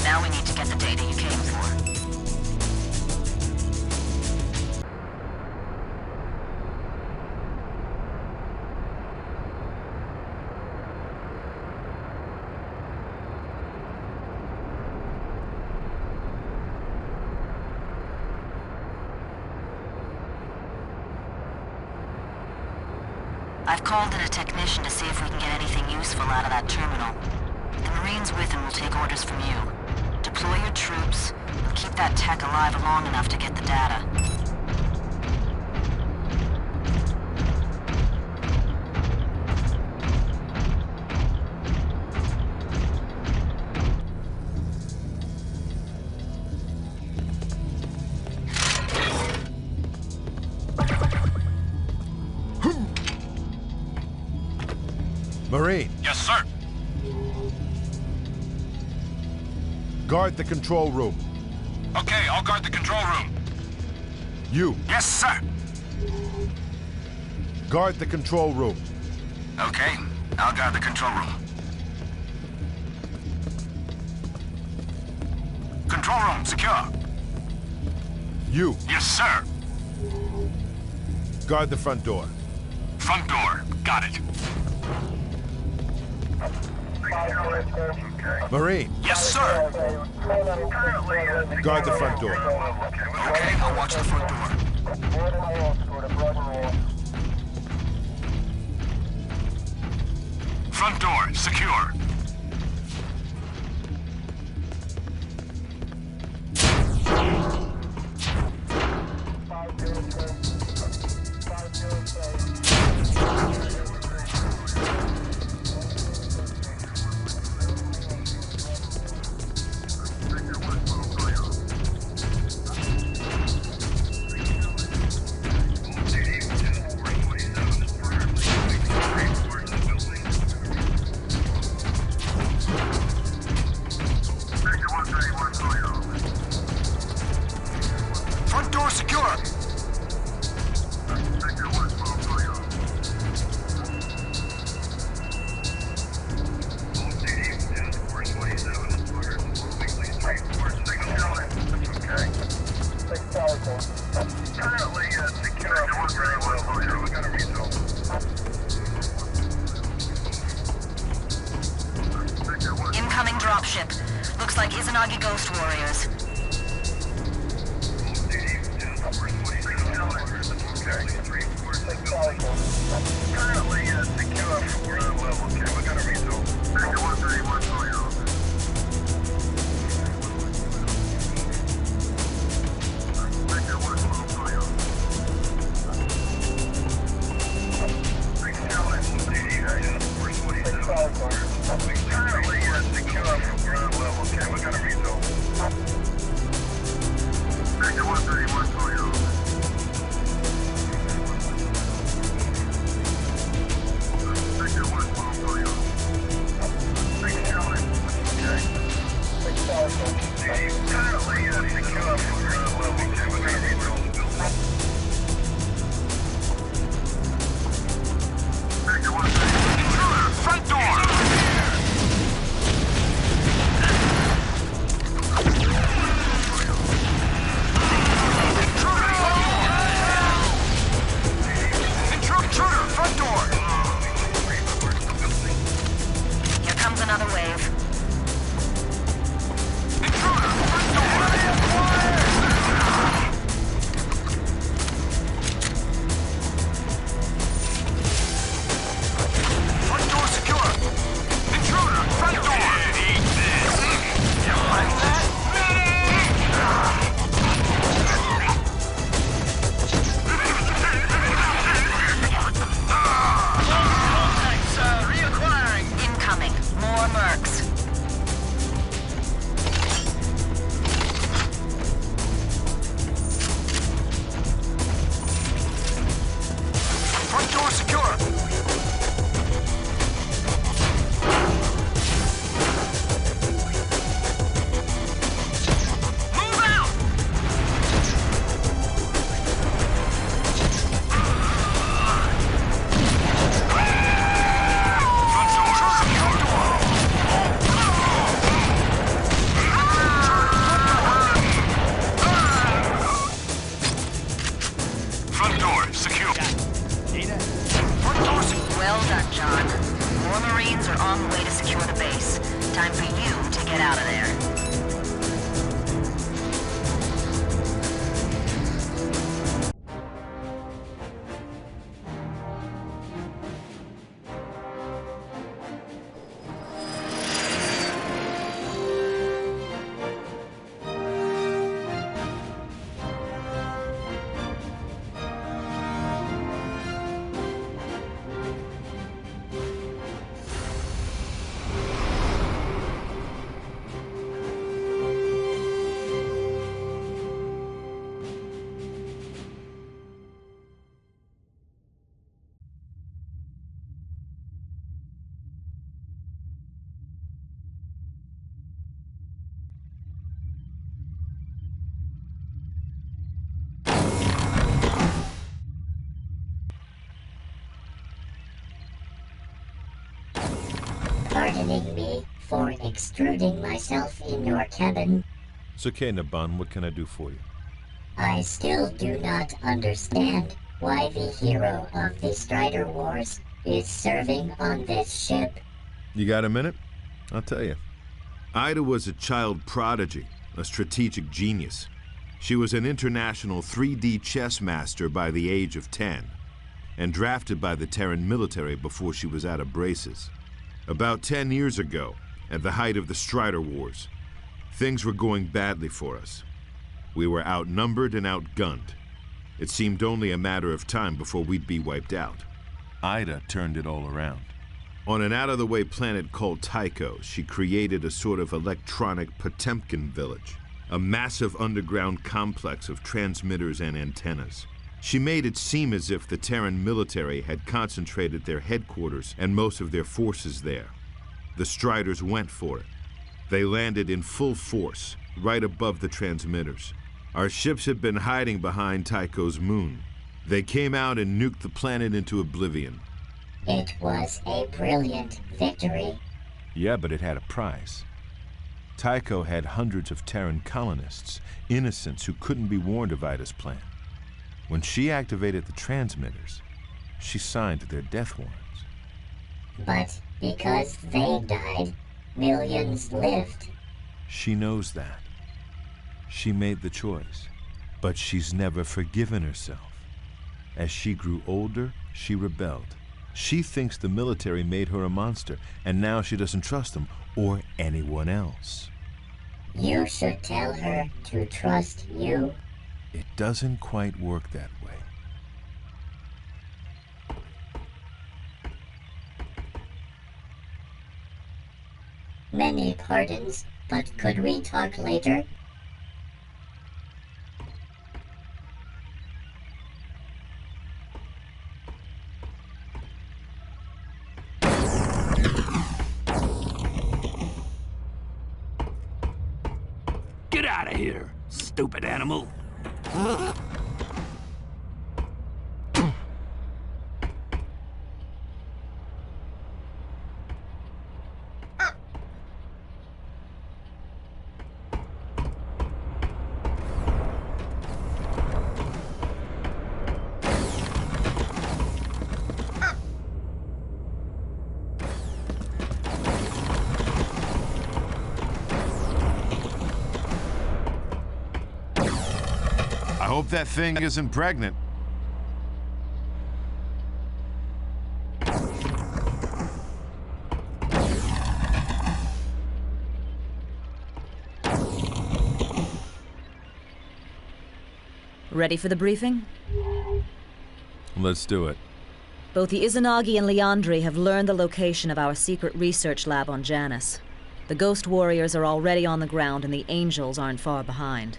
Now we need to get the data you came for. I've called in a technician to see if we can get anything useful out of that terminal. The Marines with him will take orders from you. Deploy your troops, and keep that tech alive long enough to get the data. Marine. Yes, sir. Guard the control room. Okay, I'll guard the control room. You. Yes, sir. Guard the control room. Okay, I'll guard the control room. Control room, secure. You. Yes, sir. Guard the front door. Front door, got it. Marine. Yes, sir. Guard the front door. Okay, I'll watch the front door. Front door, secure. Incoming dropship. Looks like Izanagi Ghost Warriors. Currently secure for ground level. Okay, we're gonna resume. Sector 131 Koja. Sector 112 Koja. Currently secure for ground level. Okay, we're gonna resume. Sector 131 Koja. Sector 112 Koja. Marines are on the way to secure the base. Time for you to get out of there. Pardoning me for extruding myself in your cabin. It's okay, Naban. What can I do for you? I still do not understand why the hero of the Strider Wars is serving on this ship. You got a minute? I'll tell you. Ida was a child prodigy, a strategic genius. She was an international 3D chess master by the age of 10, and drafted by the Terran military before she was out of braces. About 10 years ago, at the height of the Strider Wars, things were going badly for us. We were outnumbered and outgunned. It seemed only a matter of time before we'd be wiped out. Ida turned it all around. On an out-of-the-way planet called Tycho, she created a sort of electronic Potemkin village, a massive underground complex of transmitters and antennas. She made it seem as if the Terran military had concentrated their headquarters and most of their forces there. The Striders went for it. They landed in full force, right above the transmitters. Our ships had been hiding behind Tycho's moon. They came out and nuked the planet into oblivion. It was a brilliant victory. Yeah, but it had a price. Tycho had hundreds of Terran colonists, innocents who couldn't be warned of Ida's plan. When she activated the transmitters, she signed their death warrants. But because they died, millions lived. She knows that. She made the choice, but she's never forgiven herself. As she grew older, she rebelled. She thinks the military made her a monster, and now she doesn't trust them or anyone else. You should tell her to trust you. It doesn't quite work that way. Many pardons, but could we talk later? Get out of here, stupid animal. I hope that thing isn't pregnant. Ready for the briefing? Let's do it. Both the Izanagi and Leandri have learned the location of our secret research lab on Janus. The Ghost Warriors are already on the ground and the Angels aren't far behind.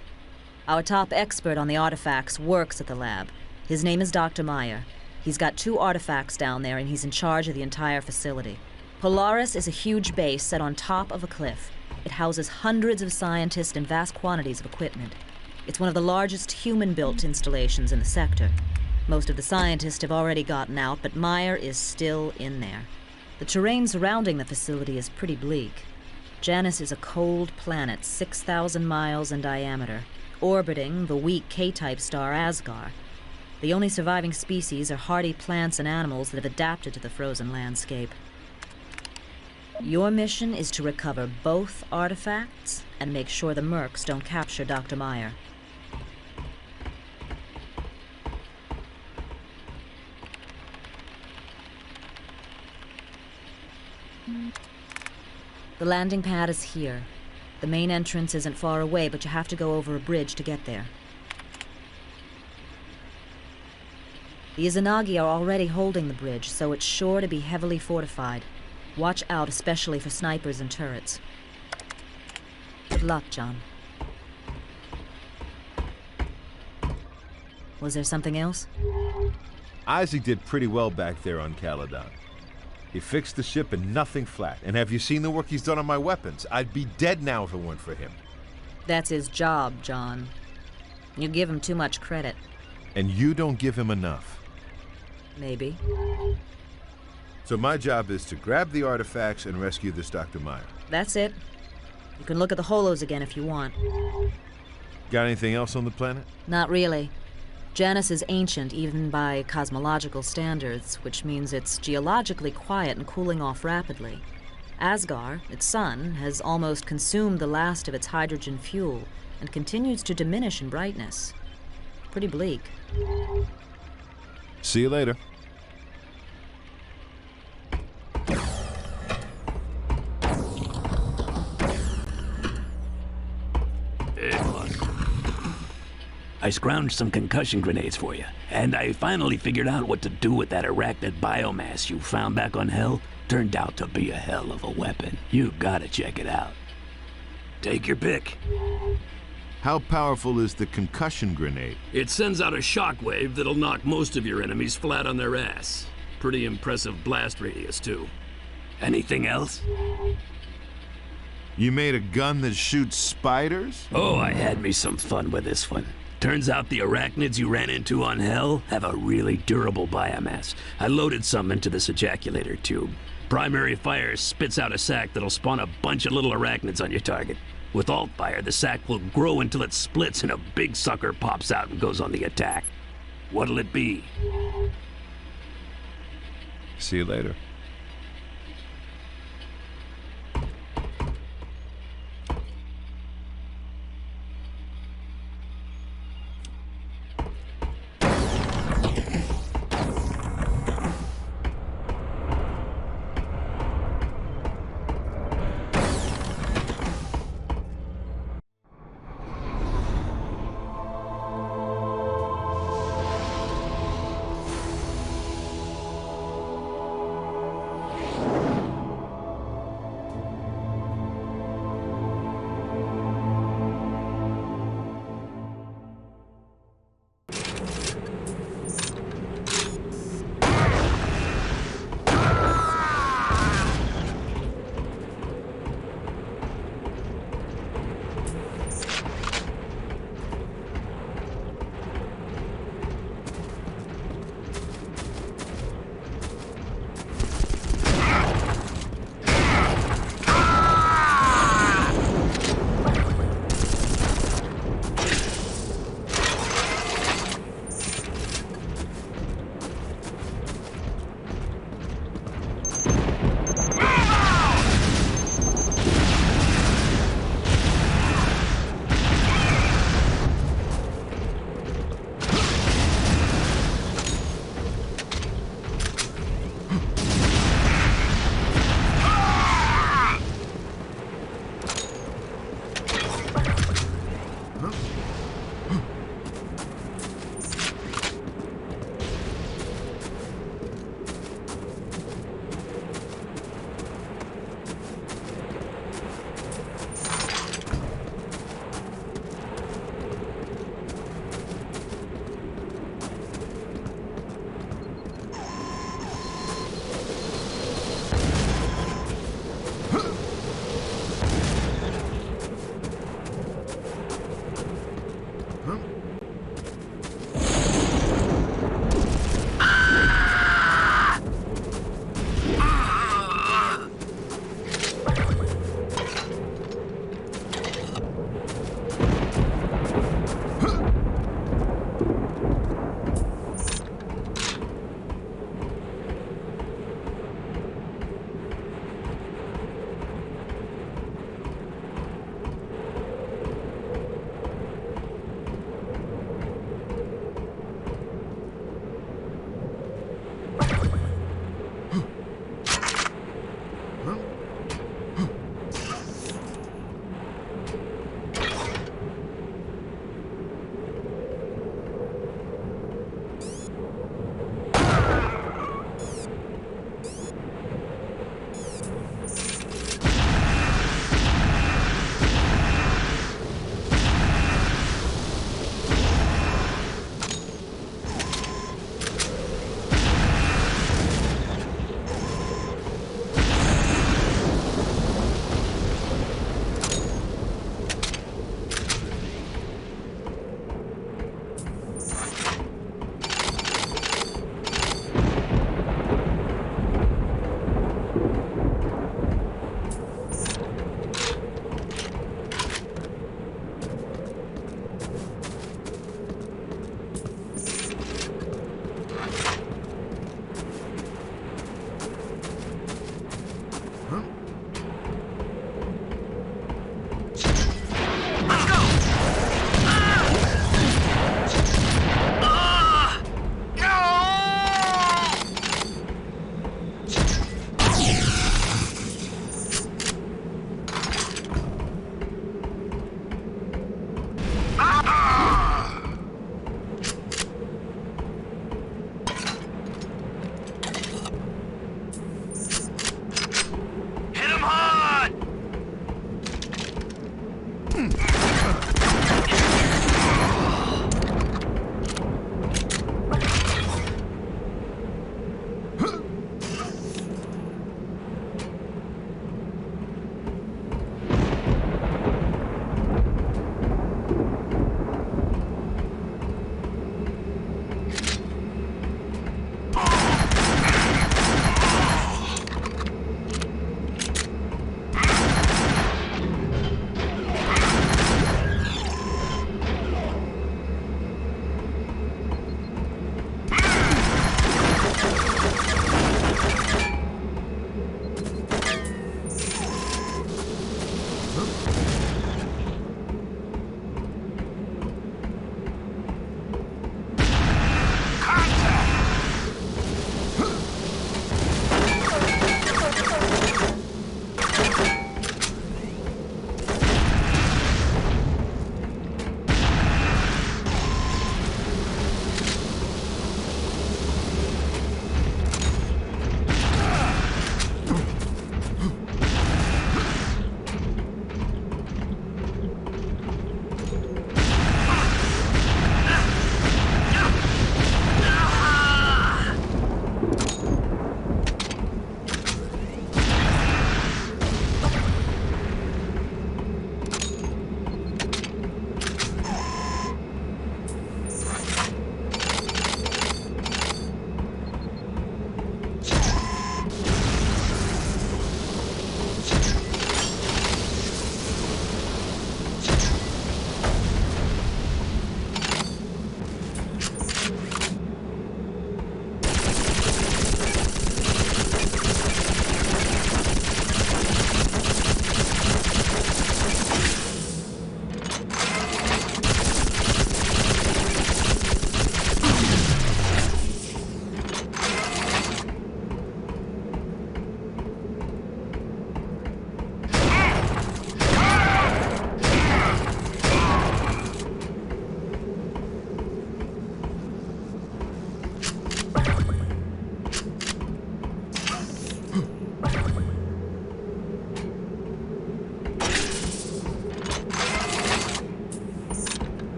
Our top expert on the artifacts works at the lab. His name is Dr. Meyer. He's got 2 artifacts down there and he's in charge of the entire facility. Polaris is a huge base set on top of a cliff. It houses hundreds of scientists and vast quantities of equipment. It's one of the largest human-built installations in the sector. Most of the scientists have already gotten out, but Meyer is still in there. The terrain surrounding the facility is pretty bleak. Janus is a cold planet 6,000 miles in diameter, orbiting the weak K-type star Asgar. The only surviving species are hardy plants and animals that have adapted to the frozen landscape. Your mission is to recover both artifacts and make sure the mercs don't capture Dr. Meyer. The landing pad is here. The main entrance isn't far away, but you have to go over a bridge to get there. The Izanagi are already holding the bridge, so it's sure to be heavily fortified. Watch out, especially for snipers and turrets. Good luck, John. Was there something else? Isaac did pretty well back there on Kalydon. He fixed the ship and nothing flat. And have you seen the work he's done on my weapons? I'd be dead now if it weren't for him. That's his job, John. You give him too much credit. And you don't give him enough. Maybe. So my job is to grab the artifacts and rescue this Dr. Meyer. That's it. You can look at the holos again if you want. Got anything else on the planet? Not really. Janus is ancient, even by cosmological standards, which means it's geologically quiet and cooling off rapidly. Asgard, its sun, has almost consumed the last of its hydrogen fuel and continues to diminish in brightness. Pretty bleak. See you later. I scrounged some concussion grenades for you, and I finally figured out what to do with that arachnid biomass you found back on Hell. Turned out to be a hell of a weapon. You gotta check it out. Take your pick. How powerful is the concussion grenade? It sends out a shockwave that'll knock most of your enemies flat on their ass. Pretty impressive blast radius, too. Anything else? You made a gun that shoots spiders? Oh, I had me some fun with this one. Turns out the arachnids you ran into on Hell have a really durable biomass. I loaded some into this ejaculator tube. Primary fire spits out a sac that'll spawn a bunch of little arachnids on your target. With alt fire, the sac will grow until it splits and a big sucker pops out and goes on the attack. What'll it be? See you later.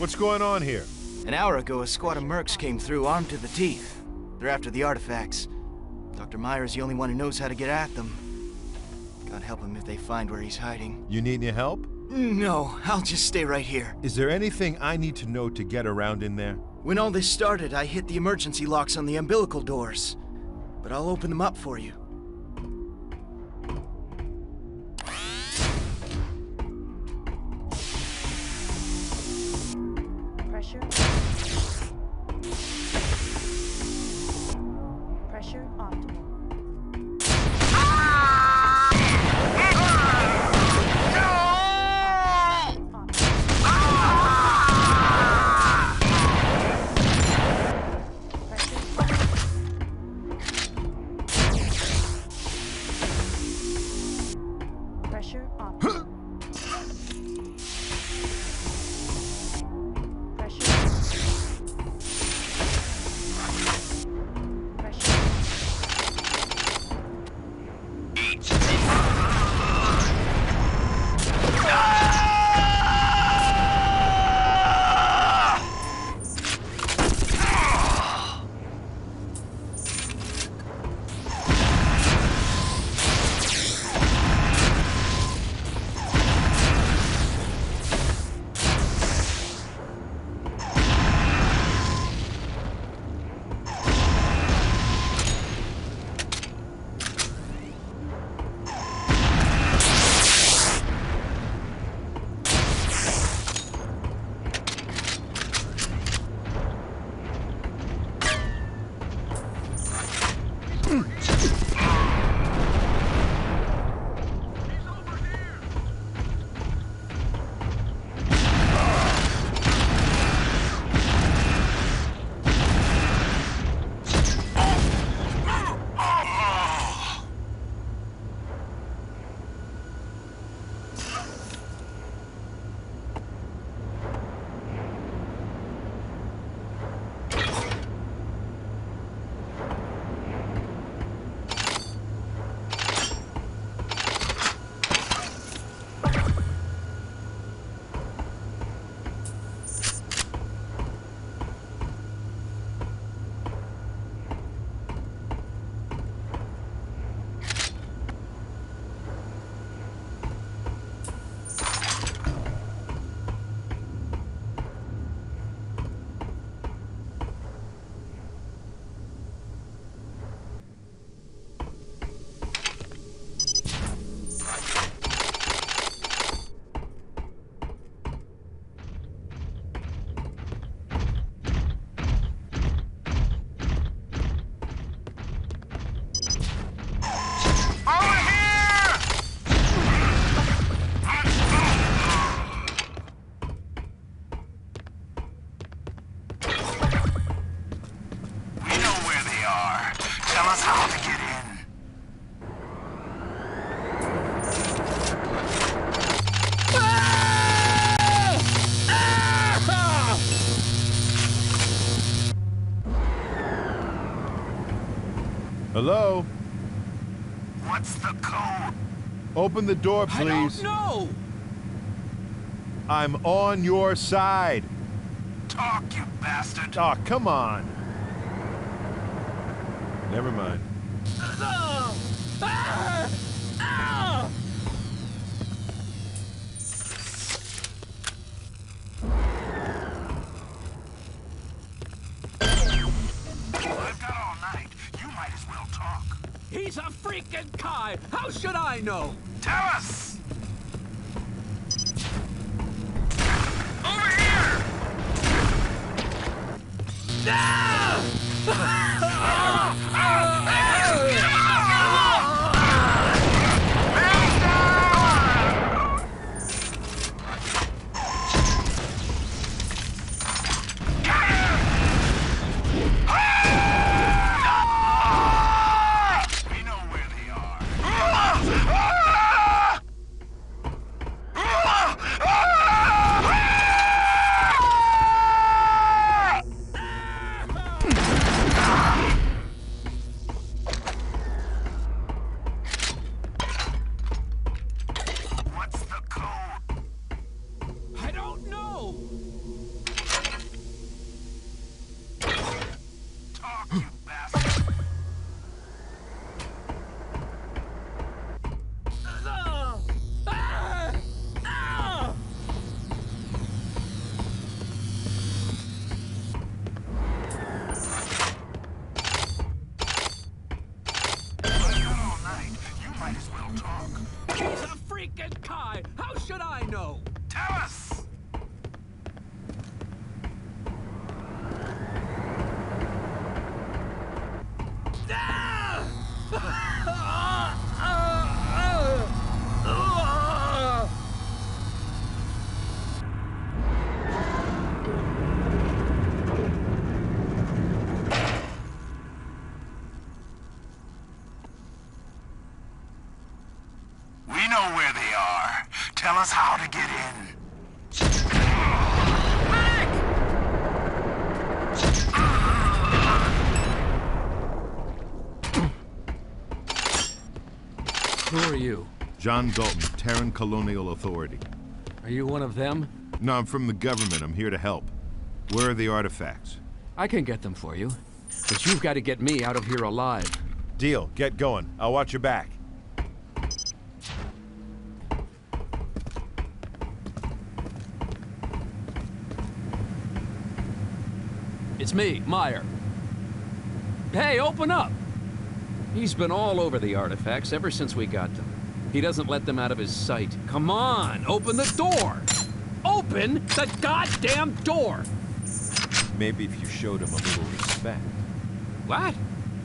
What's going on here? An hour ago, a squad of mercs came through, armed to the teeth. They're after the artifacts. Dr. Meyer's the only one who knows how to get at them. Can't help him if they find where he's hiding. You need any help? No, I'll just stay right here. Is there anything I need to know to get around in there? When all this started, I hit the emergency locks on the umbilical doors. But I'll open them up for you. Pressure. Pressure optimal. Pressure optimal. Hello? What's the code? Open the door, please. I don't know! I'm on your side. Talk, you bastard! Oh, come on. Never mind. He's a freaking Kai! How should I know? Tell us! Over here! He's a freaking Kai! How should I know? Tell us! We know where they are. Tell us how to get in. Who are you? John Dalton, Terran Colonial Authority. Are you one of them? No, I'm from the government. I'm here to help. Where are the artifacts? I can get them for you. But you've got to get me out of here alive. Deal. Get going. I'll watch your back. It's me, Meyer. Hey, open up! He's been all over the artifacts ever since we got them. He doesn't let them out of his sight. Come on, open the door! Open the goddamn door! Maybe if you showed him a little respect. What?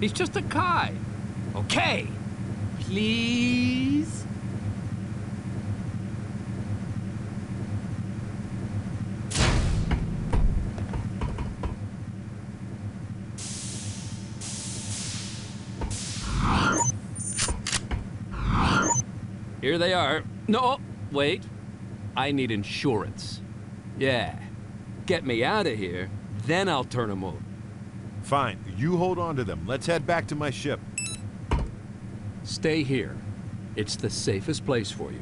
He's just a Kai. Okay. Please? Here they are. No, wait. I need insurance. Yeah. Get me out of here, then I'll turn them over. Fine. You hold on to them. Let's head back to my ship. Stay here. It's the safest place for you.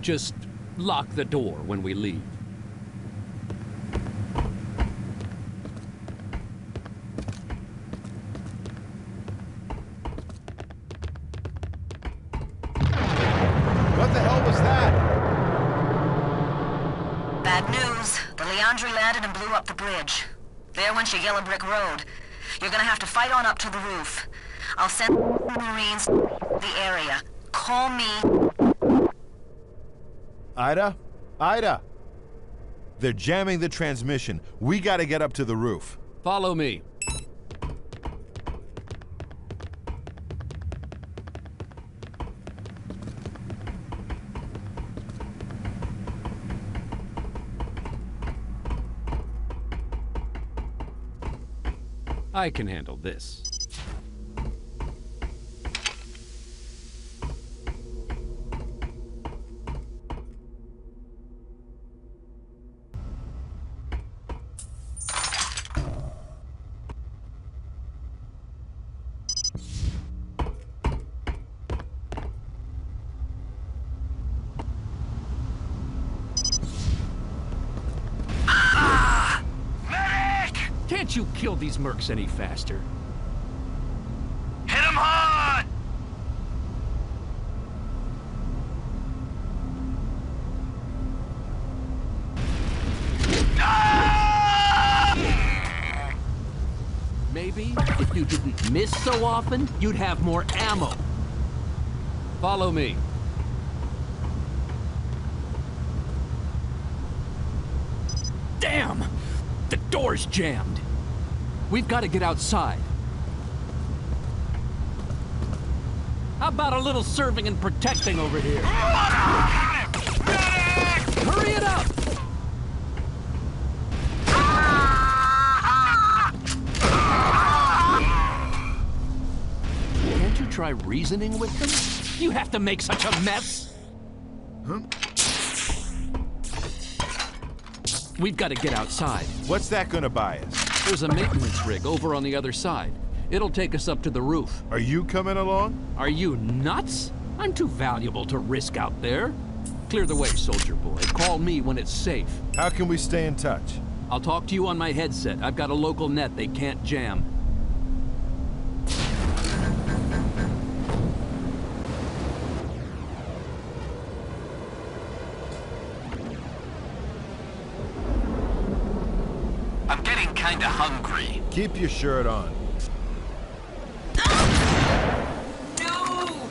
Just lock the door when we leave. What the hell was that? Bad news. The Leandri landed and blew up the bridge. There went your yellow brick road. You're gonna have to fight on up to the roof. I'll send Marines to the area. Call me. Ida? Ida! They're jamming the transmission. We gotta get up to the roof. Follow me. I can handle this. Can't you kill these mercs any faster? Hit him hard! Maybe if you didn't miss so often, you'd have more ammo. Follow me. Damn! The door's jammed. We've got to get outside. How about a little serving and protecting over here? Hurry it up! Can't you try reasoning with them? You have to make such a mess. Huh? We've got to get outside. What's that gonna buy us? There's a maintenance rig over on the other side. It'll take us up to the roof. Are you coming along? Are you nuts? I'm too valuable to risk out there. Clear the way, soldier boy. Call me when it's safe. How can we stay in touch? I'll talk to you on my headset. I've got a local net they can't jam. I'm getting kinda hungry. Keep your shirt on. No!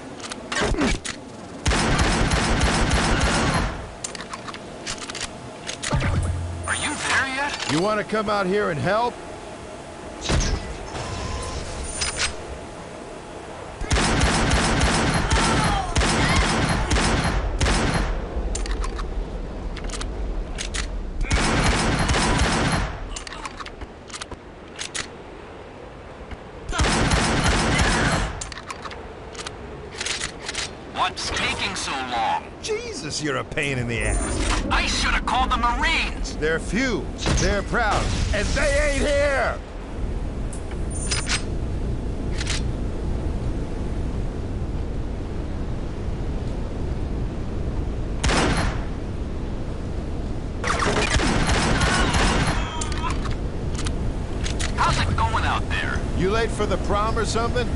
You want to come out here and help? What's taking so long? Jesus, you're a pain in the ass. I should have called the Marines! They're few, they're proud, and they ain't here! How's it going out there? You late for the prom or something?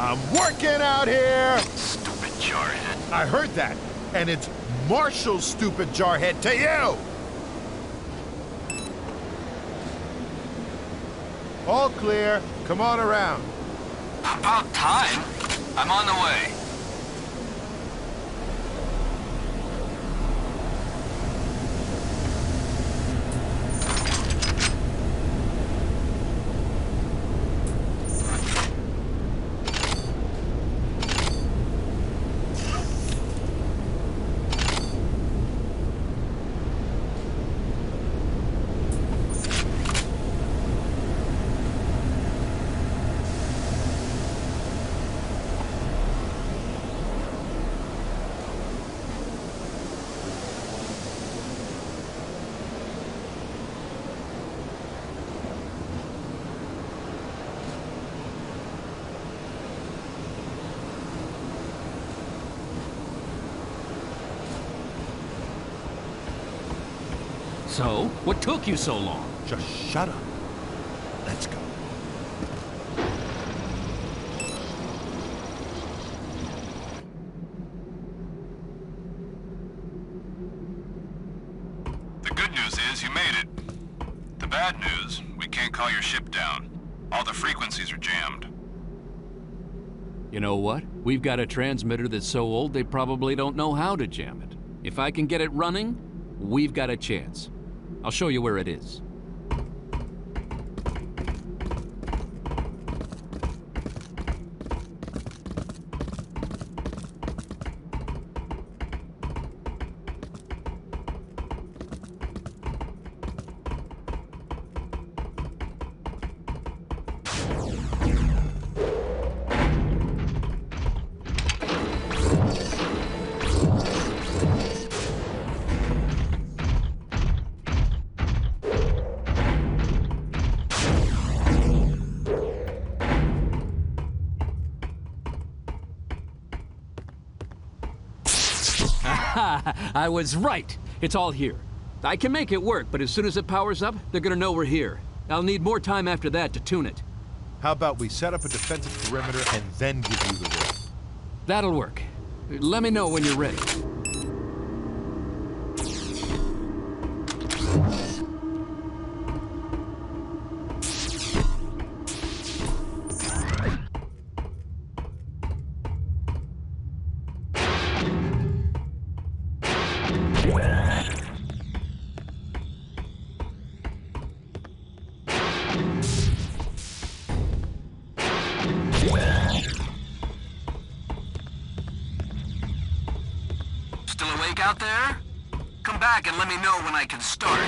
I'm working out here! Stupid jarhead. I heard that, and it's Marshall's stupid jarhead to you! All clear. Come on around. About time. I'm on the way. So, what took you so long? Just shut up. Let's go. The good news is you made it. The bad news, we can't call your ship down. All the frequencies are jammed. You know what? We've got a transmitter that's so old they probably don't know how to jam it. If I can get it running, we've got a chance. I'll show you where it is. I was right. It's all here. I can make it work, but as soon as it powers up, they're gonna know we're here. I'll need more time after that to tune it. How about we set up a defensive perimeter and then give you the word? That'll work. Let me know when you're ready. Out there? Come back and let me know when I can start.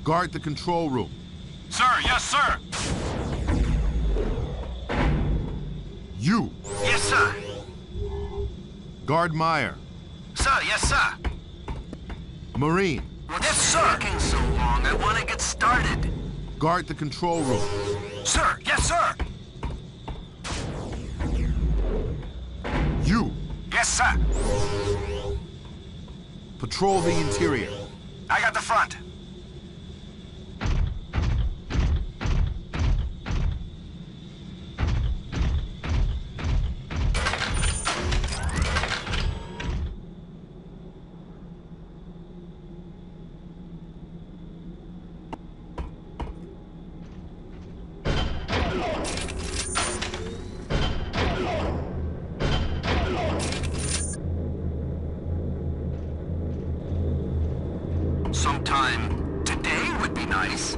Guard the control room. Sir, yes, sir. You. Yes, sir. Guard Meyer. Sir, yes, sir. Marine. What's taking so long? I want to get started. Guard the control room. Sir, yes, sir. You! Yes, sir. Patrol the interior. I got the front. Sometime today would be nice.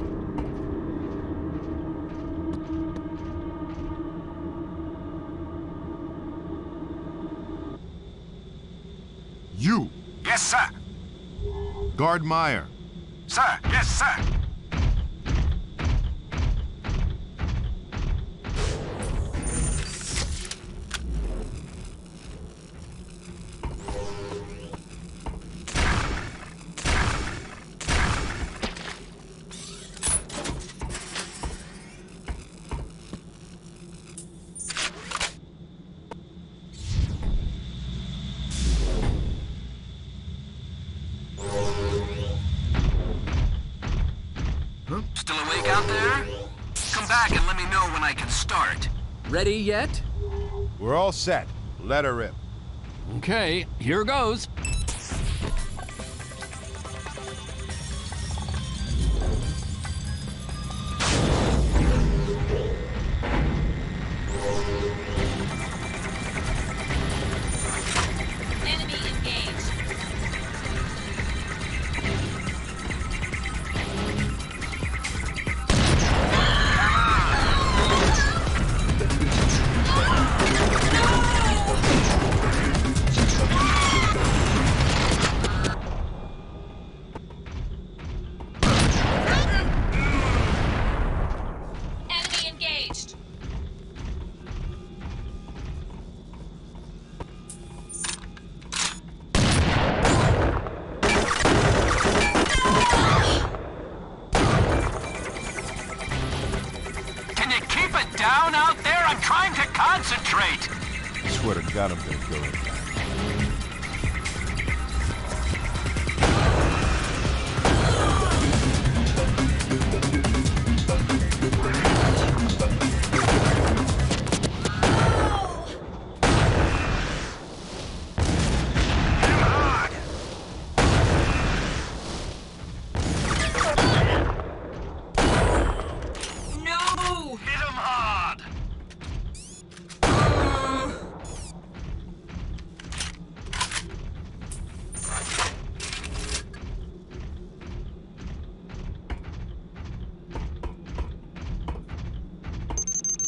You! Yes, sir. Guard Meyer. Sir, yes, sir. Still awake out there? Come back and let me know when I can start. Ready yet? We're all set. Let her rip. Okay, here goes. Enemy engaged. Enemy engaged. Can you keep it down out there? I'm trying to concentrate. I swear to God, I'm gonna kill her. No! Hit him hard.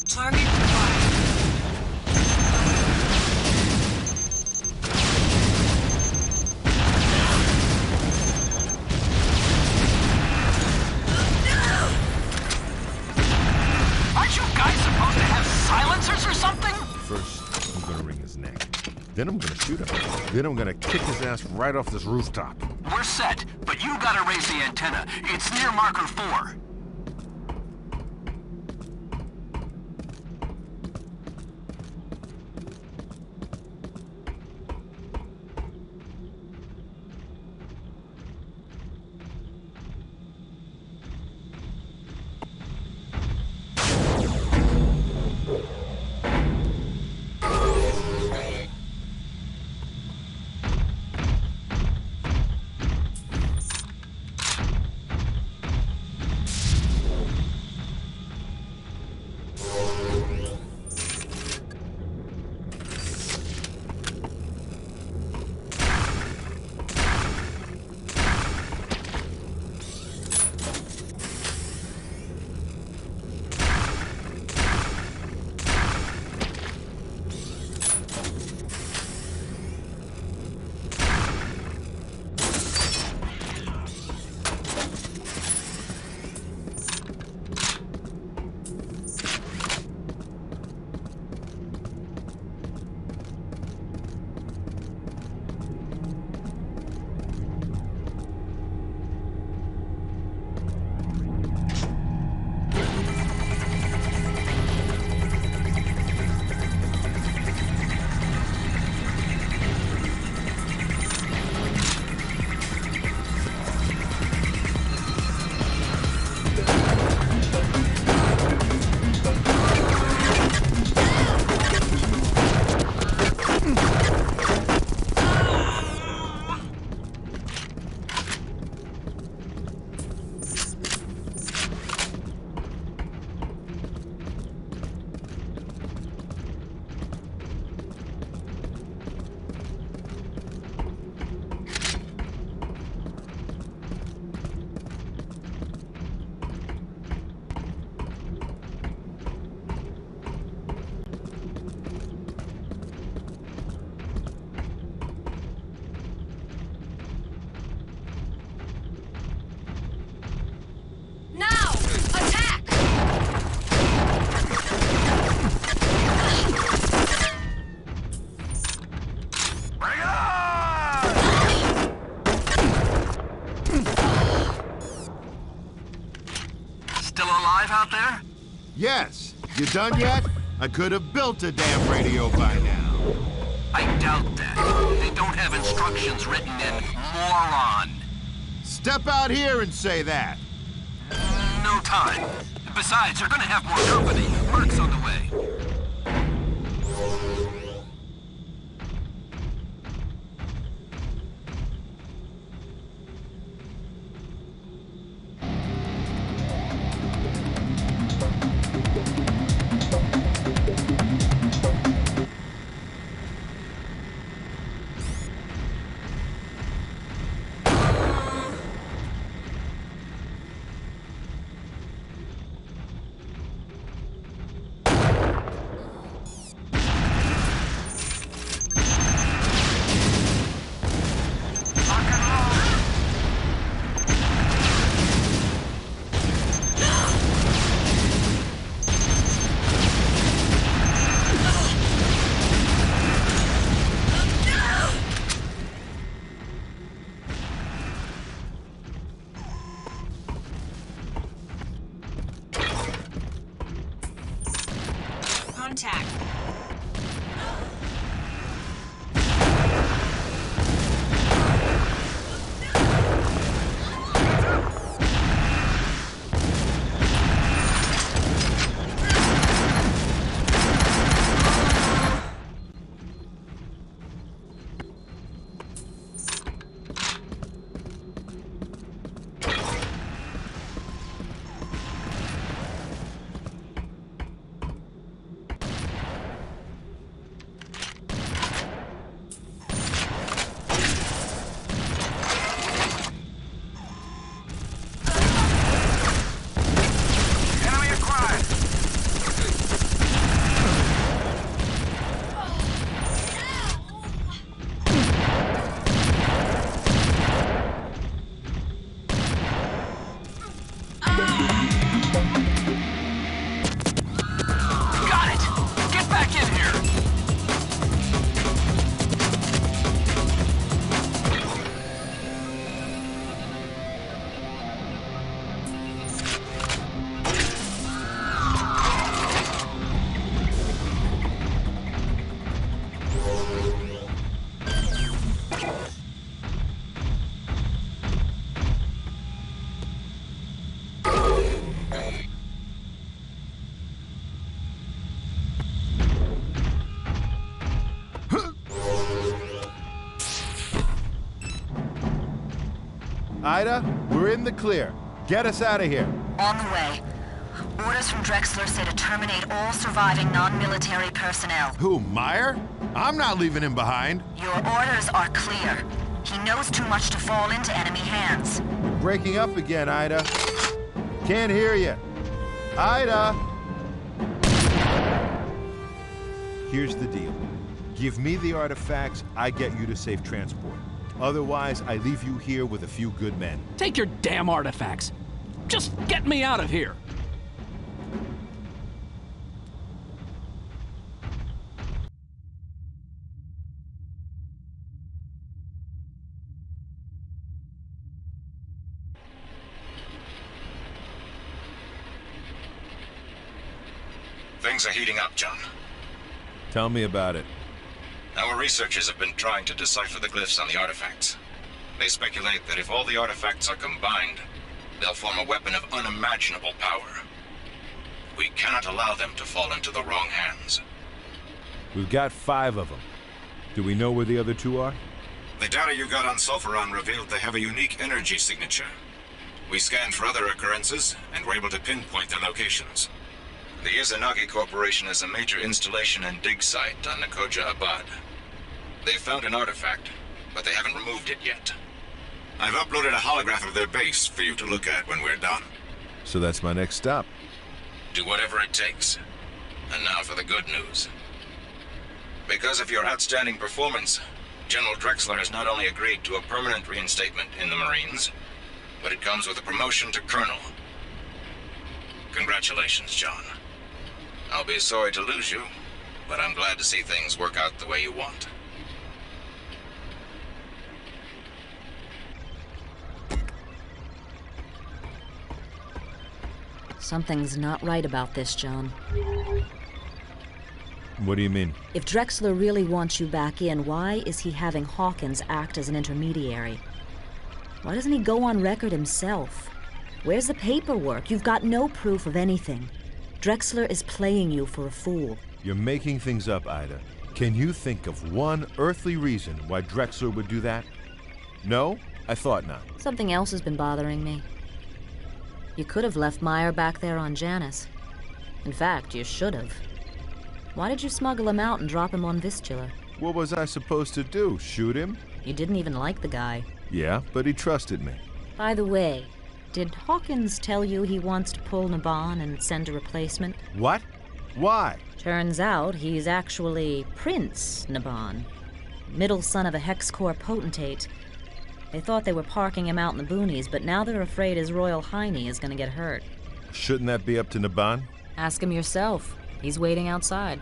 Target acquired. Aren't you guys supposed to have silencers or something? First, I'm gonna wring his neck. Then I'm gonna shoot him. Then I'm gonna kick his ass right off this rooftop. We're set, but you gotta raise the antenna. It's near marker 4. Yes. You done yet? I could have built a damn radio by now. I doubt that. They don't have instructions written in, moron. Step out here and say that. No time. Besides, they're gonna have more company. Merc's on the way. Contact. Ida, we're in the clear. Get us out of here. On the way. Orders from Drexler say to terminate all surviving non-military personnel. Who, Meyer? I'm not leaving him behind. Your orders are clear. He knows too much to fall into enemy hands. You're breaking up again, Ida. Can't hear you. Ida! Here's the deal. Give me the artifacts, I get you to safe transport. Otherwise, I leave you here with a few good men. Take your damn artifacts. Just get me out of here. Things are heating up, John. Tell me about it. Our researchers have been trying to decipher the glyphs on the artifacts. They speculate that if all the artifacts are combined, they'll form a weapon of unimaginable power. We cannot allow them to fall into the wrong hands. We've got 5 of them. Do we know where the other 2 are? The data you got on Sulferon revealed they have a unique energy signature. We scanned for other occurrences and were able to pinpoint their locations. The Izanagi Corporation is a major installation and dig site on the Koja Abad. They found an artifact, but they haven't removed it yet. I've uploaded a holograph of their base for you to look at when we're done. So that's my next stop. Do whatever it takes. And now for the good news. Because of your outstanding performance, General Drexler has not only agreed to a permanent reinstatement in the Marines, but it comes with a promotion to Colonel. Congratulations, John. I'll be sorry to lose you, but I'm glad to see things work out the way you want. Something's not right about this, John. What do you mean? If Drexler really wants you back in, why is he having Hawkins act as an intermediary? Why doesn't he go on record himself? Where's the paperwork? You've got no proof of anything. Drexler is playing you for a fool. You're making things up, Ida. Can you think of one earthly reason why Drexler would do that? No? I thought not. Something else has been bothering me. You could have left Meyer back there on Janus. In fact, you should have. Why did you smuggle him out and drop him on Vistula? What was I supposed to do? Shoot him? You didn't even like the guy. Yeah, but he trusted me. By the way, did Hawkins tell you he wants to pull Naban and send a replacement? What? Why? Turns out he's actually Prince Naban, middle son of a Hex Corps potentate. They thought they were parking him out in the boonies, but now they're afraid his Royal Hiney is going to get hurt. Shouldn't that be up to Naban? Ask him yourself. He's waiting outside.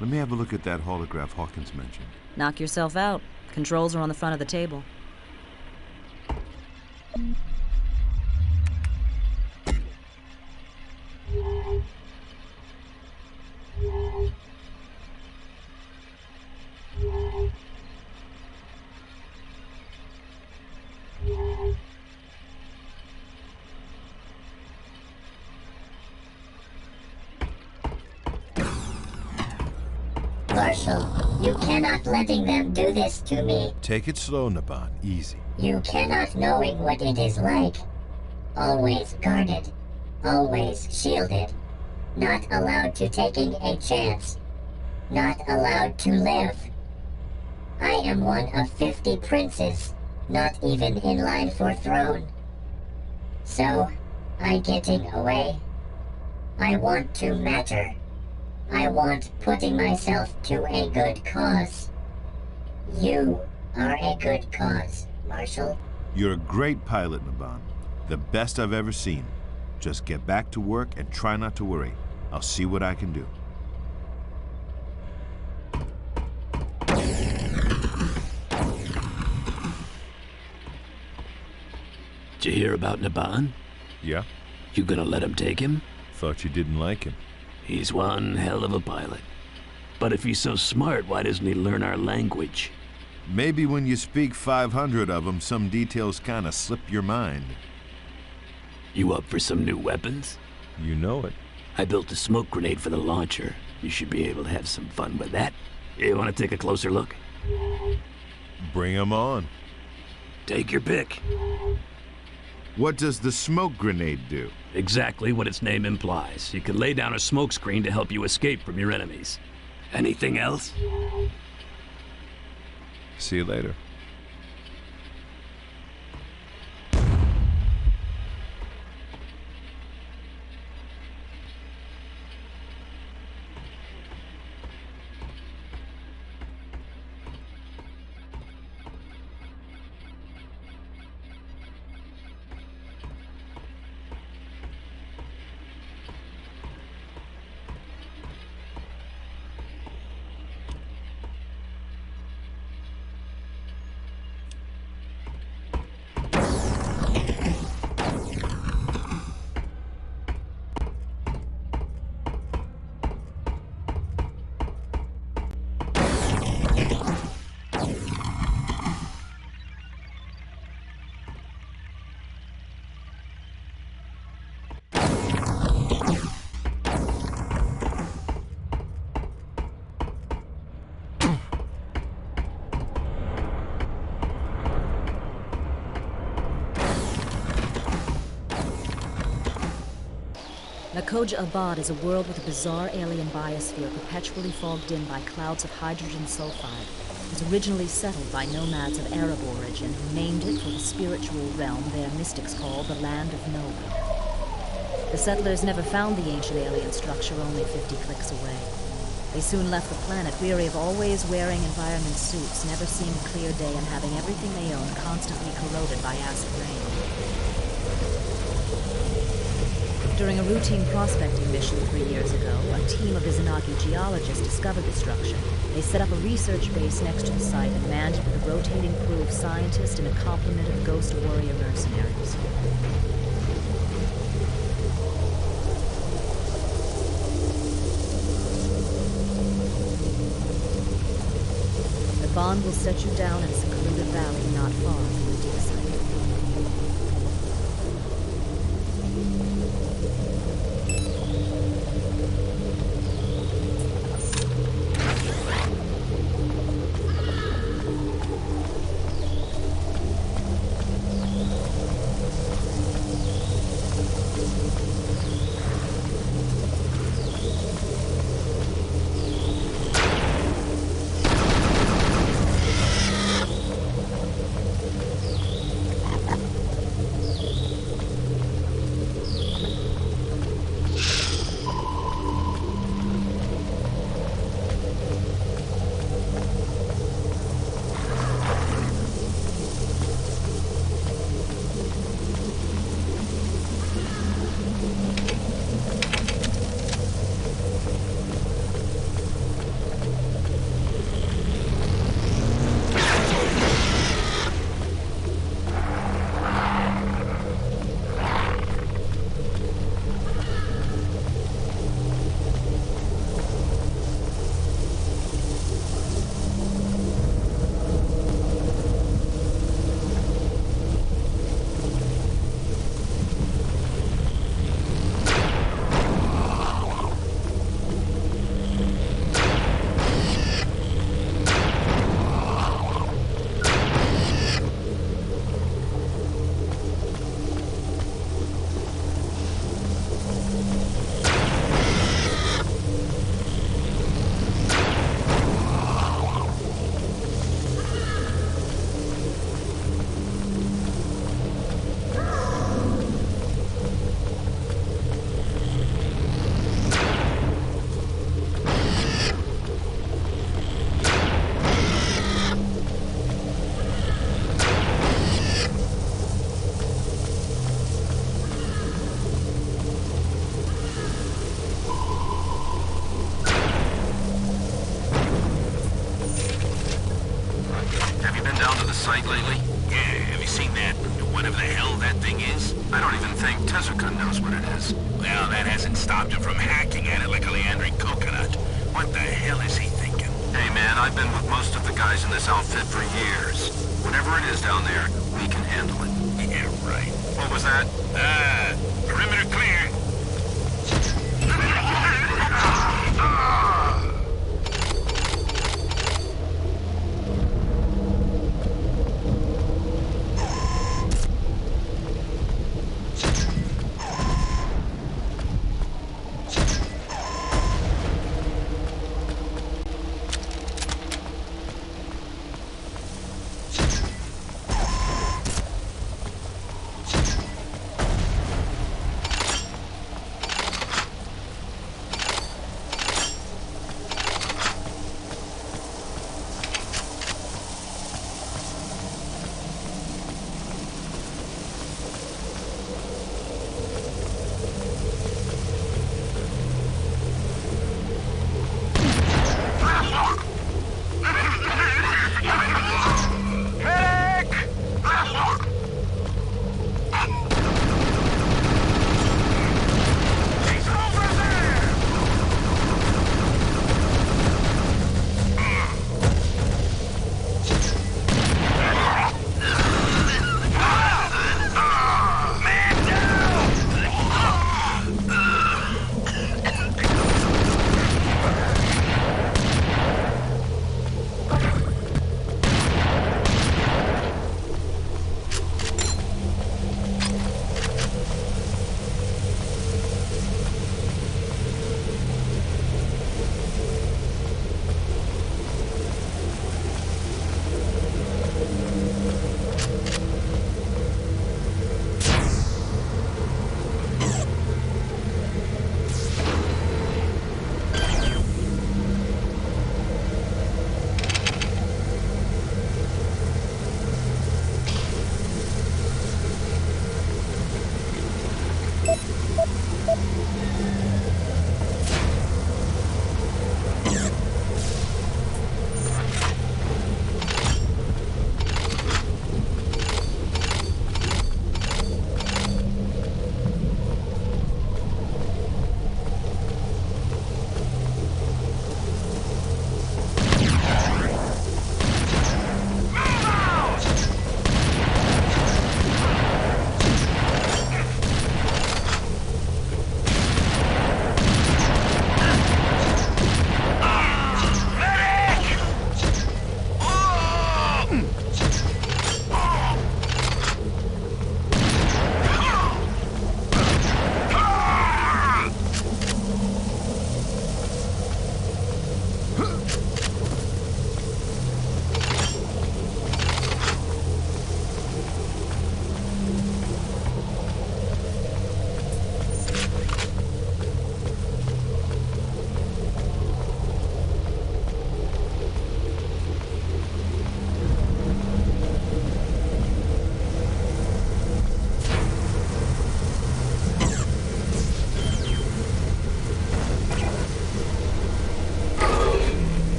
Let me have a look at that holograph Hawkins mentioned. Knock yourself out. Controls are on the front of the table. Marshal, you cannot letting them do this to me. Take it slow, Naban. Easy. You cannot knowing what it is like. Always guarded. Always shielded. Not allowed to taking a chance. Not allowed to live. I am one of 50 princes, not even in line for throne. So, I getting away. I want to matter. I want putting myself to a good cause. You are a good cause, Marshal. You're a great pilot, Naban. The best I've ever seen. Just get back to work and try not to worry. I'll see what I can do. Did you hear about Naban? Yeah? You gonna let him take him? Thought you didn't like him. He's one hell of a pilot. But if he's so smart, why doesn't he learn our language? Maybe when you speak 500 of them, some details kind of slip your mind. You up for some new weapons? You know it. I built a smoke grenade for the launcher. You should be able to have some fun with that. You want to take a closer look? Bring 'em on. Take your pick. What does the smoke grenade do? Exactly what its name implies. You can lay down a smoke screen to help you escape from your enemies. Anything else? See you later. Koja Abad is a world with a bizarre alien biosphere perpetually fogged in by clouds of hydrogen sulfide. It was originally settled by nomads of Arab origin who named it for the spiritual realm their mystics call the Land of Nova. The settlers never found the ancient alien structure only 50 clicks away. They soon left the planet, weary of always wearing environment suits, never seeing a clear day, and having everything they owned constantly corroded by acid rain. During a routine prospecting mission 3 years ago, a team of Izanagi geologists discovered the structure. They set up a research base next to the site and manned it with a rotating crew of scientists and a complement of ghost warrior mercenaries. The bond will set you down in a secluded valley not far from the dig site. site lately? Yeah, have you seen that, whatever the hell that thing is? I don't even think Tezuka knows what it is. Well, that hasn't stopped him from hacking at it like a leandering coconut. What the hell is he thinking? Hey man, I've been with most of the guys in this outfit for years. Whatever it is down there, we can handle it. Yeah, right. What was that? Perimeter clear.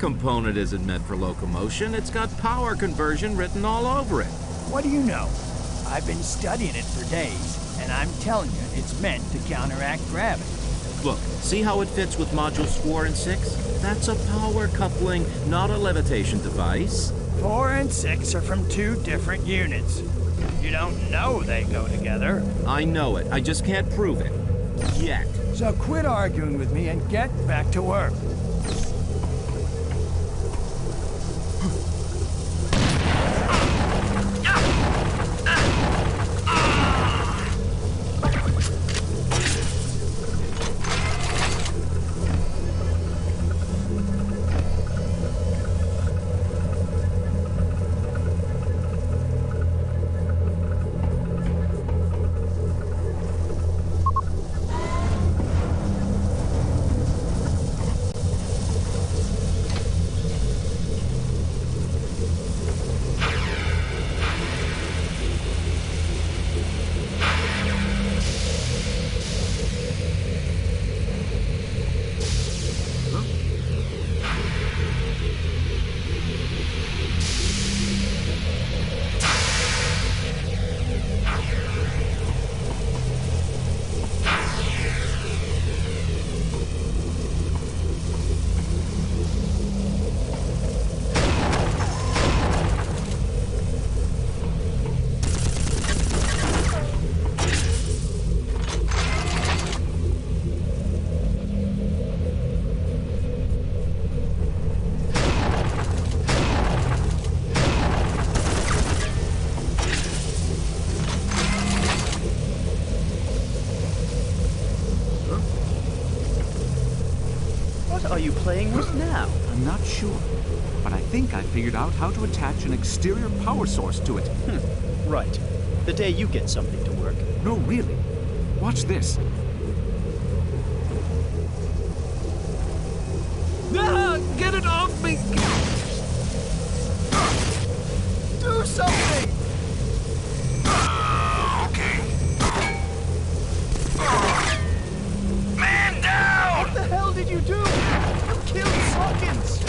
component isn't meant for locomotion. It's got power conversion written all over it. What do you know? I've been studying it for days, and I'm telling you, it's meant to counteract gravity. Look, see how it fits with modules 4 and 6? That's a power coupling, not a levitation device. 4 and 6 are from 2 different units. You don't know they go together. I know it. I just can't prove it. Yet. So quit arguing with me and get back to work. What are you playing with now? I'm not sure, but I think I figured out how to attach an exterior power source to it. Right. The day you get something to work. No, really. Watch this. Ah, get it off me! Do something! Okay. Man down! What the hell did you do? You killed Sawkins!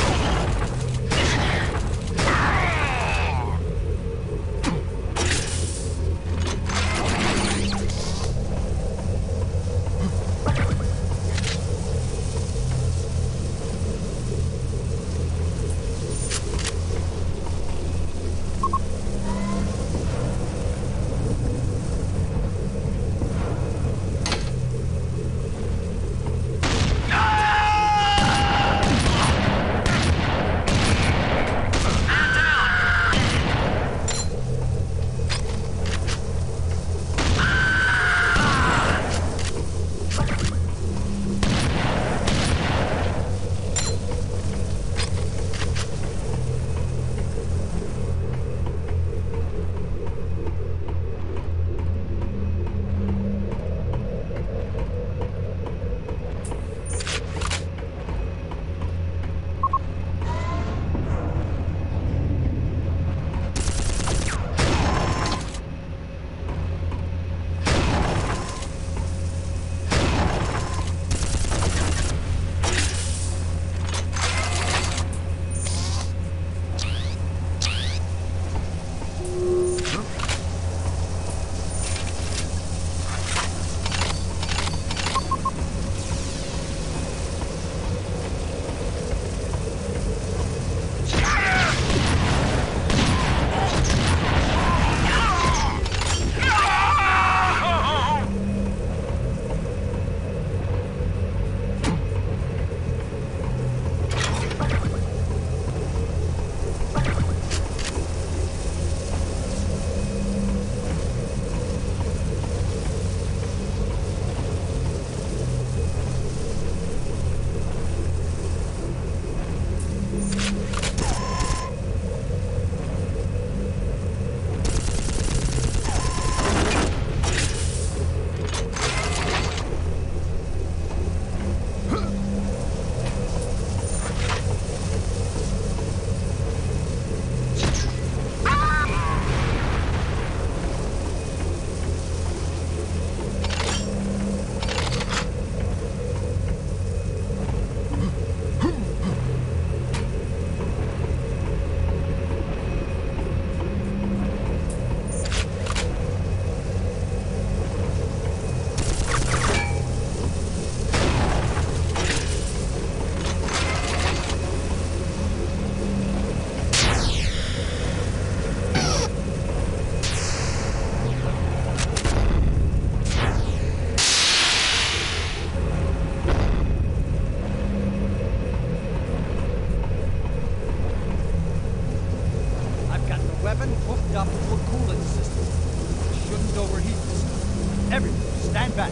Everyone, stand back.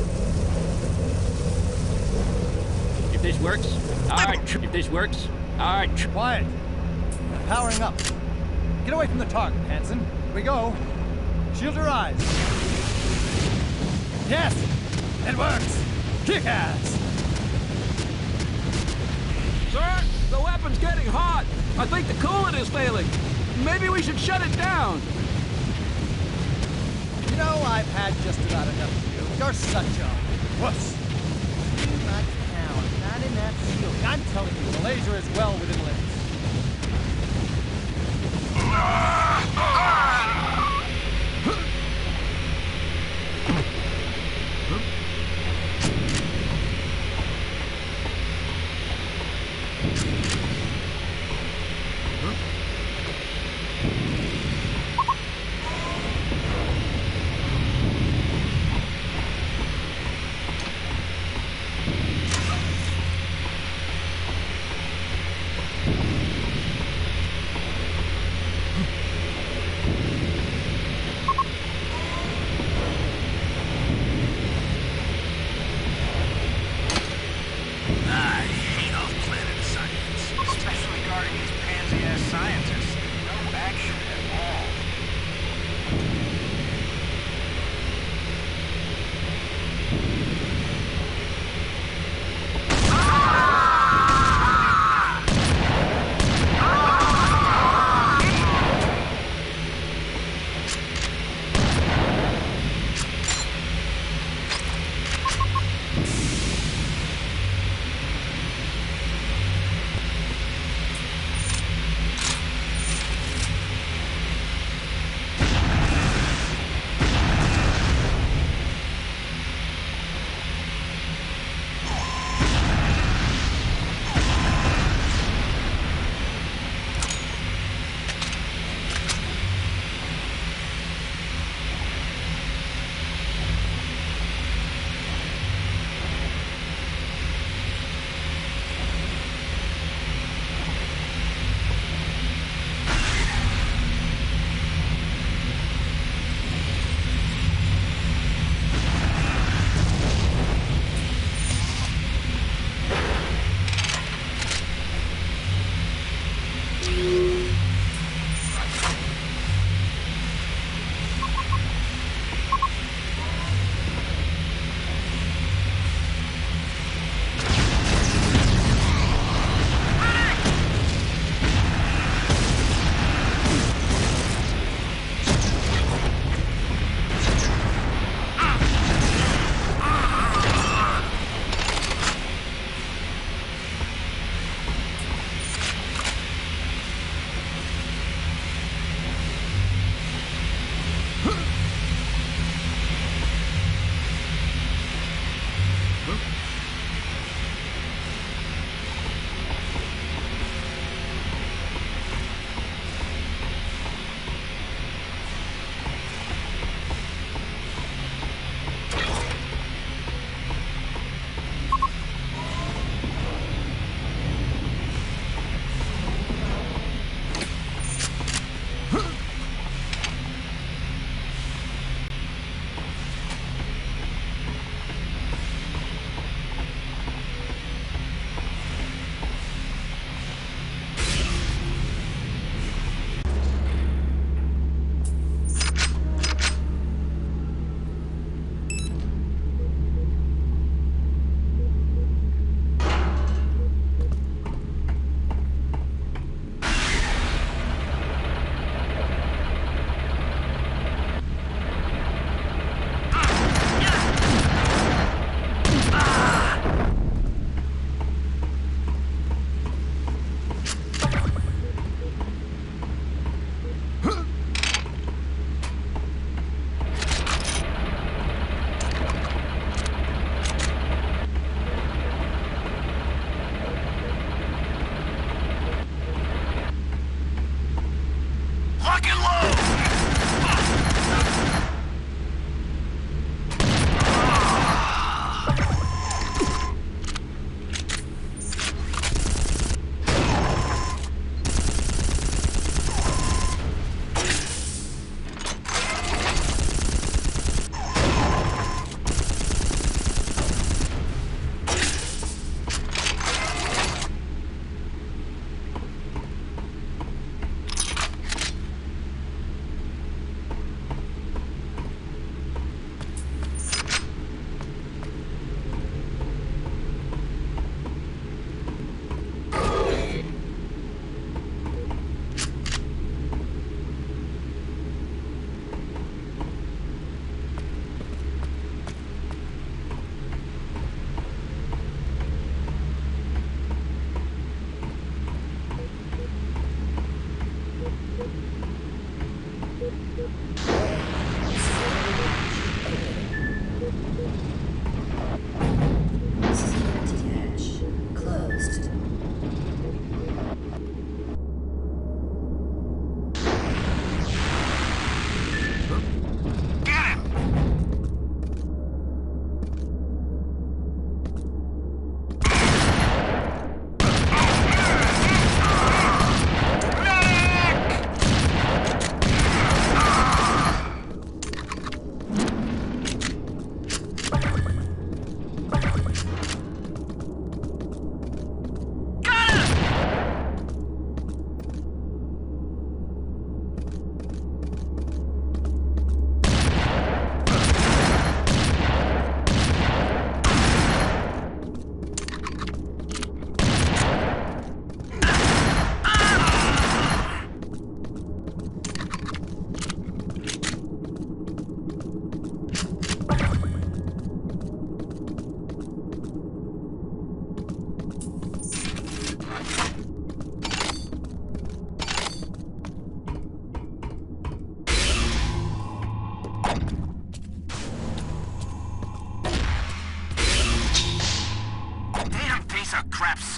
If this works, alright. If this works, alright. Quiet. Powering up. Get away from the target, Hansen. Here we go. Shield your eyes. Yes! It works! Kick ass! Sir, the weapon's getting hot. I think the coolant is failing. Maybe we should shut it down. You know, I've had just about enough of you. You're such a wuss. You not now. Not in that shield. I'm telling you, the laser is well within limits.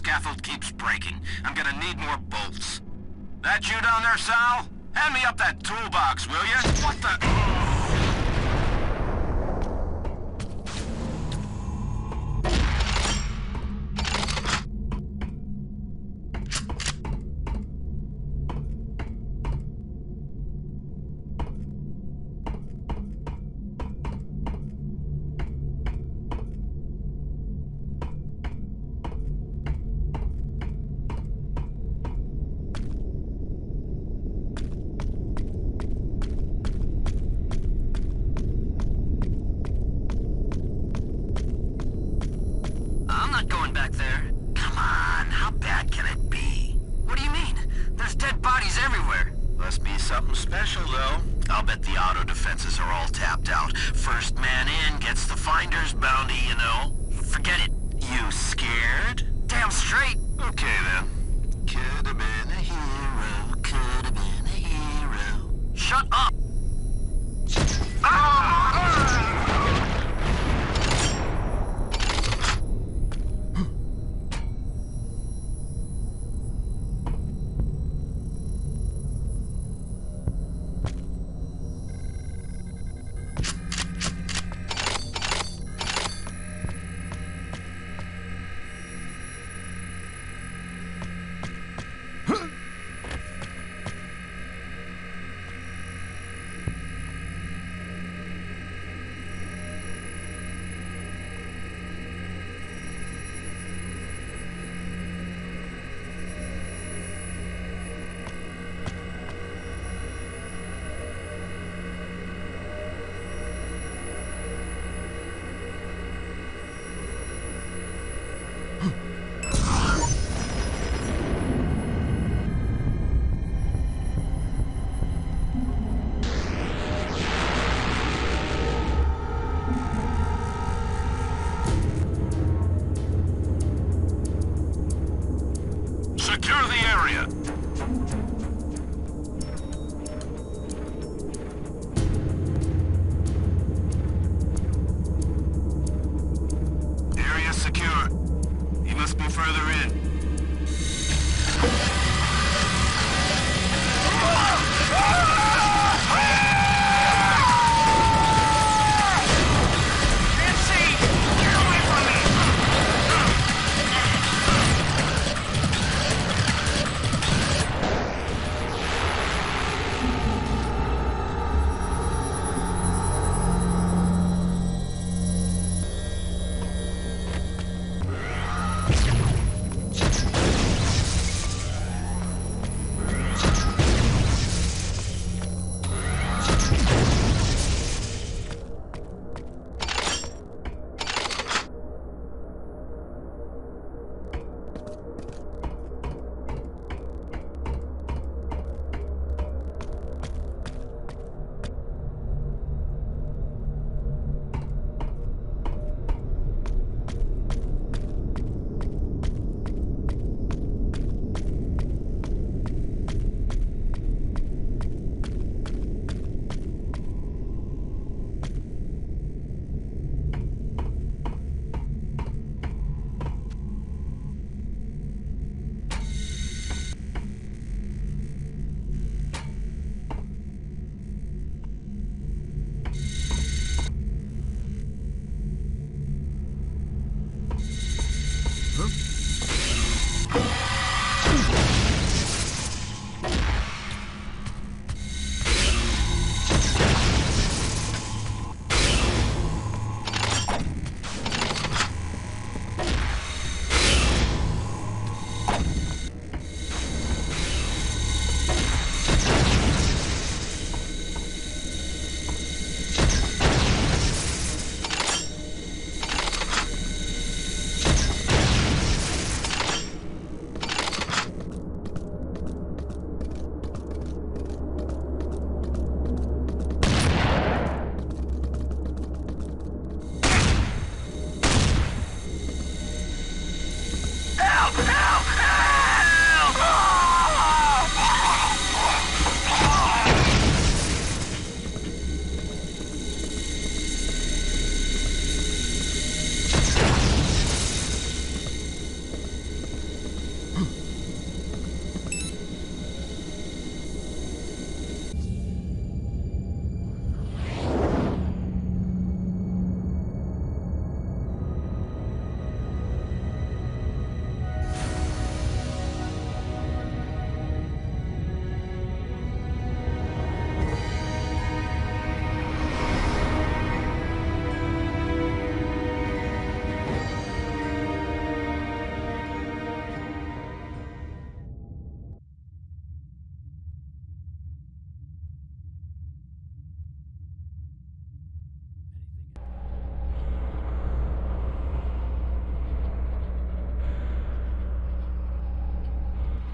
Scaffold keeps breaking. I'm gonna need more bolts. That you down there, Sal? Hand me up that toolbox, will you? What the...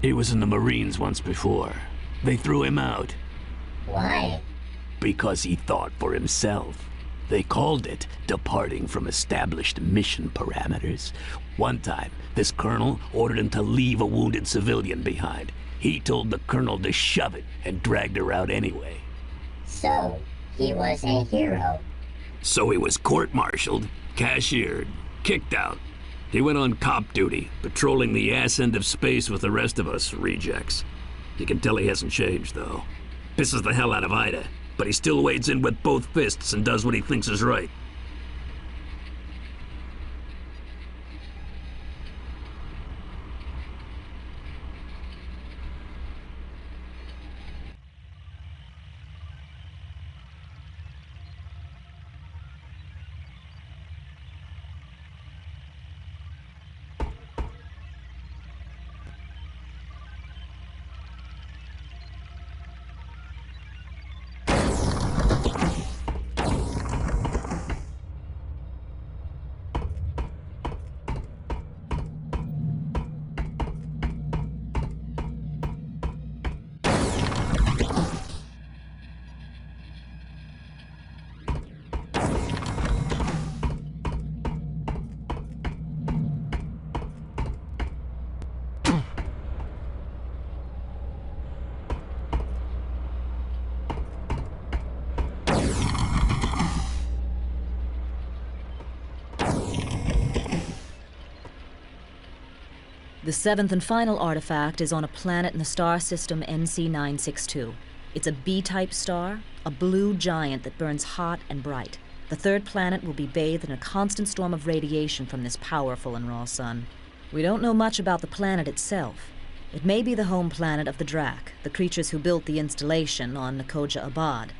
He was in the Marines once before. They threw him out. Why? Because he thought for himself. They called it departing from established mission parameters. One time, this colonel ordered him to leave a wounded civilian behind. He told the colonel to shove it and dragged her out anyway. So, he was a hero. So he was court-martialed, cashiered, kicked out. He went on cop duty, patrolling the ass end of space with the rest of us rejects. You can tell he hasn't changed, though. Pisses the hell out of Ida, but he still wades in with both fists and does what he thinks is right. The seventh and final artifact is on a planet in the star system NC962. It's a B-type star, a blue giant that burns hot and bright. The third planet will be bathed in a constant storm of radiation from this powerful and raw sun. We don't know much about the planet itself. It may be the home planet of the Drakk, the creatures who built the installation on Koja Abad.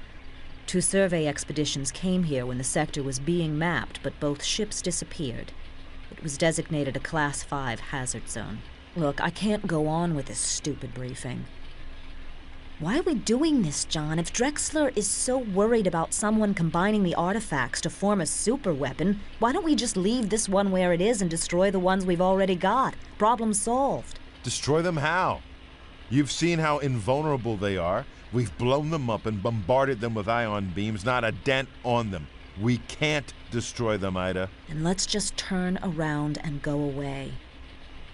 2 survey expeditions came here when the sector was being mapped, but both ships disappeared. It was designated a Class 5 hazard zone. Look, I can't go on with this stupid briefing. Why are we doing this, John? If Drexler is so worried about someone combining the artifacts to form a superweapon, why don't we just leave this one where it is and destroy the ones we've already got? Problem solved. Destroy them how? You've seen how invulnerable they are. We've blown them up and bombarded them with ion beams, not a dent on them. We can't destroy them, Ida. And let's just turn around and go away.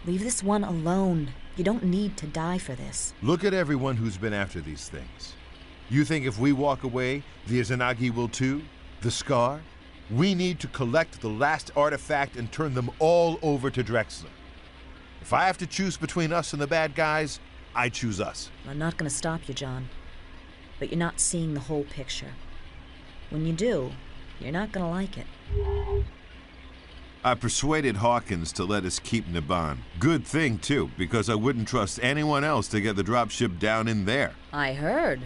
Leave this one alone. You don't need to die for this. Look at everyone who's been after these things. You think if we walk away, the Izanagi will too? The Scar? We need to collect the last artifact and turn them all over to Drexler. If I have to choose between us and the bad guys, I choose us. I'm not going to stop you, John. But you're not seeing the whole picture. When you do, you're not going to like it. I persuaded Hawkins to let us keep Niban. Good thing, too, because I wouldn't trust anyone else to get the dropship down in there. I heard.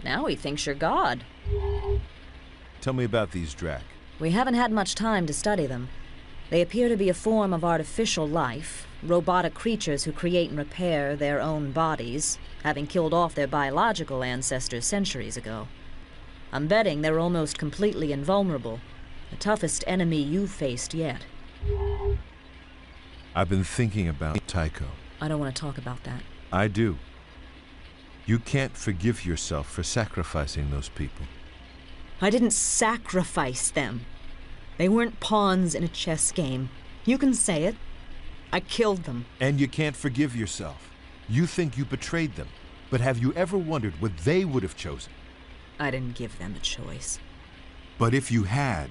Now he thinks you're God. Tell me about these Drakk. We haven't had much time to study them. They appear to be a form of artificial life, robotic creatures who create and repair their own bodies, having killed off their biological ancestors centuries ago. I'm betting they're almost completely invulnerable. The toughest enemy you've faced yet. I've been thinking about Tycho. I don't want to talk about that. I do. You can't forgive yourself for sacrificing those people. I didn't sacrifice them. They weren't pawns in a chess game. You can say it. I killed them. And you can't forgive yourself. You think you betrayed them. But have you ever wondered what they would have chosen? I didn't give them a choice. But if you had,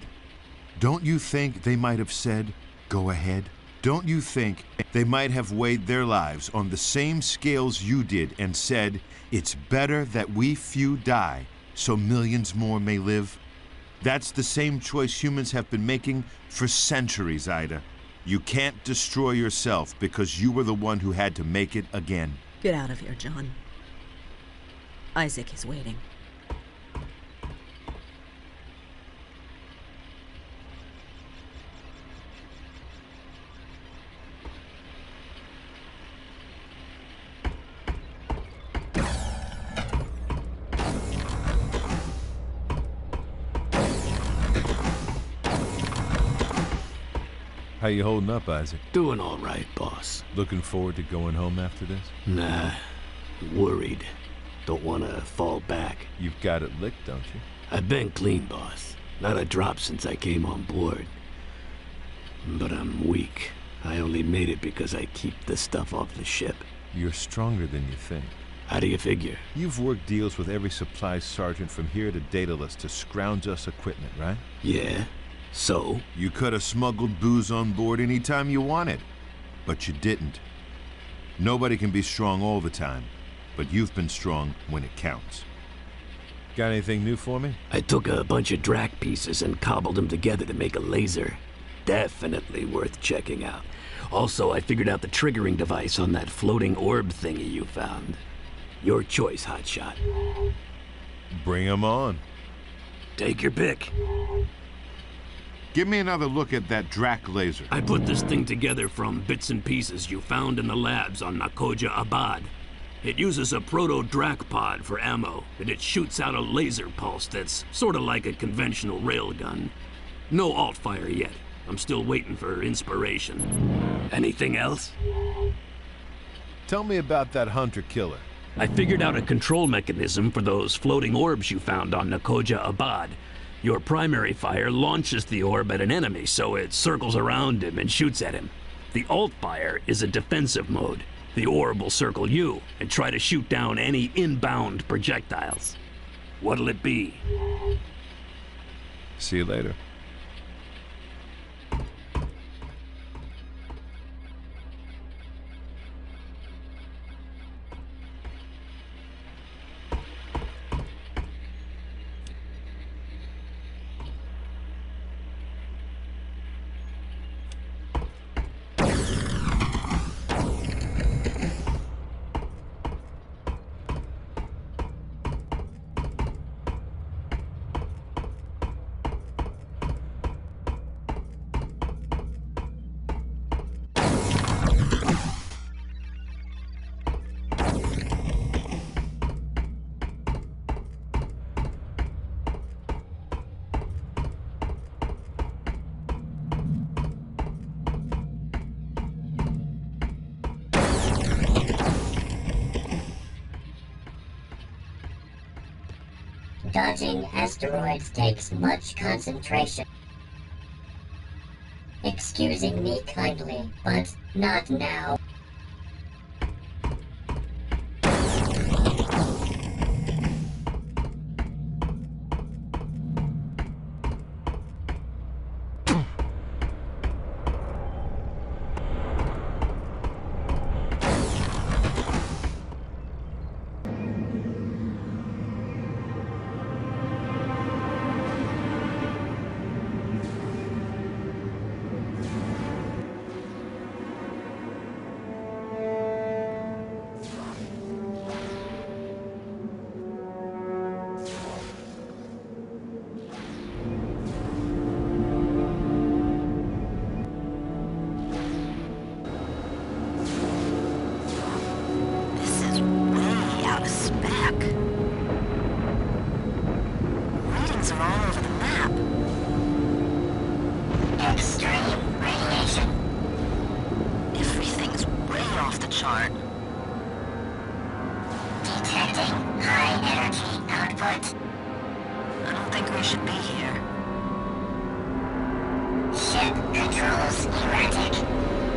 don't you think they might have said, go ahead? Don't you think they might have weighed their lives on the same scales you did and said, it's better that we few die so millions more may live? That's the same choice humans have been making for centuries, Ida. You can't destroy yourself because you were the one who had to make it again. Get out of here, John. Isaac is waiting. How you holding up, Isaac? Doing all right, boss. Looking forward to going home after this? Nah, worried. Don't want to fall back. You've got it licked, don't you? I've been clean, boss. Not a drop since I came on board. But I'm weak. I only made it because I keep the stuff off the ship. You're stronger than you think. How do you figure? You've worked deals with every supply sergeant from here to Daedalus to scrounge us equipment, right? Yeah. So? You could have smuggled booze on board anytime you wanted, but you didn't. Nobody can be strong all the time, but you've been strong when it counts. Got anything new for me? I took a bunch of Drakk pieces and cobbled them together to make a laser. Definitely worth checking out. Also, I figured out the triggering device on that floating orb thingy you found. Your choice, hotshot. Bring 'em on. Take your pick. Give me another look at that Drakk laser. I put this thing together from bits and pieces you found in the labs on Koja Abad. It uses a proto-Drakk pod for ammo, and it shoots out a laser pulse that's sort of like a conventional railgun. No alt-fire yet. I'm still waiting for inspiration. Anything else? Tell me about that hunter-killer. I figured out a control mechanism for those floating orbs you found on Koja Abad. Your primary fire launches the orb at an enemy, so it circles around him and shoots at him. The alt fire is a defensive mode. The orb will circle you and try to shoot down any inbound projectiles. What'll it be? See you later. Dodging asteroids takes much concentration. Excusing me kindly, but not now.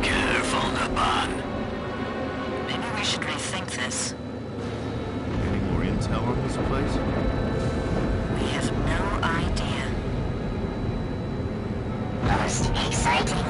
Careful this place? We have no idea. Most exciting.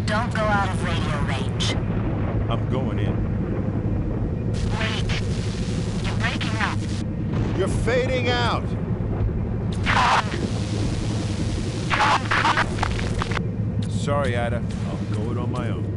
Don't go out of radio range. I'm going in. Wait. You're breaking up. You're fading out! Sorry, Ada. I'll go it on my own.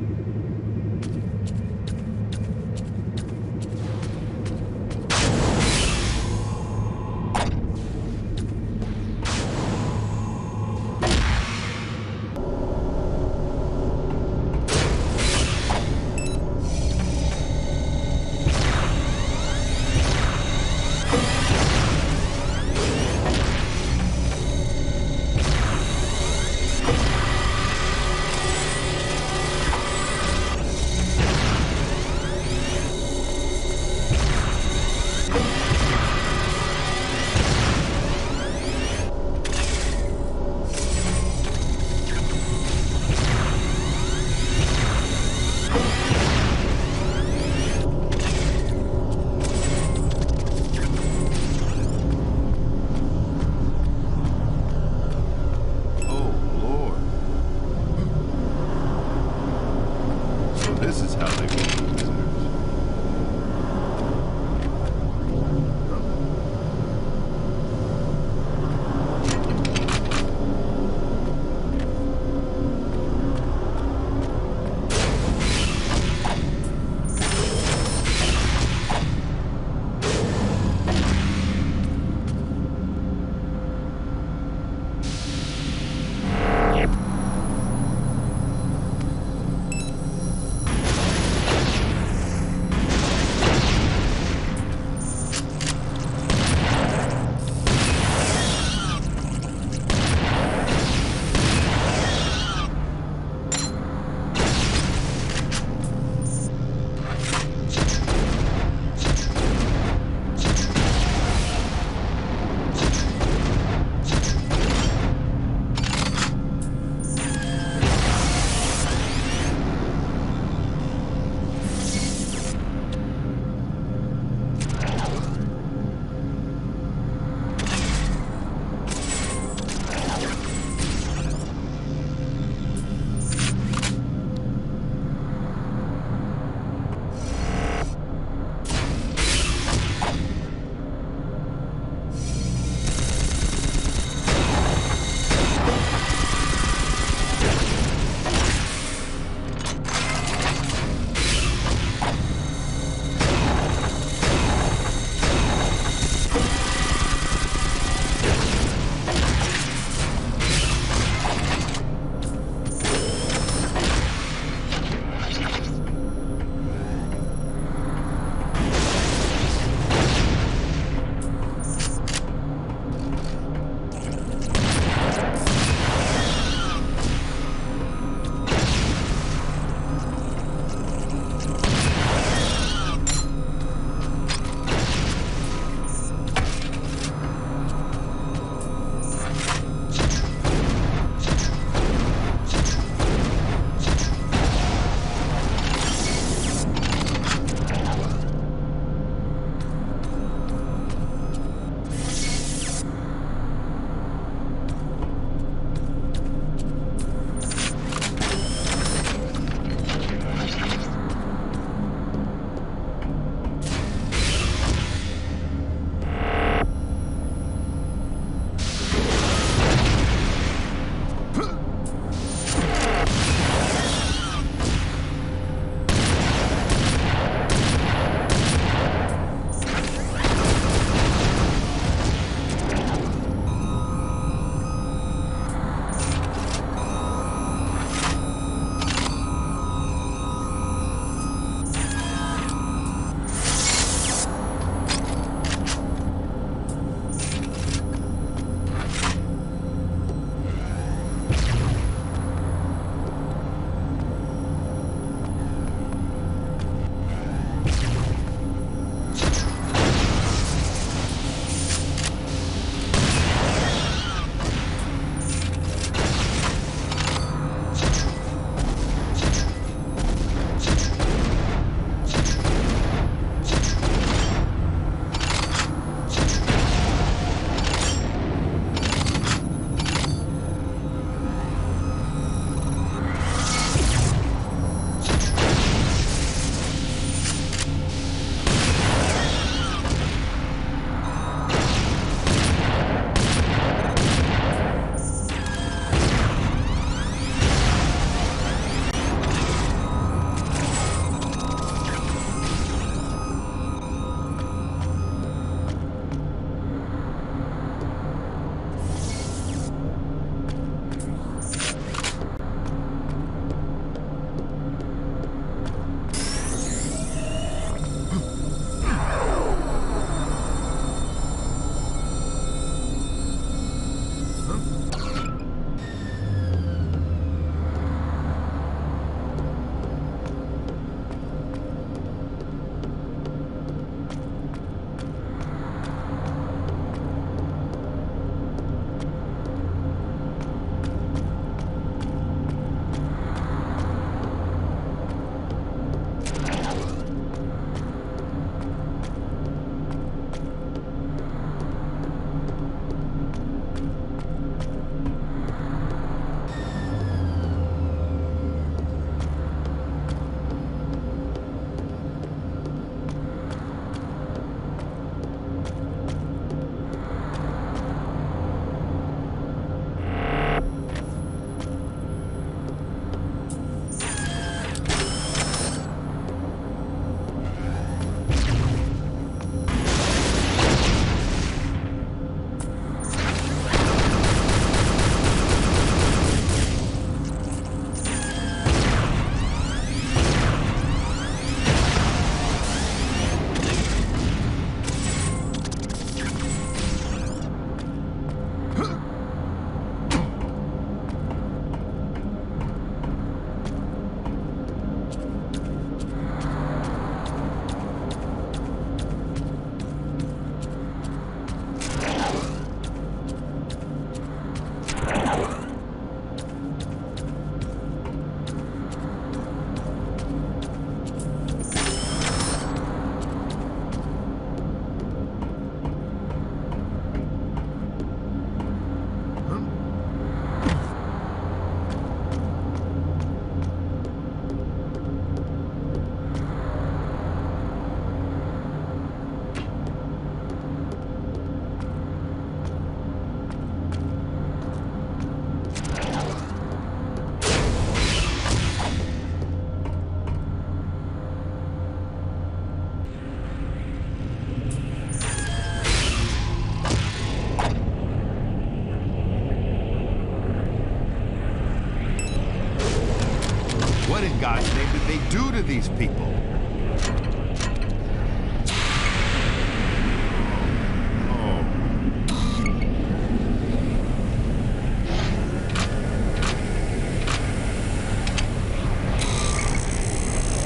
to these people?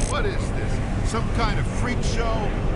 What is this? Some kind of freak show?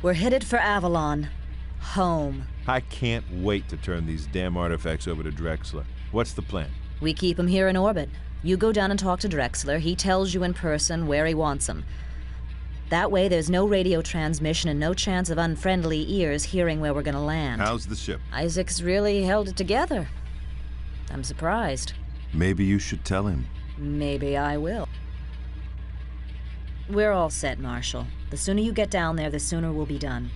We're headed for Avalon. Home. I can't wait to turn these damn artifacts over to Drexler. What's the plan? We keep him here in orbit. You go down and talk to Drexler. He tells you in person where he wants him. That way, there's no radio transmission and no chance of unfriendly ears hearing where we're gonna land. How's the ship? Isaac's really held it together. I'm surprised. Maybe you should tell him. Maybe I will. We're all set, Marshal. The sooner you get down there, the sooner we'll be done.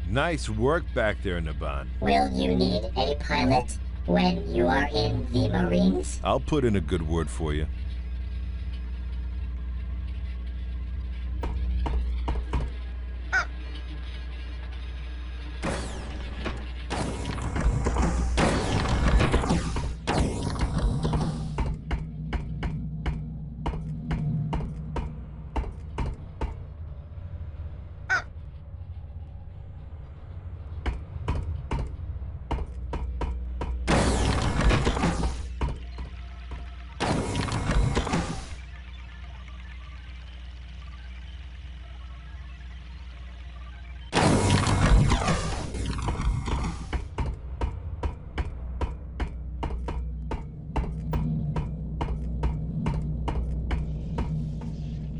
Nice work back there, Naban. Will you need a pilot when you are in the Marines? I'll put in a good word for you.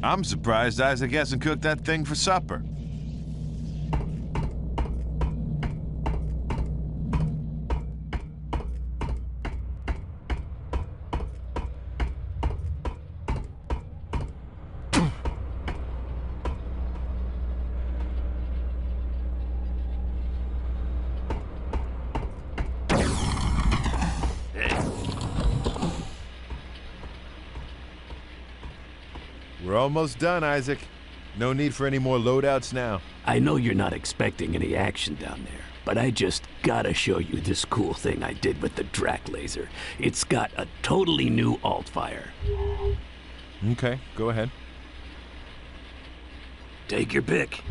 I'm surprised Isaac hasn't cooked that thing for supper. We're almost done, Isaac. No need for any more loadouts now. I know you're not expecting any action down there, but I just gotta show you this cool thing I did with the Drakk laser. It's got a totally new alt-fire. Okay, go ahead. Take your pick.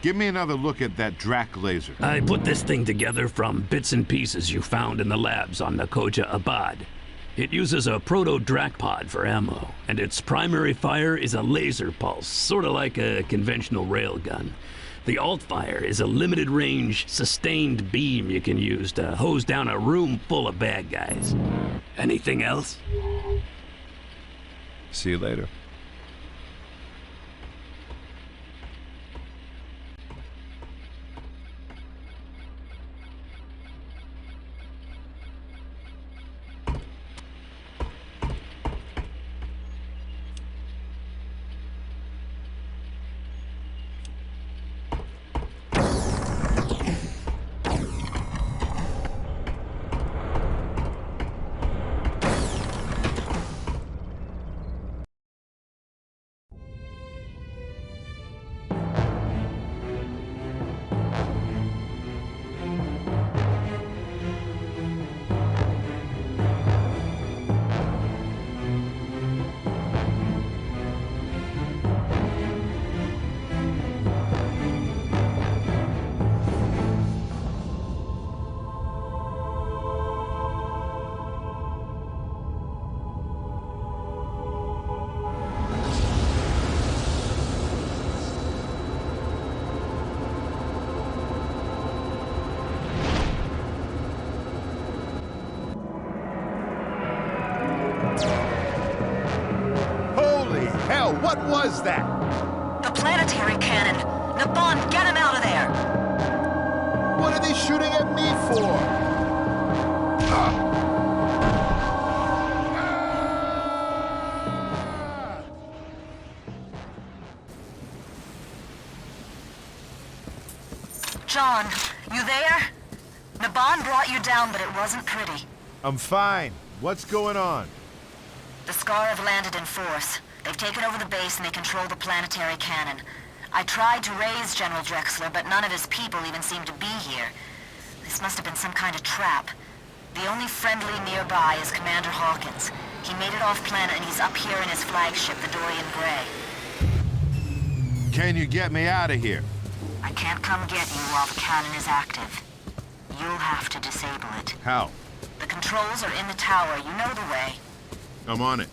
Give me another look at that Drakk laser. I put this thing together from bits and pieces you found in the labs on the Koja Abad. It uses a proto-Drakk pod for ammo, and its primary fire is a laser pulse, sort of like a conventional railgun. The alt-fire is a limited-range, sustained beam you can use to hose down a room full of bad guys. Anything else? See you later. What was that? The planetary cannon. Naban, get him out of there! What are they shooting at me for? John, you there? Naban brought you down, but it wasn't pretty. I'm fine. What's going on? The Scar have landed in force. They've taken over the base and they control the planetary cannon. I tried to raise General Drexler, but none of his people even seem to be here. This must have been some kind of trap. The only friendly nearby is Commander Hawkins. He made it off-planet and he's up here in his flagship, the Dorian Gray. Can you get me out of here? I can't come get you while the cannon is active. You'll have to disable it. How? The controls are in the tower. You know the way. I'm on it.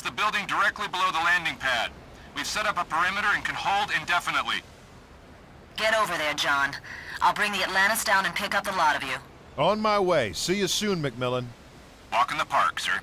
is the building directly below the landing pad. We've set up a perimeter and can hold indefinitely. Get over there, John. I'll bring the Atlantis down and pick up the lot of you. On my way. See you soon, Macmillan. Walk in the park, sir.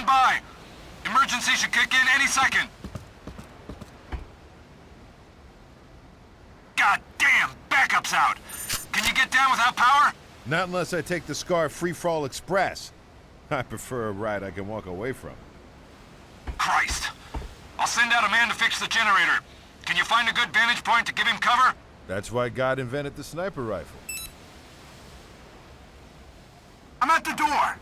stand by. Emergency should kick in any second. God damn, backup's out. Can you get down without power? Not unless I take the Scar Free-Fall Express. I prefer a ride I can walk away from. Christ. I'll send out a man to fix the generator. Can you find a good vantage point to give him cover? That's why God invented the sniper rifle. I'm at the door.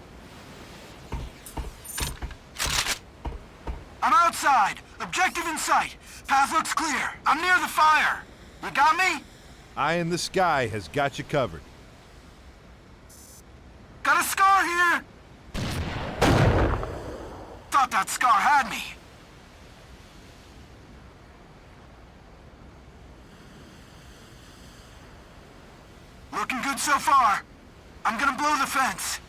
I'm outside. Objective in sight. Path looks clear. I'm near the fire. You got me? Eye in the sky has got you covered. Got a Scar here. Thought that Scar had me. Looking good so far. I'm gonna blow the fence.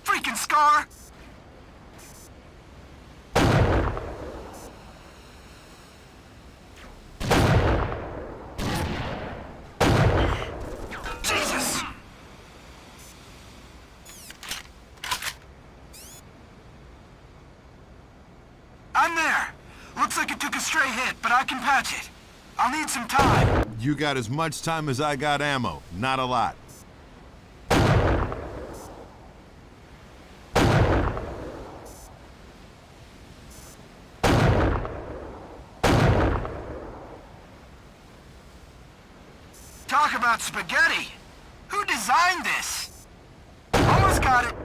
Freaking Scar! Jesus! I'm there. Looks like it took a stray hit, but I can patch it. I'll need some time. You got as much time as I got ammo. Not a lot. Talk about spaghetti. Who designed this? Almost got it.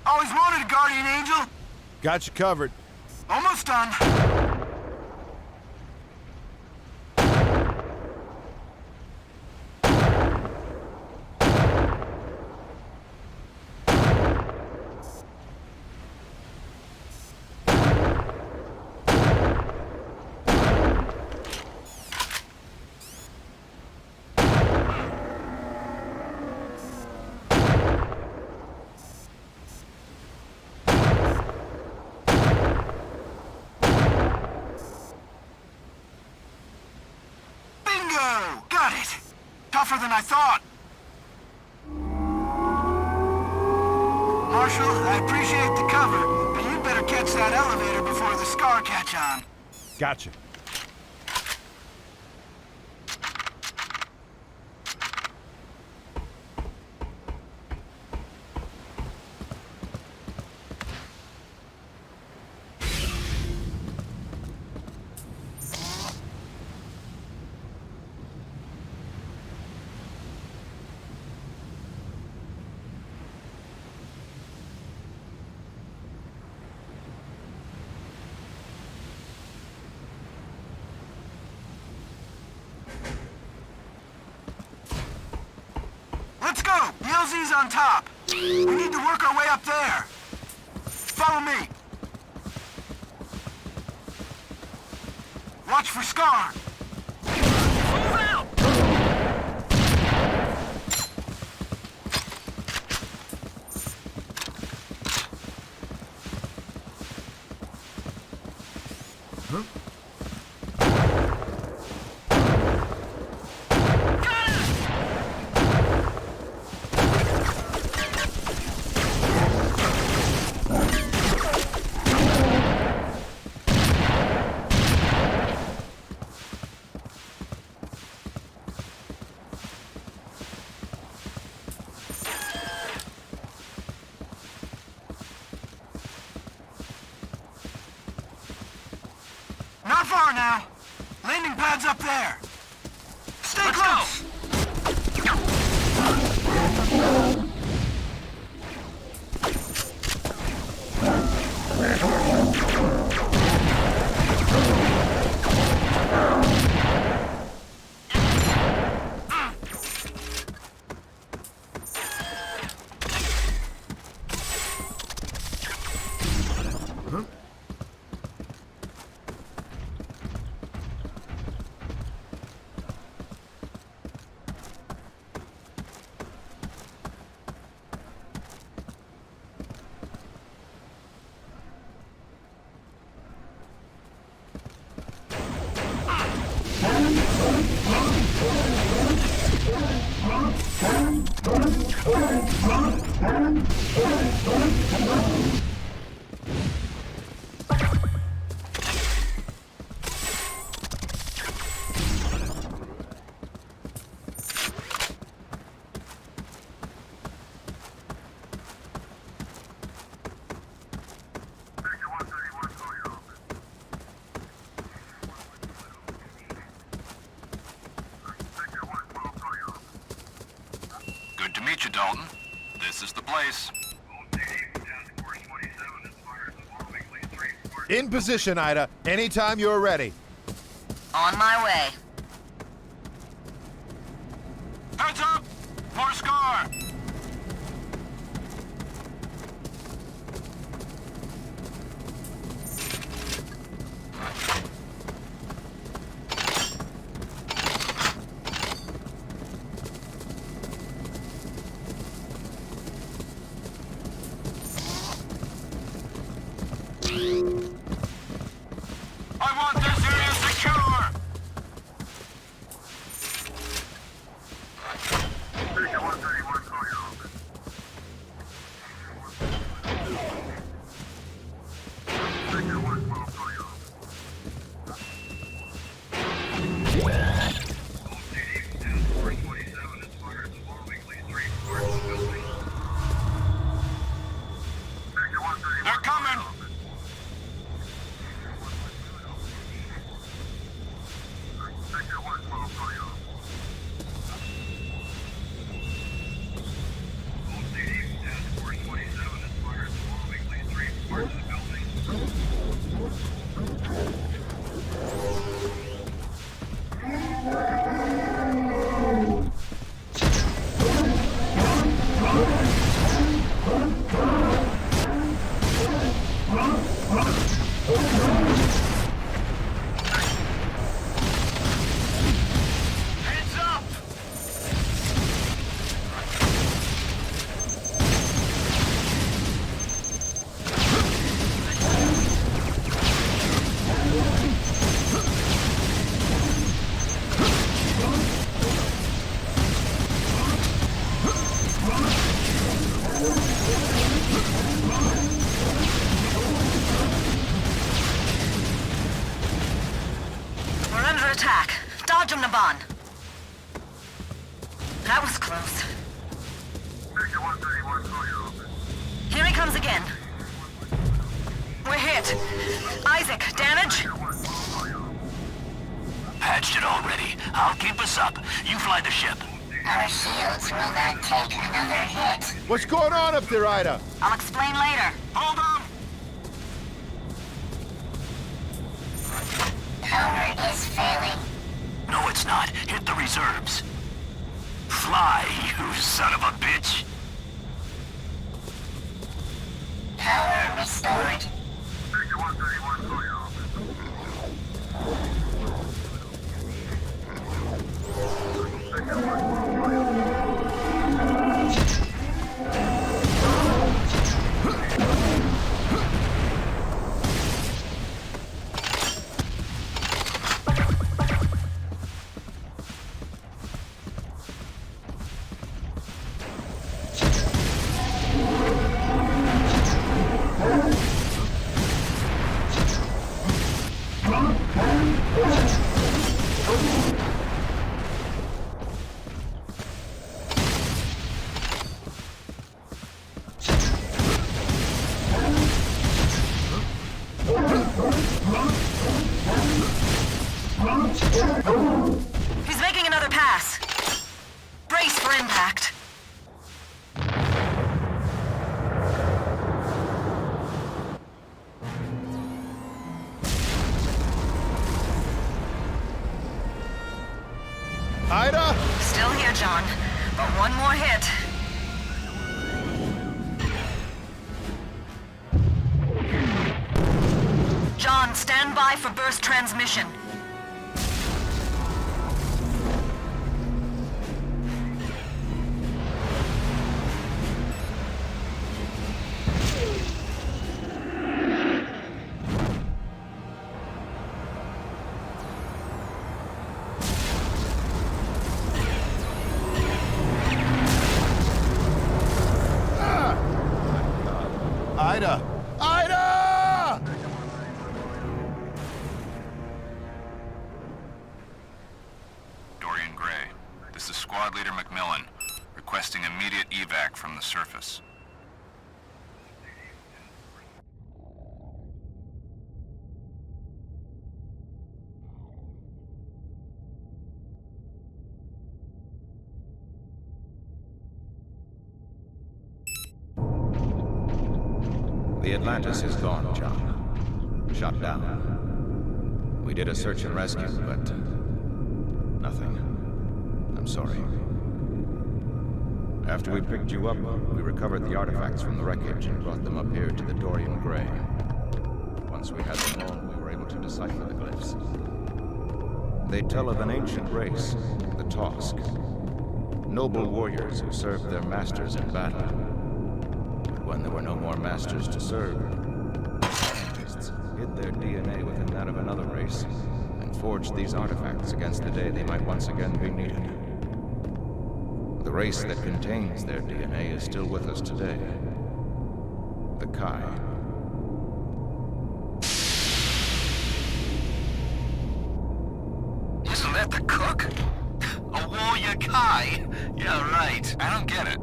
Always wanted a guardian angel. Got you covered. Almost done. Got it! Tougher than I thought. Marshal, I appreciate the cover, but you'd better catch that elevator before the Scar catch on. Gotcha. Let's go! The LZ's on top. We need to work our way up there. Follow me. Watch for Scar. Move out! Huh? Not far now. Landing pad's up there. Stay close! Good to meet you, Dalton. This is the place. In position, Ida. Anytime you're ready. On my way. Heads up! More scar! I want this area secure! They're coming! Heads up! We're under attack. Dodge him, Naban. That was close. Here he comes again. We're hit. Isaac, damage? Patched it already. I'll keep us up. You fly the ship. Our shields will not take another hit. What's going on up there, Ida? I'll explain later. Hold on! Power is failing. No, it's not. Hit the reserves. Fly, you son of a bitch. Power restored. He's making another pass. Brace for impact. Ida? Still here, John. But one more hit. John, stand by for burst transmission. Squad Leader McMillan, requesting immediate evac from the surface. The Atlantis is gone, John. Shot down. We did a search and rescue, but nothing. I'm sorry. After we picked you up, we recovered the artifacts from the wreckage and brought them up here to the Dorian Grey. Once we had them all, we were able to decipher the glyphs. They tell of an ancient race, the Tosk. Noble warriors who served their masters in battle. But when there were no more masters to serve, scientists hid their DNA within that of another race and forged these artifacts against the day they might once again be needed. The race that contains their DNA is still with us today. The Kai. Isn't that the cook? A warrior Kai? Yeah, right. I don't get it.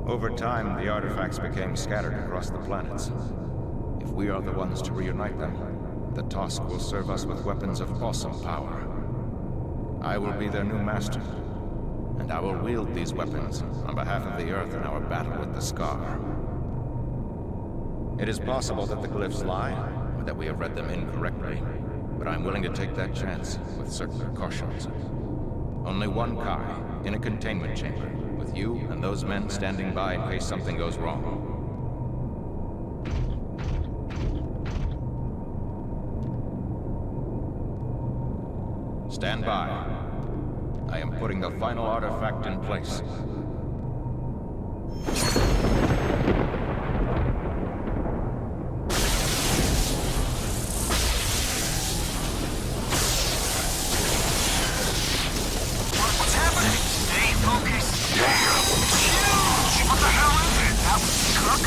Over time, the artifacts became scattered across the planets. If we are the ones to reunite them, the Tosk will serve us with weapons of awesome power. I will be their new master, and I will wield these weapons on behalf of the Earth in our battle with the Scar. It is possible that the glyphs lie, or that we have read them incorrectly, but I'm willing to take that chance with certain precautions. Only one Kai, in a containment chamber, with you and those men standing by in case something goes wrong. Stand by. I am putting the final artifact in place. What's happening? Stay focused. Damn! Huge! What the hell is it? That was the cook?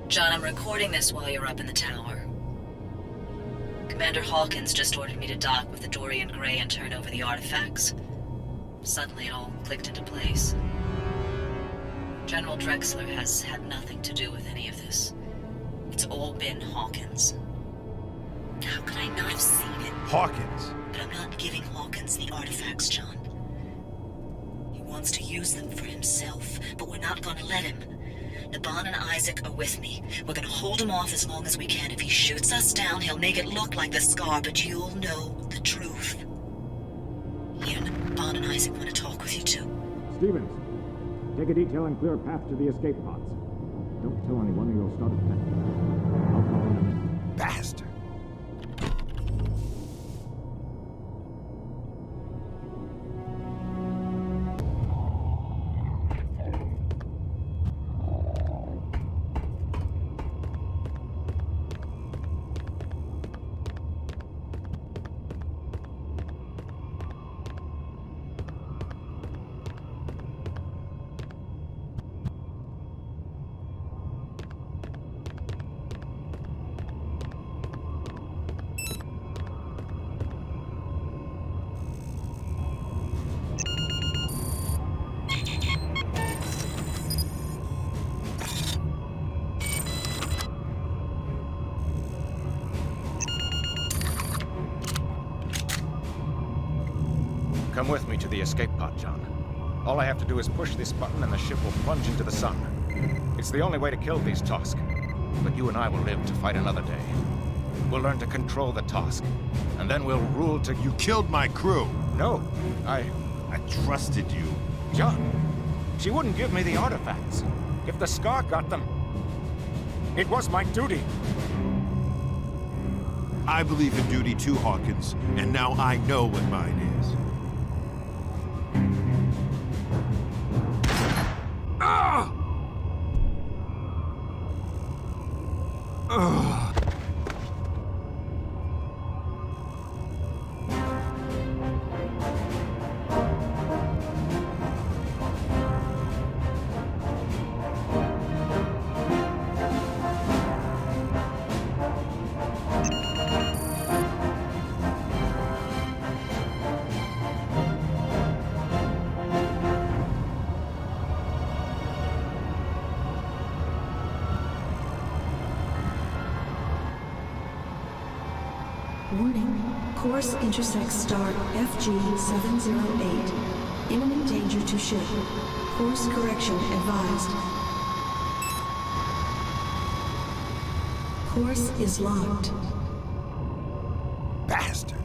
John, I'm recording this while you're up in the tower. Commander Hawkins just ordered me to dock with the Dorian Grey and turn over the artifacts. Suddenly it all clicked into place. General Drexler has had nothing to do with any of this. It's all been Hawkins. How could I not have seen it? Hawkins! But I'm not giving Hawkins the artifacts, John. He wants to use them for himself, but we're not gonna let him. Naban and Isaac are with me. We're gonna hold him off as long as we can. If he shoots us down, he'll make it look like the scar, but you'll know the truth. Here, Naban and Isaac want to talk with you too. Stevens, take a detail and clear a path to the escape pods. Don't tell anyone or you'll start a panic. I'll call in a minute. Bastard! Come with me to the escape pod, John. All I have to do is push this button and the ship will plunge into the sun. It's the only way to kill these Tusk. But you and I will live to fight another day. We'll learn to control the Tusk, and then we'll rule to... You killed my crew! No, I trusted you. John, she wouldn't give me the artifacts. If the Scar got them, it was my duty. I believe in duty too, Hawkins, and now I know what mine is. Ah! Ugh. 'Warning. Course intersects star FG-708. Imminent danger to ship. Course correction advised. Course is locked. Bastard!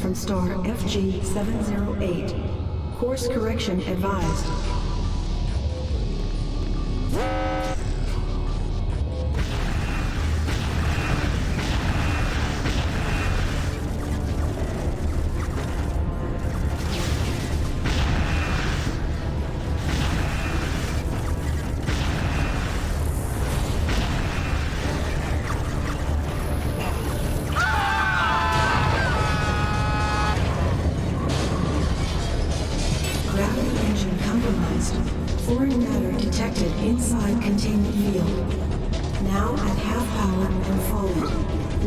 From star FG-708. Course correction advised. Foreign matter detected inside containment field. Now at half power and falling.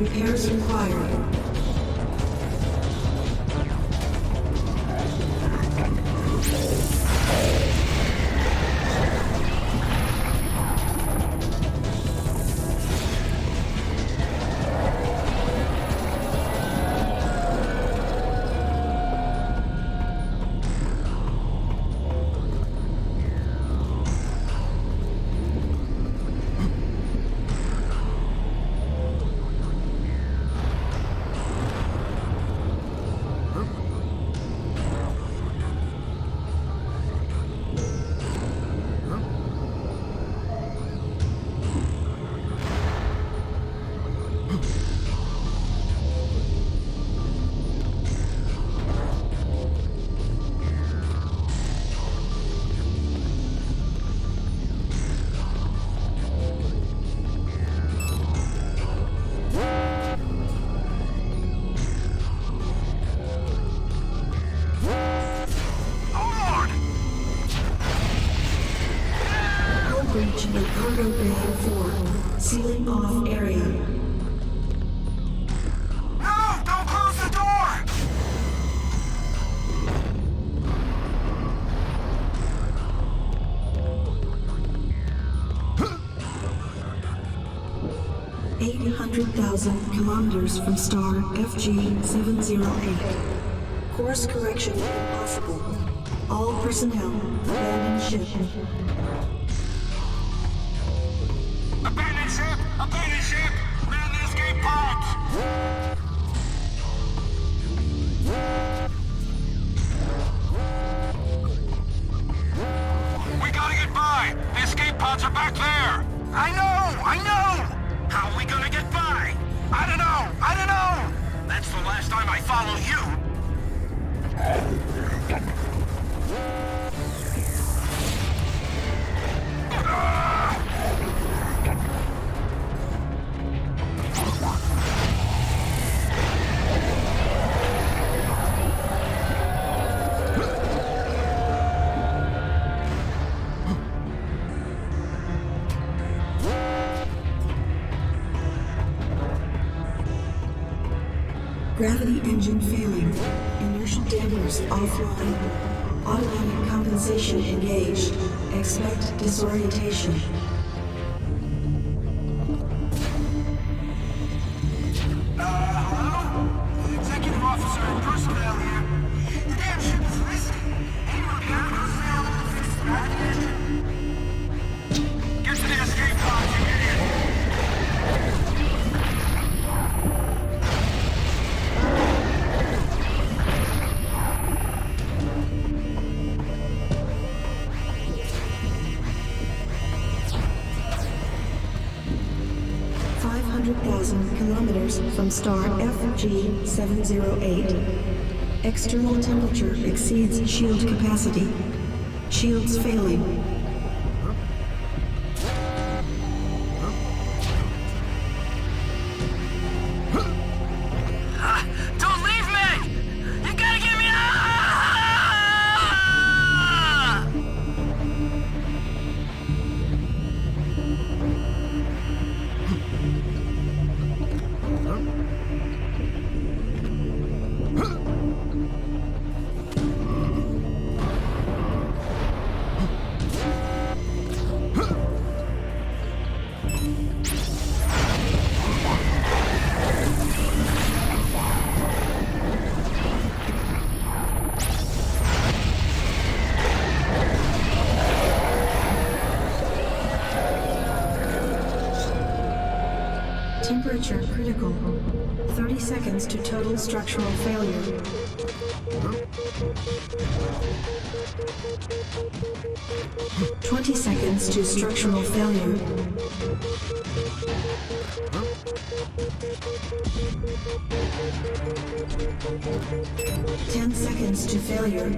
Repairs required. Breach in Cargo Bay 4. Sealing off area. No! Don't close the door! $800,000 kilometers from star FG-708. Course correction impossible. All personnel abandon ship. Abandon ship! Abandon ship! Man the escape pods! We gotta get by! The escape pods are back there! I know! How are we gonna get by? I don't know! That's the last time I follow you! Gravity engine failing. Inertial dampers offline. Automatic compensation engaged. Expect disorientation. Hello? Executive officer and personnel here. The damn ship is listed. Anyone got personnel to fix the gravity engine? Get to the escape pods, you idiot! 500,000 kilometers from star FG-708. External temperature exceeds shield capacity. Shields failing. Don't leave me! You gotta get me out! Temperature critical. 30 seconds to total structural failure. "20 seconds to structural failure. "10 seconds to failure.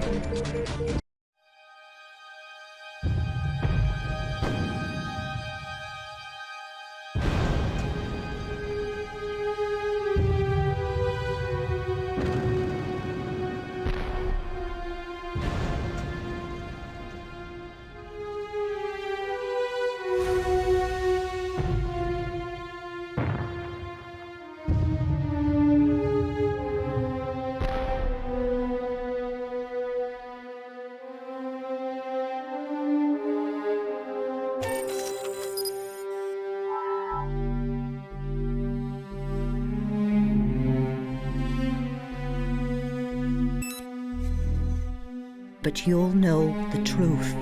But you'll know the truth.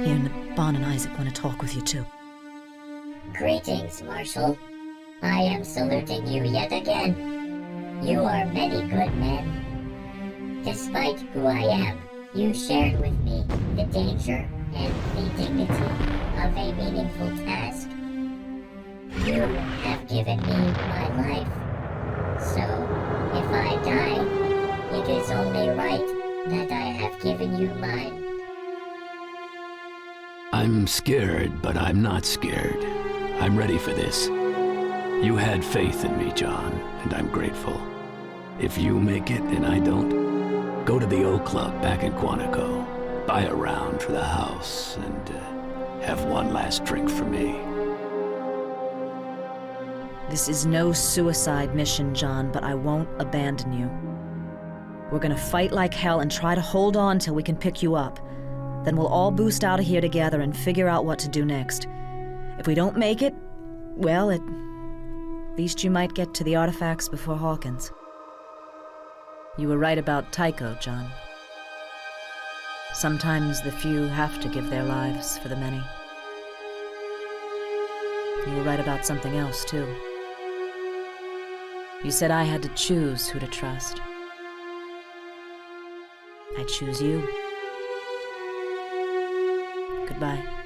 Here, Naban and Isaac want to talk with you too. Greetings, Marshal. I am saluting you yet again. You are many good men. Despite who I am, you shared with me the danger and the dignity of a meaningful task. You have given me my life. So, if I die, it is only right that I have given you mine. I'm scared, but I'm not scared. I'm ready for this. You had faith in me, John, and I'm grateful. If you make it and I don't, go to the O Club back in Quantico, buy a round for the house, and have one last drink for me. This is no suicide mission, John, but I won't abandon you. We're gonna fight like hell and try to hold on till we can pick you up. Then we'll all boost out of here together and figure out what to do next. If we don't make it, well, at least you might get to the artifacts before Hawkins. You were right about Tycho, John. Sometimes the few have to give their lives for the many. You were right about something else, too. You said I had to choose who to trust. I choose you. Goodbye.